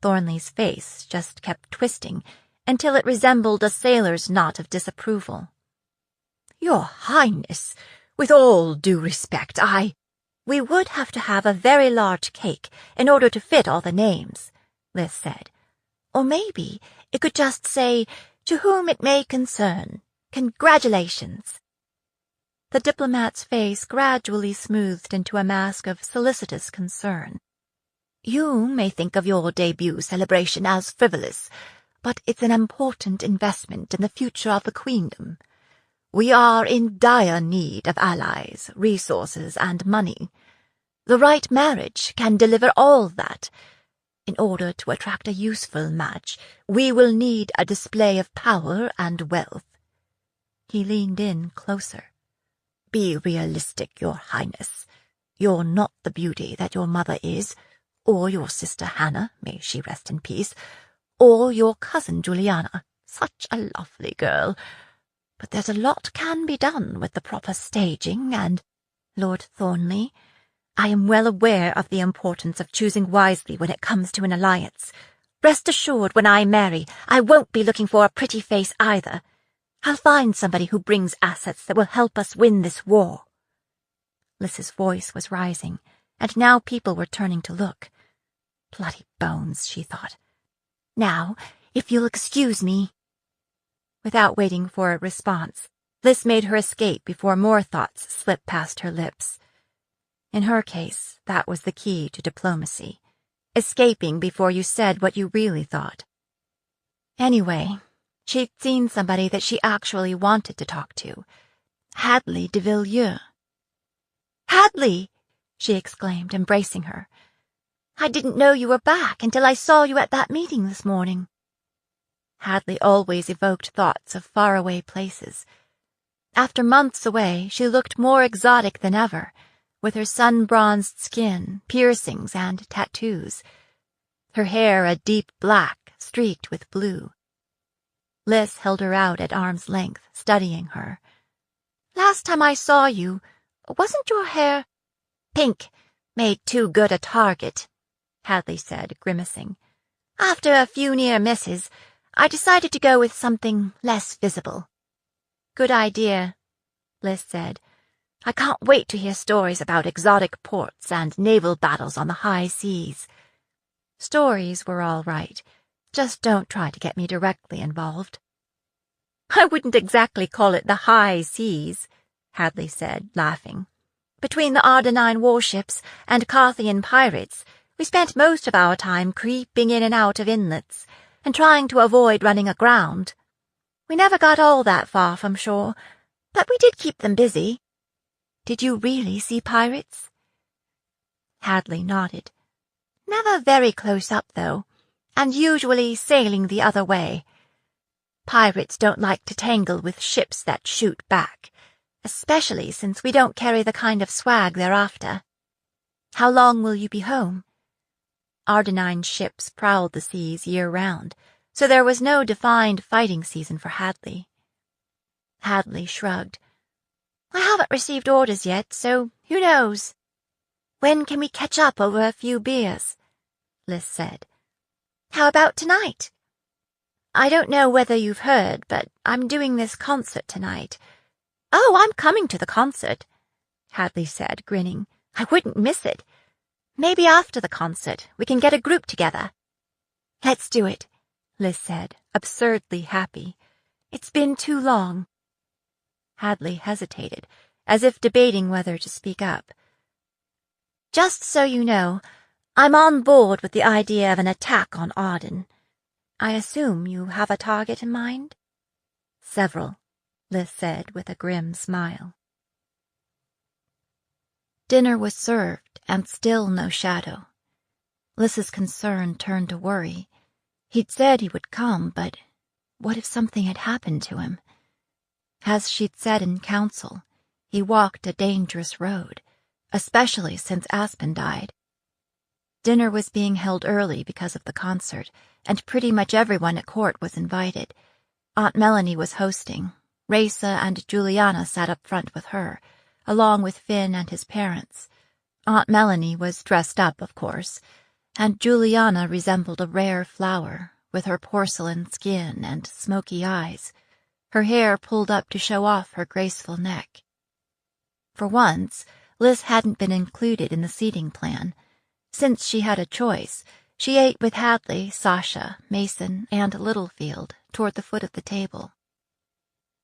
A: Thornley's face just kept twisting until it resembled a sailor's knot of disapproval.
C: Your Highness, with all due respect,
A: We would have to have a very large cake in order to fit all the names, Liz said. Or maybe it could just say, to whom it may concern, congratulations. The diplomat's face gradually smoothed into a mask of solicitous concern.
C: You may think of your debut celebration as frivolous, but it's an important investment in the future of the Queendom. We are in dire need of allies, resources, and money. The right marriage can deliver all that. In order to attract a useful match, we will need a display of power and wealth.
A: He leaned in closer.
C: Be realistic, Your Highness. You're not the beauty that your mother is, or your sister Hannah, may she rest in peace, or your cousin Juliana, such a lovely girl. But there's a lot can be done with the proper staging and—
A: Lord Thornley, I am well aware of the importance of choosing wisely when it comes to an alliance. Rest assured, when I marry, I won't be looking for a pretty face either. I'll find somebody who brings assets that will help us win this war. Liz's voice was rising, and now people were turning to look. Bloody bones, she thought. Now, if you'll excuse me. Without waiting for a response, Liz made her escape before more thoughts slipped past her lips. In her case, that was the key to diplomacy. Escaping before you said what you really thought. Anyway, she'd seen somebody that she actually wanted to talk to. Hadley de Villiers.
C: "Hadley!" she exclaimed, embracing her. "I didn't know you were back until I saw you at that meeting this morning."
A: Hadley always evoked thoughts of faraway places. After months away, she looked more exotic than ever, with her sun-bronzed skin, piercings, and tattoos. Her hair a deep black, streaked with blue. Liz held her out at arm's length, studying her.
C: "Last time I saw you, wasn't your hair—"
A: "Pink, made too good a target," Hadley said, grimacing. "After a few near misses, I decided to go with something less visible." "Good idea," Liz said. "I can't wait to hear stories about exotic ports and naval battles on the high seas." Stories were all right. Just don't try to get me directly involved. "I wouldn't exactly call it the high seas," Hadley said, laughing. "Between the Ardenine warships and Carthian pirates, we spent most of our time creeping in and out of inlets and trying to avoid running aground. We never got all that far from shore, but we did keep them busy." "Did you really see pirates?" Hadley nodded. "Never very close up, though, and usually sailing the other way. Pirates don't like to tangle with ships that shoot back, especially since we don't carry the kind of swag they're after." "How long will you be home?" Ardenine ships prowled the seas year-round, so there was no defined fighting season for Hadley. Hadley shrugged. "I haven't received orders yet, so who knows?" "When can we catch up over a few beers?" Liz said. "How about tonight?" "I don't know whether you've heard, but I'm doing this concert tonight." "Oh, I'm coming to the concert," Hadley said, grinning. "I wouldn't miss it. Maybe after the concert we can get a group together." "Let's do it," Liz said, absurdly happy. "It's been too long." Hadley hesitated, as if debating whether to speak up. "Just so you know, I'm on board with the idea of an attack on Arden. I assume you have a target in mind?" "Several," Liz said with a grim smile. Dinner was served, and still no Shadow. Liz's concern turned to worry. He'd said he would come, but what if something had happened to him? As she'd said in council, he walked a dangerous road, especially since Aspen died. Dinner was being held early because of the concert, and pretty much everyone at court was invited. Aunt Melanie was hosting. Raisa and Juliana sat up front with her, along with Finn and his parents. Aunt Melanie was dressed up, of course, and Juliana resembled a rare flower, with her porcelain skin and smoky eyes, her hair pulled up to show off her graceful neck. For once, Liz hadn't been included in the seating plan. Since she had a choice, she ate with Hadley, Sasha, Mason, and Littlefield toward the foot of the table.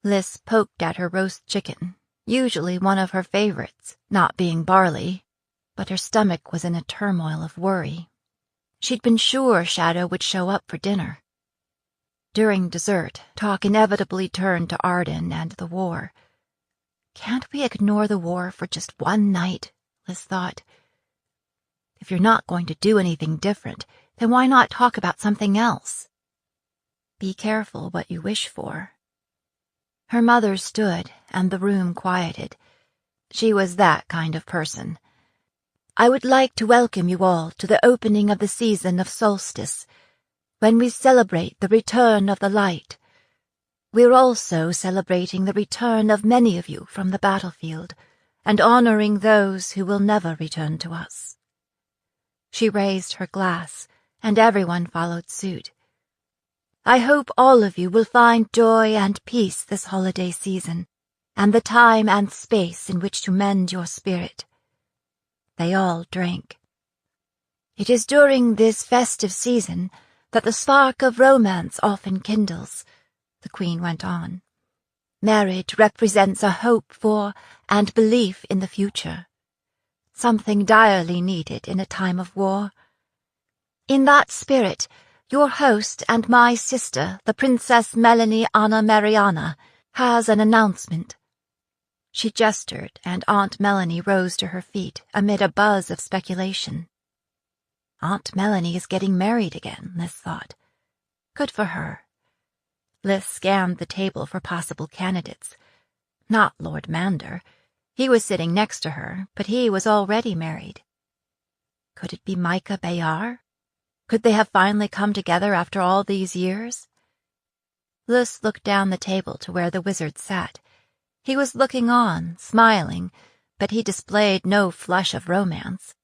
A: Liz poked at her roast chicken, usually one of her favorites, not being barley, but her stomach was in a turmoil of worry. She'd been sure Shadow would show up for dinner. During dessert, talk inevitably turned to Arden and the war. Can't we ignore the war for just one night? Liz thought. If you're not going to do anything different, then why not talk about something else? Be careful what you wish for. Her mother stood, and the room quieted. She was that kind of person. I would like to welcome you all to the opening of the season of solstice, when we celebrate the return of the light. We're also celebrating the return of many of you from the battlefield, and honoring those who will never return to us. She raised her glass, and everyone followed suit. I hope all of you will find joy and peace this holiday season, and the time and space in which to mend your spirit. They all drank. It is during this festive season that the spark of romance often kindles,
C: the Queen went on. Marriage represents a hope for and belief in the future, something direly needed in a time of war. In that spirit, your host and my sister, the Princess Melanie Anna Mariana, has an announcement. She gestured, and Aunt Melanie rose to her feet amid a buzz of speculation. Aunt Melanie is getting married again, Liz thought. Good for her. Liz scanned the table for possible candidates. Not Lord Mander. He was sitting next to her, but he was already married. Could it be Micah Bayard? Could they have finally come together after all these years? Liz looked down the table to where the wizard sat. He was looking on, smiling, but he displayed no flush of romance.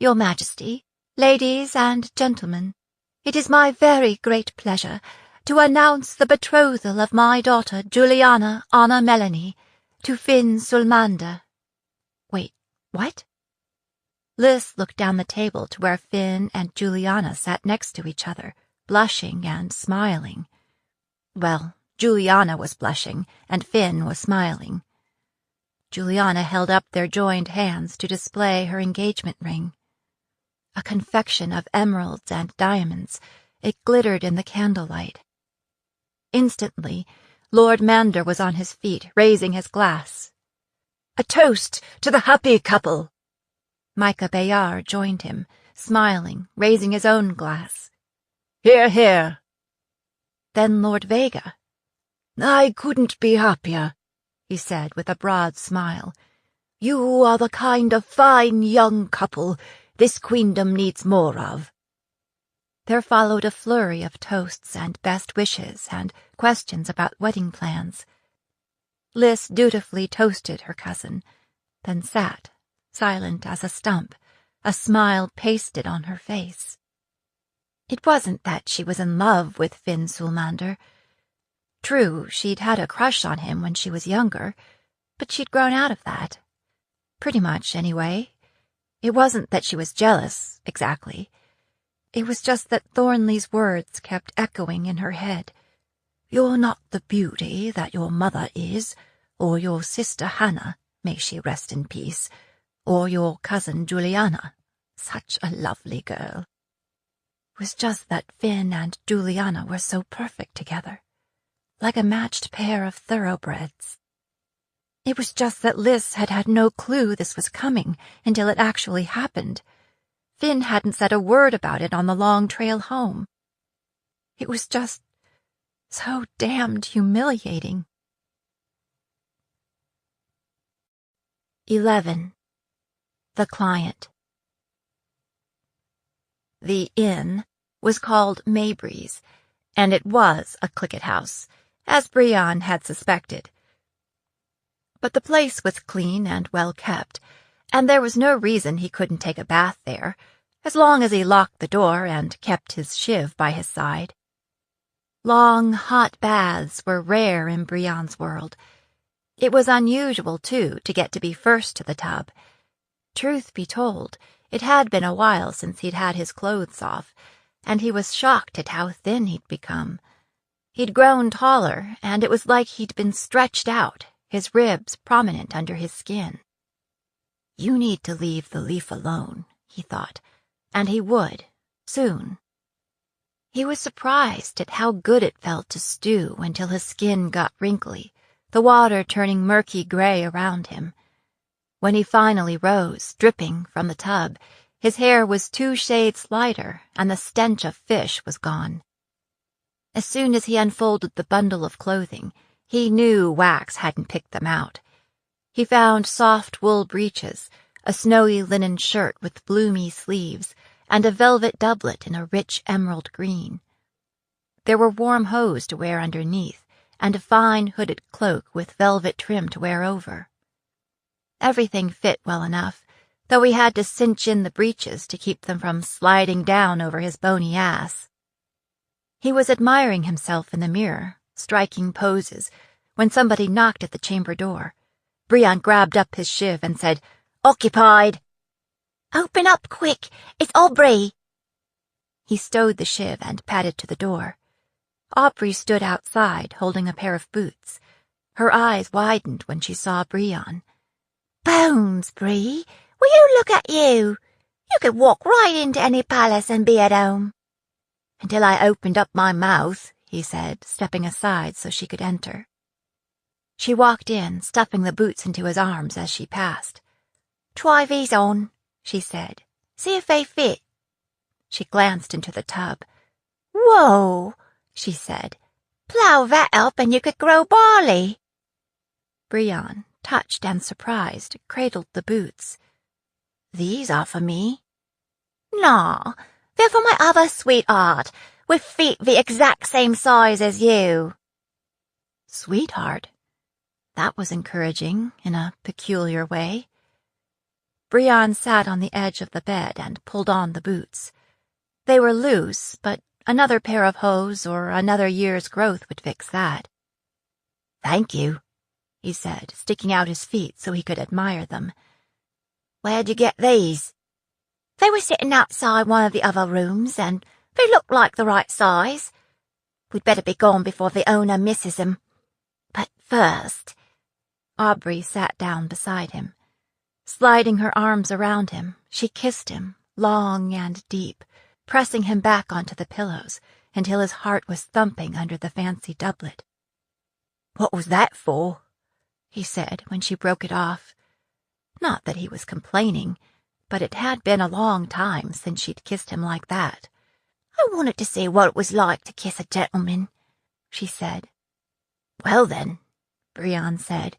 C: Your Majesty, ladies and gentlemen, it is my very great pleasure to announce the betrothal of my daughter Juliana Anna Melanie to Finn Sulmander. Wait, what? Liz looked down the table to where Finn and Juliana sat next to each other, blushing and smiling. Well, Juliana was blushing, and Finn was smiling. Juliana held up their joined hands to display her engagement ring. A confection of emeralds and diamonds, it glittered in the candlelight. Instantly, Lord Mander was on his feet, raising his glass.
B: A toast to the happy couple!
C: Micah Bayard joined him, smiling, raising his own glass.
B: Hear, hear!
C: Then Lord Vega.
B: I couldn't be happier,
C: he said with a broad smile.
B: You are the kind of fine young couple this queendom needs more of.
C: There followed a flurry of toasts and best wishes and questions about wedding plans. Liz dutifully toasted her cousin, then sat, silent as a stump, a smile pasted on her face. It wasn't that she was in love with Finn Sulmander. True, she'd had a crush on him when she was younger, but she'd grown out of that. Pretty much, anyway. It wasn't that she was jealous, exactly. It was just that Thornley's words kept echoing in her head. You're not the beauty that your mother is, or your sister Hannah, may she rest in peace, or your cousin Juliana, such a lovely girl. It was just that Finn and Juliana were so perfect together, like a matched pair of thoroughbreds. It was just that Liz had had no clue this was coming until it actually happened. Finn hadn't said a word about it on the long trail home. It was just so damned humiliating. 11. The Client. The inn was called Maybreeze, and it was a clicket house, as Brian had suspected. But the place was clean and well kept, and there was no reason he couldn't take a bath there, as long as he locked the door and kept his shiv by his side. Long, hot baths were rare in Brian's world. It was unusual, too, to get to be first to the tub. Truth be told, it had been a while since he'd had his clothes off, and he was shocked at how thin he'd become. He'd grown taller, and it was like he'd been stretched out, his ribs prominent under his skin. You need to leave the leaf alone, he thought, and he would, soon. He was surprised at how good it felt to stew until his skin got wrinkly, the water turning murky gray around him. When he finally rose, dripping from the tub, his hair was 2 shades lighter, and the stench of fish was gone. As soon as he unfolded the bundle of clothing, he knew Wax hadn't picked them out. He found soft wool breeches, a snowy linen shirt with bloomy sleeves, and a velvet doublet in a rich emerald green. There were warm hose to wear underneath, and a fine hooded cloak with velvet trim to wear over. Everything fit well enough, though he had to cinch in the breeches to keep them from sliding down over his bony ass. He was admiring himself in the mirror, striking poses, when somebody knocked at the chamber door. Brian grabbed up his shiv and said, "Occupied." "Open up, quick! It's Aubrey!" He stowed the shiv and padded to the door. Aubrey stood outside, holding a pair of boots. Her eyes widened when she saw Brion.
D: Bones, Bree, will you look at you? You could walk right into any palace and be at home.
C: Until I opened up my mouth, he said, stepping aside so she could enter. She walked in, stuffing the boots into his arms as she passed.
D: Try these on, she said. See if they fit.
C: She glanced into the tub.
D: Whoa, she said. Plough that up and you could grow barley.
C: Brion, touched and surprised, cradled the boots.
D: These are for me. Nah, they're for my other sweetheart, with feet the exact same size as you.
C: Sweetheart? That was encouraging, in a peculiar way. Brion sat on the edge of the bed and pulled on the boots. They were loose, but another pair of hose or another year's growth would fix that.
D: Thank you,
C: he said, sticking out his feet so he could admire them.
D: Where'd you get these? They were sitting outside one of the other rooms, and they looked like the right size. We'd better be gone before the owner misses them. But first...
C: Aubrey sat down beside him. Sliding her arms around him, she kissed him, long and deep, pressing him back onto the pillows until his heart was thumping under the fancy doublet.
D: What was that for?
C: He said when she broke it off. Not that he was complaining, but it had been a long time since she'd kissed him like that.
D: I wanted to see what it was like to kiss a gentleman, she said.
C: Well then, Brion said,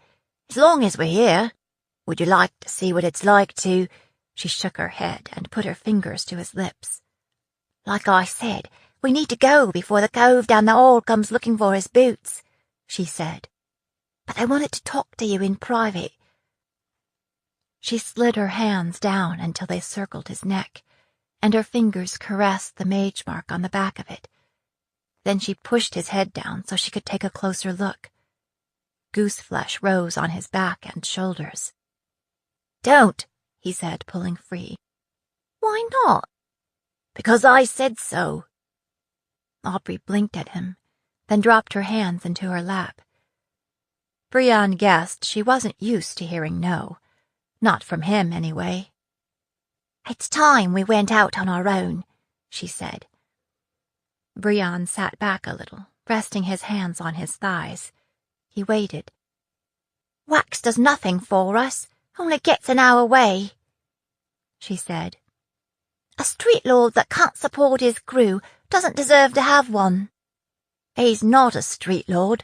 D: as long as we're here, would you like to see what it's like to...
C: She shook her head and put her fingers to his lips.
D: Like I said, we need to go before the cove down the hall comes looking for his boots, she said. But I wanted to talk to you in private.
C: She slid her hands down until they circled his neck, and her fingers caressed the mage mark on the back of it. Then she pushed his head down so she could take a closer look. Gooseflesh rose on his back and shoulders.
D: Don't,
C: he said, pulling free.
D: Why not?
C: Because I said so. Aubrey blinked at him, then dropped her hands into her lap. Brion guessed she wasn't used to hearing no. Not from him, anyway.
D: It's time we went out on our own, she said.
C: Brion sat back a little, resting his hands on his thighs. He waited.
D: Wax does nothing for us, only gets in our way, she said. A street lord that can't support his crew doesn't deserve to have one.
C: He's not a street lord,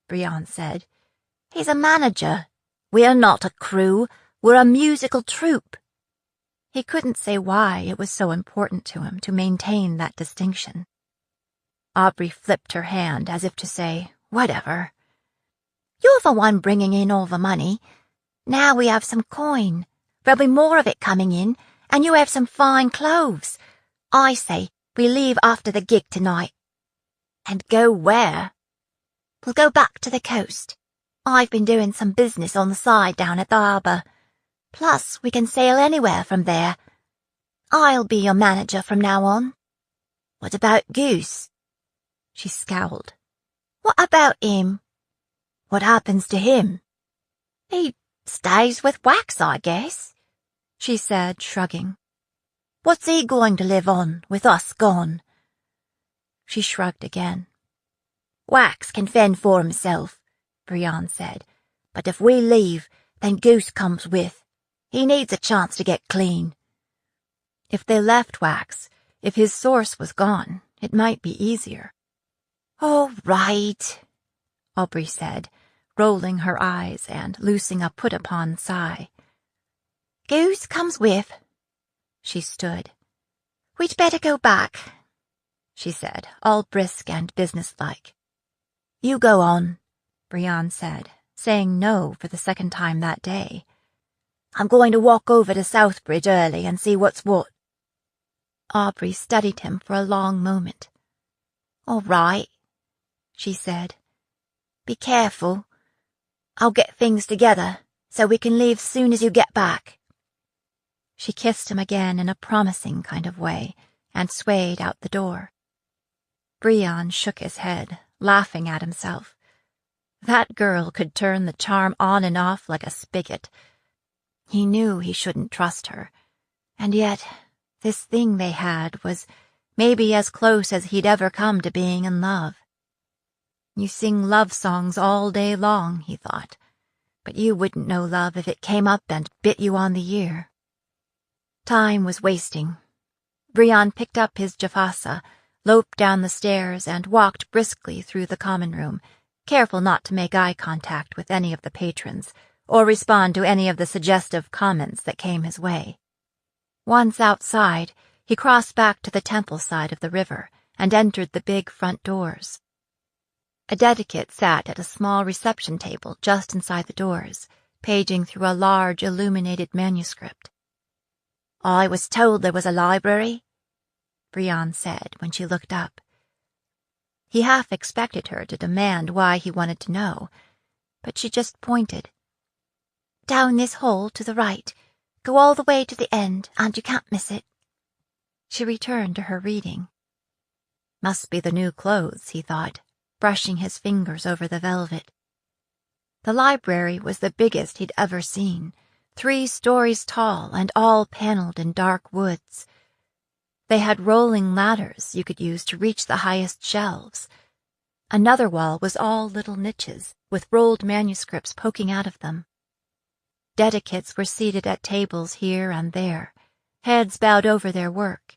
C: Brion said.
D: He's a manager.
C: We're not a crew, we're a musical troupe. He couldn't say why it was so important to him to maintain that distinction. Aubrey flipped her hand as if to say, whatever.
D: You're the one bringing in all the money. Now we have some coin. There'll be more of it coming in, and you have some fine clothes. I say we leave after the gig tonight.
C: And go where?
D: We'll go back to the coast. I've been doing some business on the side down at the harbour. Plus, we can sail anywhere from there. I'll be your manager from now on.
C: What about Goose?
D: She scowled. What about him?
C: What happens to him?
D: He stays with Wax, I guess,
C: she said, shrugging. What's he going to live on, with us gone? She shrugged again.
D: Wax can fend for himself, Brion said, but if we leave, then Goose comes with. He needs a chance to get clean.
C: If they left Wax, if his source was gone, it might be easier.
D: All right,
C: Aubrey said, rolling her eyes and loosing a put-upon sigh.
D: Goose comes with.
C: She stood.
D: We'd better go back,
C: she said, all brisk and businesslike. You go on, Brion said, saying no for the second time that day. I'm going to walk over to Southbridge early and see what's what. Aubrey studied him for a long moment.
D: All right, she said. Be careful. I'll get things together so we can leave soon as you get back.
C: She kissed him again in a promising kind of way and swayed out the door. Brion shook his head, laughing at himself. That girl could turn the charm on and off like a spigot. He knew he shouldn't trust her, and yet this thing they had was maybe as close as he'd ever come to being in love. You sing love songs all day long, he thought, but you wouldn't know love if it came up and bit you on the ear. Time was wasting. Brion picked up his Jafasa, loped down the stairs, and walked briskly through the common room, careful not to make eye contact with any of the patrons, or respond to any of the suggestive comments that came his way. Once outside, he crossed back to the temple side of the river and entered the big front doors. A dedicate sat at a small reception table just inside the doors, paging through a large illuminated manuscript.
D: "I was told there was a library,"
C: Brion said when she looked up. He half expected her to demand why he wanted to know, but she just pointed.
D: "Down this hall to the right. Go all the way to the end, and you can't miss it."
C: She returned to her reading. Must be the new clothes, he thought, brushing his fingers over the velvet. The library was the biggest he'd ever seen, 3 stories tall and all paneled in dark woods. They had rolling ladders you could use to reach the highest shelves. Another wall was all little niches, with rolled manuscripts poking out of them. Dedicates were seated at tables here and there, heads bowed over their work.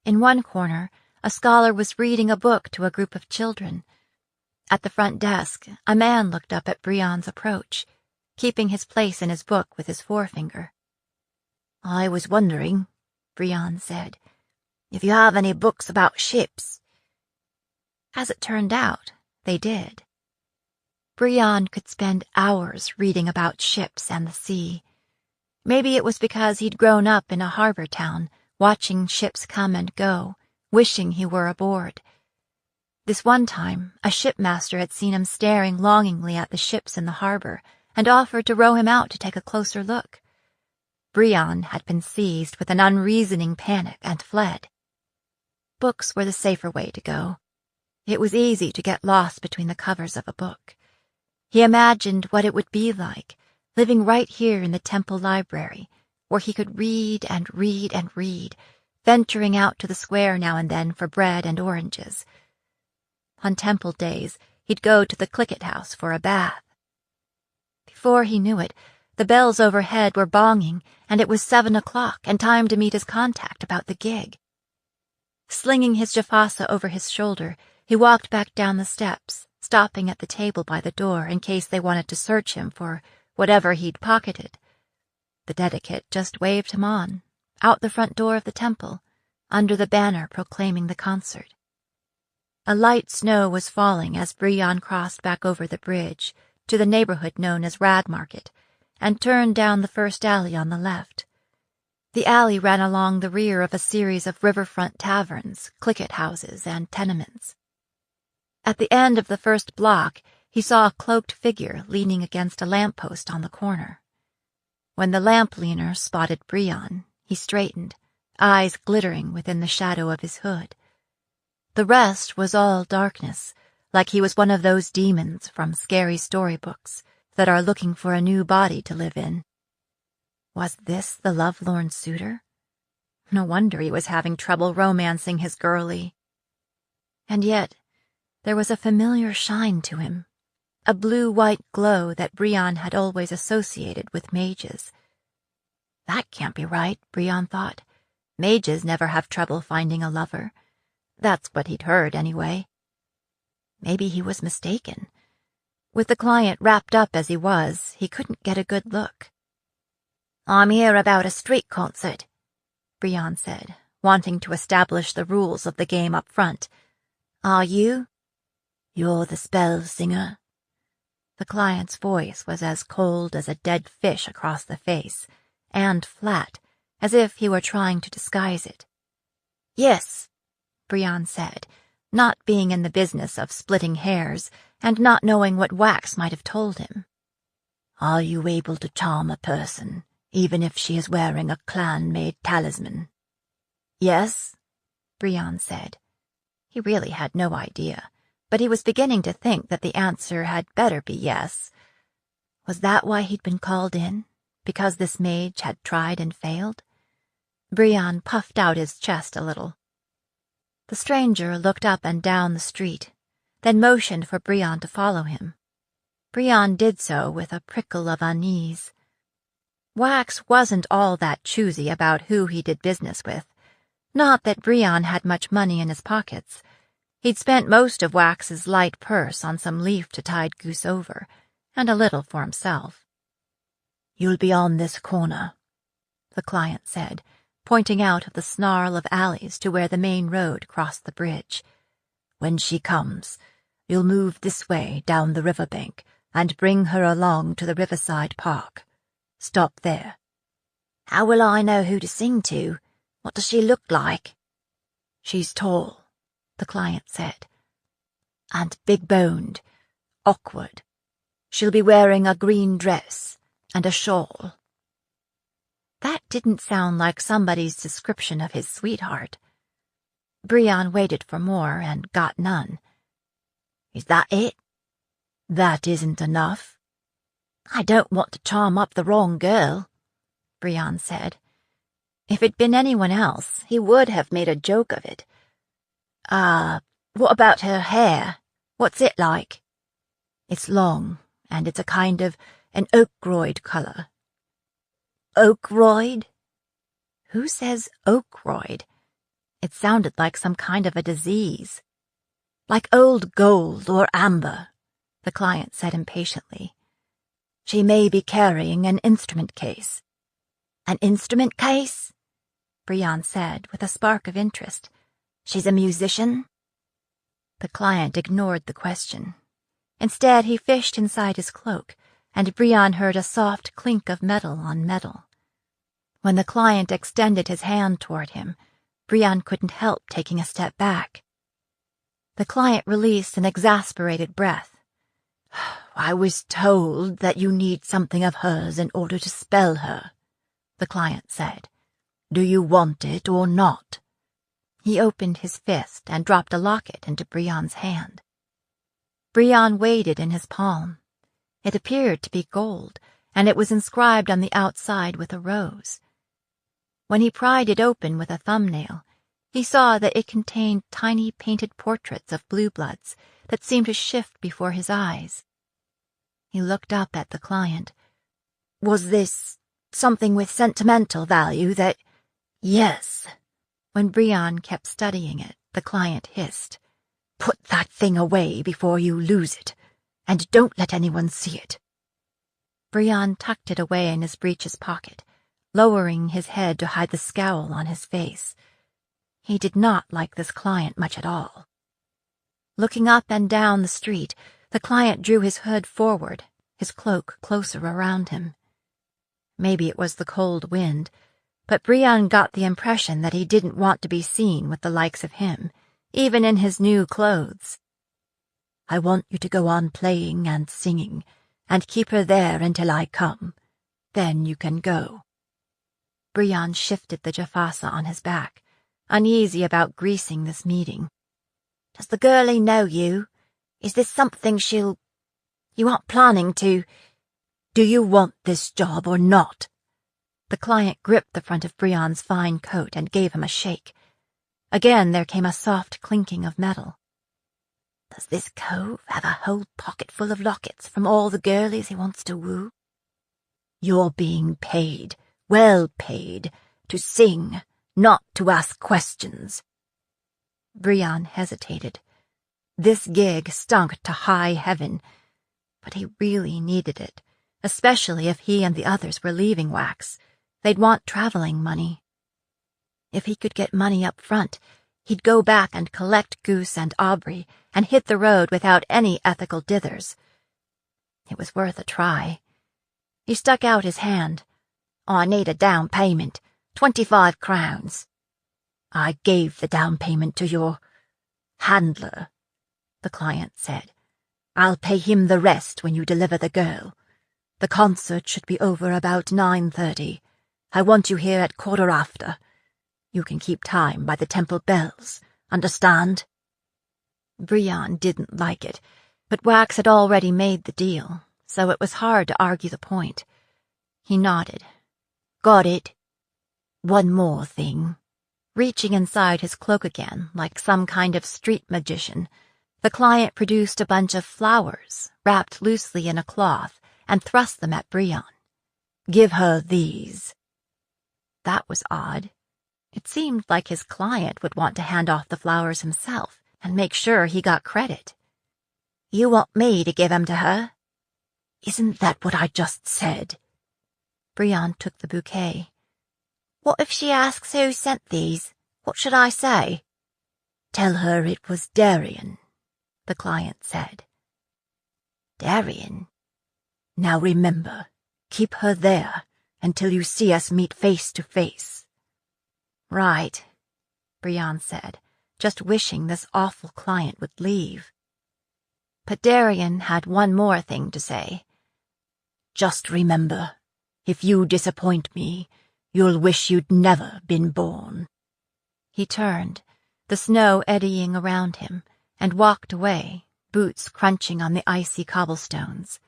C: In one corner, a scholar was reading a book to a group of children. At the front desk, a man looked up at Brion's approach, keeping his place in his book with his forefinger.
D: "I was wondering," Brion said, "if you have any books about ships."
C: As it turned out, they did. Brion could spend hours reading about ships and the sea. Maybe it was because he'd grown up in a harbor town, watching ships come and go, wishing he were aboard. This one time, a shipmaster had seen him staring longingly at the ships in the harbor and offered to row him out to take a closer look. Brion had been seized with an unreasoning panic and fled. Books were the safer way to go. It was easy to get lost between the covers of a book. He imagined what it would be like, living right here in the temple library, where he could read and read and read, venturing out to the square now and then for bread and oranges. On temple days, he'd go to the Click-it house for a bath. Before he knew it, the bells overhead were bonging, and it was 7 o'clock and time to meet his contact about the gig. Slinging his Jafasa over his shoulder, he walked back down the steps, stopping at the table by the door in case they wanted to search him for whatever he'd pocketed. The dedicate just waved him on, out the front door of the temple, under the banner proclaiming the concert. A light snow was falling as Brion crossed back over the bridge to the neighborhood known as Rad Market and turned down the first alley on the left. The alley ran along the rear of a series of riverfront taverns, click-it houses, and tenements. At the end of the first block, he saw a cloaked figure leaning against a lamppost on the corner. When the lamp leaner spotted Brion, he straightened, eyes glittering within the shadow of his hood. The rest was all darkness, like he was one of those demons from scary storybooks that are looking for a new body to live in. Was this the lovelorn suitor? No wonder he was having trouble romancing his girlie. And yet, there was a familiar shine to him, a blue-white glow that Brion had always associated with mages. That can't be right, Brion thought. Mages never have trouble finding a lover. That's what he'd heard, anyway. Maybe he was mistaken. With the client wrapped up as he was, he couldn't get a good look.
D: "I'm here about a street concert,"
C: Brion said, wanting to establish the rules of the game up front.
D: "Are you?"
B: "You're the spell singer?"
C: The client's voice was as cold as a dead fish across the face, and flat, as if he were trying to disguise it.
D: "Yes,"
C: Brion said, not being in the business of splitting hairs and not knowing what wax might have told him.
B: "Are you able to charm a person, even if she is wearing a clan-made talisman?"
C: "Yes," Brion said. He really had no idea, but he was beginning to think that the answer had better be yes. Was that why he'd been called in? Because this mage had tried and failed? Brion puffed out his chest a little. The stranger looked up and down the street, then motioned for Brion to follow him. Brion did so with a prickle of unease. Wax wasn't all that choosy about who he did business with. Not that Brion had much money in his pockets. He'd spent most of Wax's light purse on some leaf to tide Goose over, and a little for himself.
B: "You'll be on this corner," the client said, pointing out of the snarl of alleys to where the main road crossed the bridge. "When she comes, you'll move this way down the riverbank and bring her along to the Riverside Park. Stop there."
D: "How will I know who to sing to? What does she look like?"
B: "She's tall," the client said, "and big-boned, awkward. She'll be wearing a green dress and a shawl."
C: That didn't sound like somebody's description of his sweetheart. Brion waited for more and got none.
D: "Is that it?"
B: "That isn't enough."
D: "I don't want to charm up the wrong girl,"
C: Brion said. If it'd been anyone else, he would have made a joke of it.
D: What about her hair? What's it like?"
B: "It's long, and it's a kind of an ochroid color."
D: "Ochroid?"
C: Who says ochroid? It sounded like some kind of a disease.
B: "Like old gold or amber," the client said impatiently. "She may be carrying an instrument case."
D: "An instrument case?"
C: Brion said with a spark of interest.
D: "She's a musician?"
C: The client ignored the question. Instead, he fished inside his cloak, and Brion heard a soft clink of metal on metal. When the client extended his hand toward him, Brion couldn't help taking a step back. The client released an exasperated breath.
B: "I was told that you need something of hers in order to spell her," the client said. "Do you want it or not?"
C: He opened his fist and dropped a locket into Brion's hand. Brion weighed it in his palm. It appeared to be gold, and it was inscribed on the outside with a rose. When he pried it open with a thumbnail, he saw that it contained tiny painted portraits of blue-bloods that seemed to shift before his eyes. He looked up at the client.
D: "Was this something with sentimental value that—"
B: "Yes."
C: When Brion kept studying it, the client hissed,
B: "Put that thing away before you lose it, and don't let anyone see it."
C: Brion tucked it away in his breeches pocket, lowering his head to hide the scowl on his face. He did not like this client much at all. Looking up and down the street, the client drew his hood forward, his cloak closer around him. Maybe it was the cold wind, but Brion got the impression that he didn't want to be seen with the likes of him, even in his new clothes.
B: "I want you to go on playing and singing, and keep her there until I come. Then you can go."
C: Brion shifted the jafasa on his back, uneasy about greasing this meeting.
D: "Does the girlie know you? Is this something you aren't planning to—"
B: "Do you want this job or not?"
C: The client gripped the front of Brion's fine coat and gave him a shake. Again there came a soft clinking of metal.
D: "Does this cove have a whole pocket full of lockets from all the girlies he wants to woo?"
B: "You're being paid, well paid, to sing, not to ask questions."
C: Brion hesitated. This gig stunk to high heaven, but he really needed it, especially if he and the others were leaving Wax. They'd want traveling money. If he could get money up front, he'd go back and collect Goose and Aubrey and hit the road without any ethical dithers. It was worth a try. He stuck out his hand.
D: "I need a down payment, 25 crowns.
B: "I gave the down payment to your handler," the client said. "I'll pay him the rest when you deliver the girl. The concert should be over about 9:30. I want you here at 15:15. You can keep time by the temple bells, understand?"
C: Brion didn't like it, but Wax had already made the deal, so it was hard to argue the point. He nodded.
B: Got it. One more thing.
C: Reaching inside his cloak again, like some kind of street magician, the client produced a bunch of flowers, wrapped loosely in a cloth, and thrust them at Brion.
B: Give her these.
C: That was odd. It seemed like his client would want to hand off the flowers himself and make sure he got credit.
B: You want me to give 'em to her? Isn't that what I just said?
C: Brion took the bouquet.
D: What if she asks who sent these? What should I say?
B: Tell her it was Darian,
C: the client said.
B: Darian? Now remember, keep her there until you see us meet face to face.
C: Right, Brion said, just wishing this awful client would leave. But Darian had one more thing to say.
B: Just remember, if you disappoint me, you'll wish you'd never been born.
C: He turned, the snow eddying around him, and walked away, boots crunching on the icy cobblestones.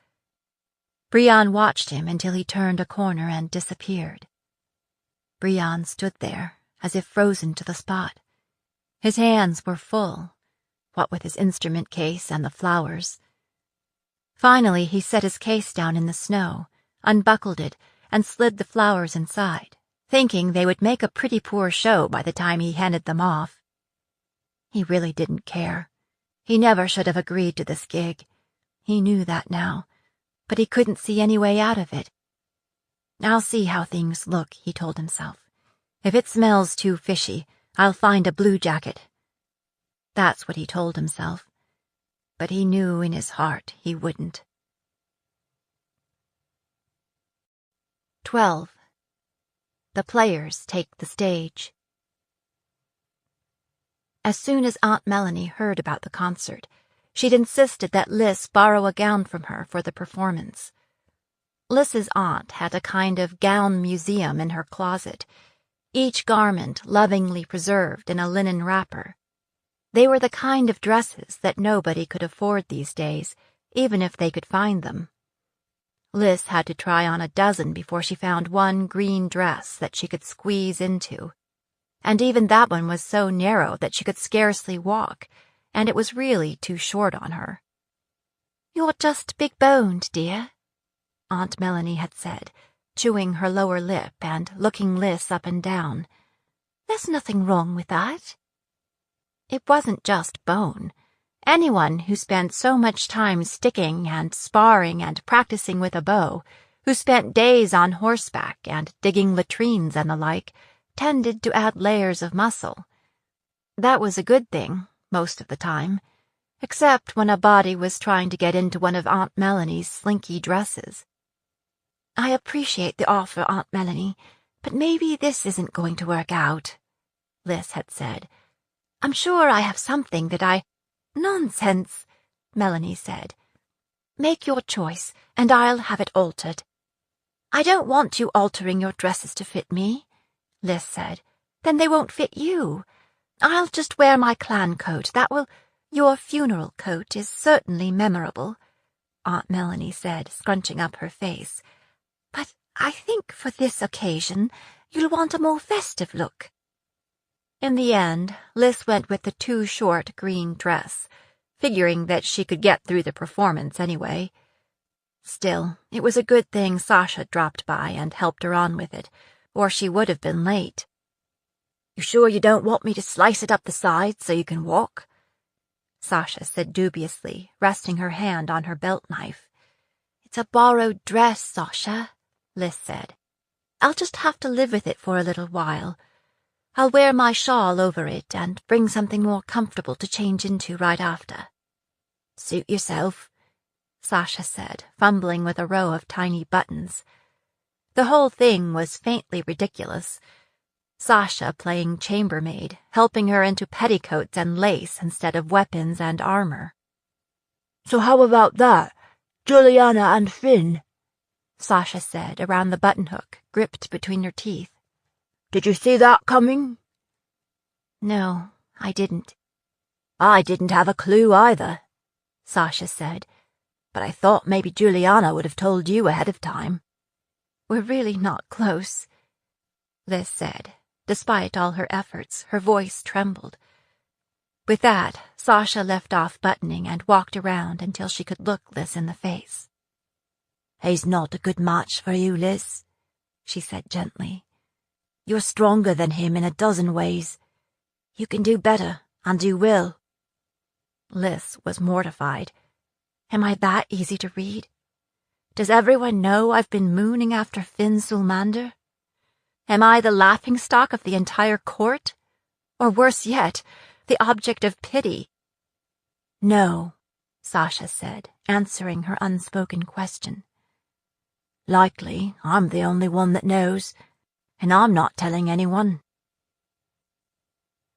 C: Brion watched him until he turned a corner and disappeared. Brion stood there, as if frozen to the spot. His hands were full, what with his instrument case and the flowers. Finally, he set his case down in the snow, unbuckled it, and slid the flowers inside, thinking they would make a pretty poor show by the time he handed them off. He really didn't care. He never should have agreed to this gig. He knew that now, but he couldn't see any way out of it. I'll see how things look, he told himself. If it smells too fishy, I'll find a blue jacket. That's what he told himself, but he knew in his heart he wouldn't. 12. The players take the stage. As soon as Aunt Melanie heard about the concert, she'd insisted that Liz borrow a gown from her for the performance. Liz's aunt had a kind of gown museum in her closet, each garment lovingly preserved in a linen wrapper. They were the kind of dresses that nobody could afford these days, even if they could find them. Liz had to try on a dozen before she found one green dress that she could squeeze into. And even that one was so narrow that she could scarcely walk, and it was really too short on her.
D: You're just big-boned, dear,
C: Aunt Melanie had said, chewing her lower lip and looking Liz up and down.
D: There's nothing wrong with that.
C: It wasn't just bone. Anyone who spent so much time sticking and sparring and practicing with a bow, who spent days on horseback and digging latrines and the like, tended to add layers of muscle. That was a good thing, most of the time, except when a body was trying to get into one of Aunt Melanie's slinky dresses.
D: I appreciate the offer, Aunt Melanie, but maybe this isn't going to work out, Liz had said. I'm sure I have something that I—
C: Nonsense, Melanie said.
D: Make your choice, and I'll have it altered.
C: I don't want you altering your dresses to fit me, Liz said. Then they won't fit you. I'll just wear my clan coat. That will— Your funeral coat is certainly memorable, Aunt Melanie said, scrunching up her face. But I think for this occasion you'll want a more festive look. In the end, Liz went with the too short green dress, figuring that she could get through the performance anyway. Still, it was a good thing Sasha dropped by and helped her on with it, or she would have been late.
B: You sure you don't want me to slice it up the sides so you can walk?
C: Sasha said dubiously, resting her hand on her belt knife.
D: It's a borrowed dress, Sasha,
C: Liz said. I'll just have to live with it for a little while. I'll wear my shawl over it and bring something more comfortable to change into right after.
B: Suit yourself,
C: Sasha said, fumbling with a row of tiny buttons. The whole thing was faintly ridiculous. Sasha playing chambermaid, helping her into petticoats and lace instead of weapons and armor.
B: So how about that, Juliana and Finn?
C: Sasha said around the button-hook, gripped between her teeth.
B: Did you see that coming?
C: No, I didn't.
B: I didn't have a clue either, Sasha said, but I thought maybe Juliana would have told you ahead of time.
C: We're really not close, Liz said. Despite all her efforts, her voice trembled. With that, Sasha left off buttoning and walked around until she could look Liz in the face.
B: He's not a good match for you, Liz, she said gently. You're stronger than him in a dozen ways. You can do better, and you will.
C: Liz was mortified. Am I that easy to read? Does everyone know I've been mooning after Finn Sulmander? Am I the laughingstock of the entire court? Or worse yet, the object of pity?
B: No,
C: Sasha said, answering her unspoken question.
B: Likely I'm the only one that knows, and I'm not telling anyone.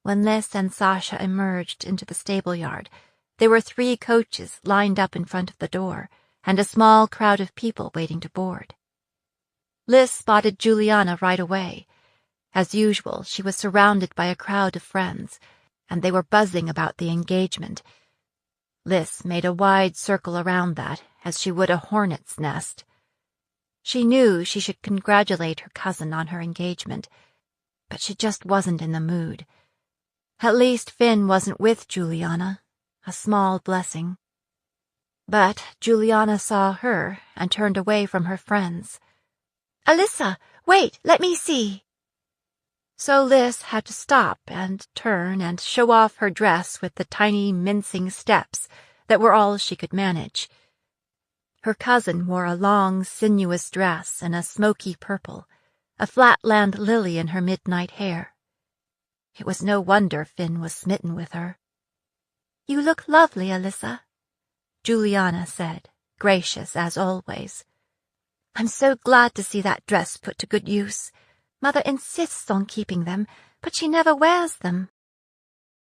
C: When Liz and Sasha emerged into the stable yard, there were 3 coaches lined up in front of the door, and a small crowd of people waiting to board. Liz spotted Juliana right away. As usual, she was surrounded by a crowd of friends, and they were buzzing about the engagement. Liz made a wide circle around that, as she would a hornet's nest. She knew she should congratulate her cousin on her engagement, but she just wasn't in the mood. At least Finn wasn't with Juliana, a small blessing. But Juliana saw her and turned away from her friends.
D: Alyssa, wait, let me see.
C: So Liz had to stop and turn and show off her dress with the tiny mincing steps that were all she could manage. Her cousin wore a long, sinuous dress in a smoky purple, a flatland lily in her midnight hair. It was no wonder Finn was smitten with her.
D: You look lovely, Alyssa,
C: Juliana said, gracious as always.
D: I'm so glad to see that dress put to good use. Mother insists on keeping them, but she never wears them.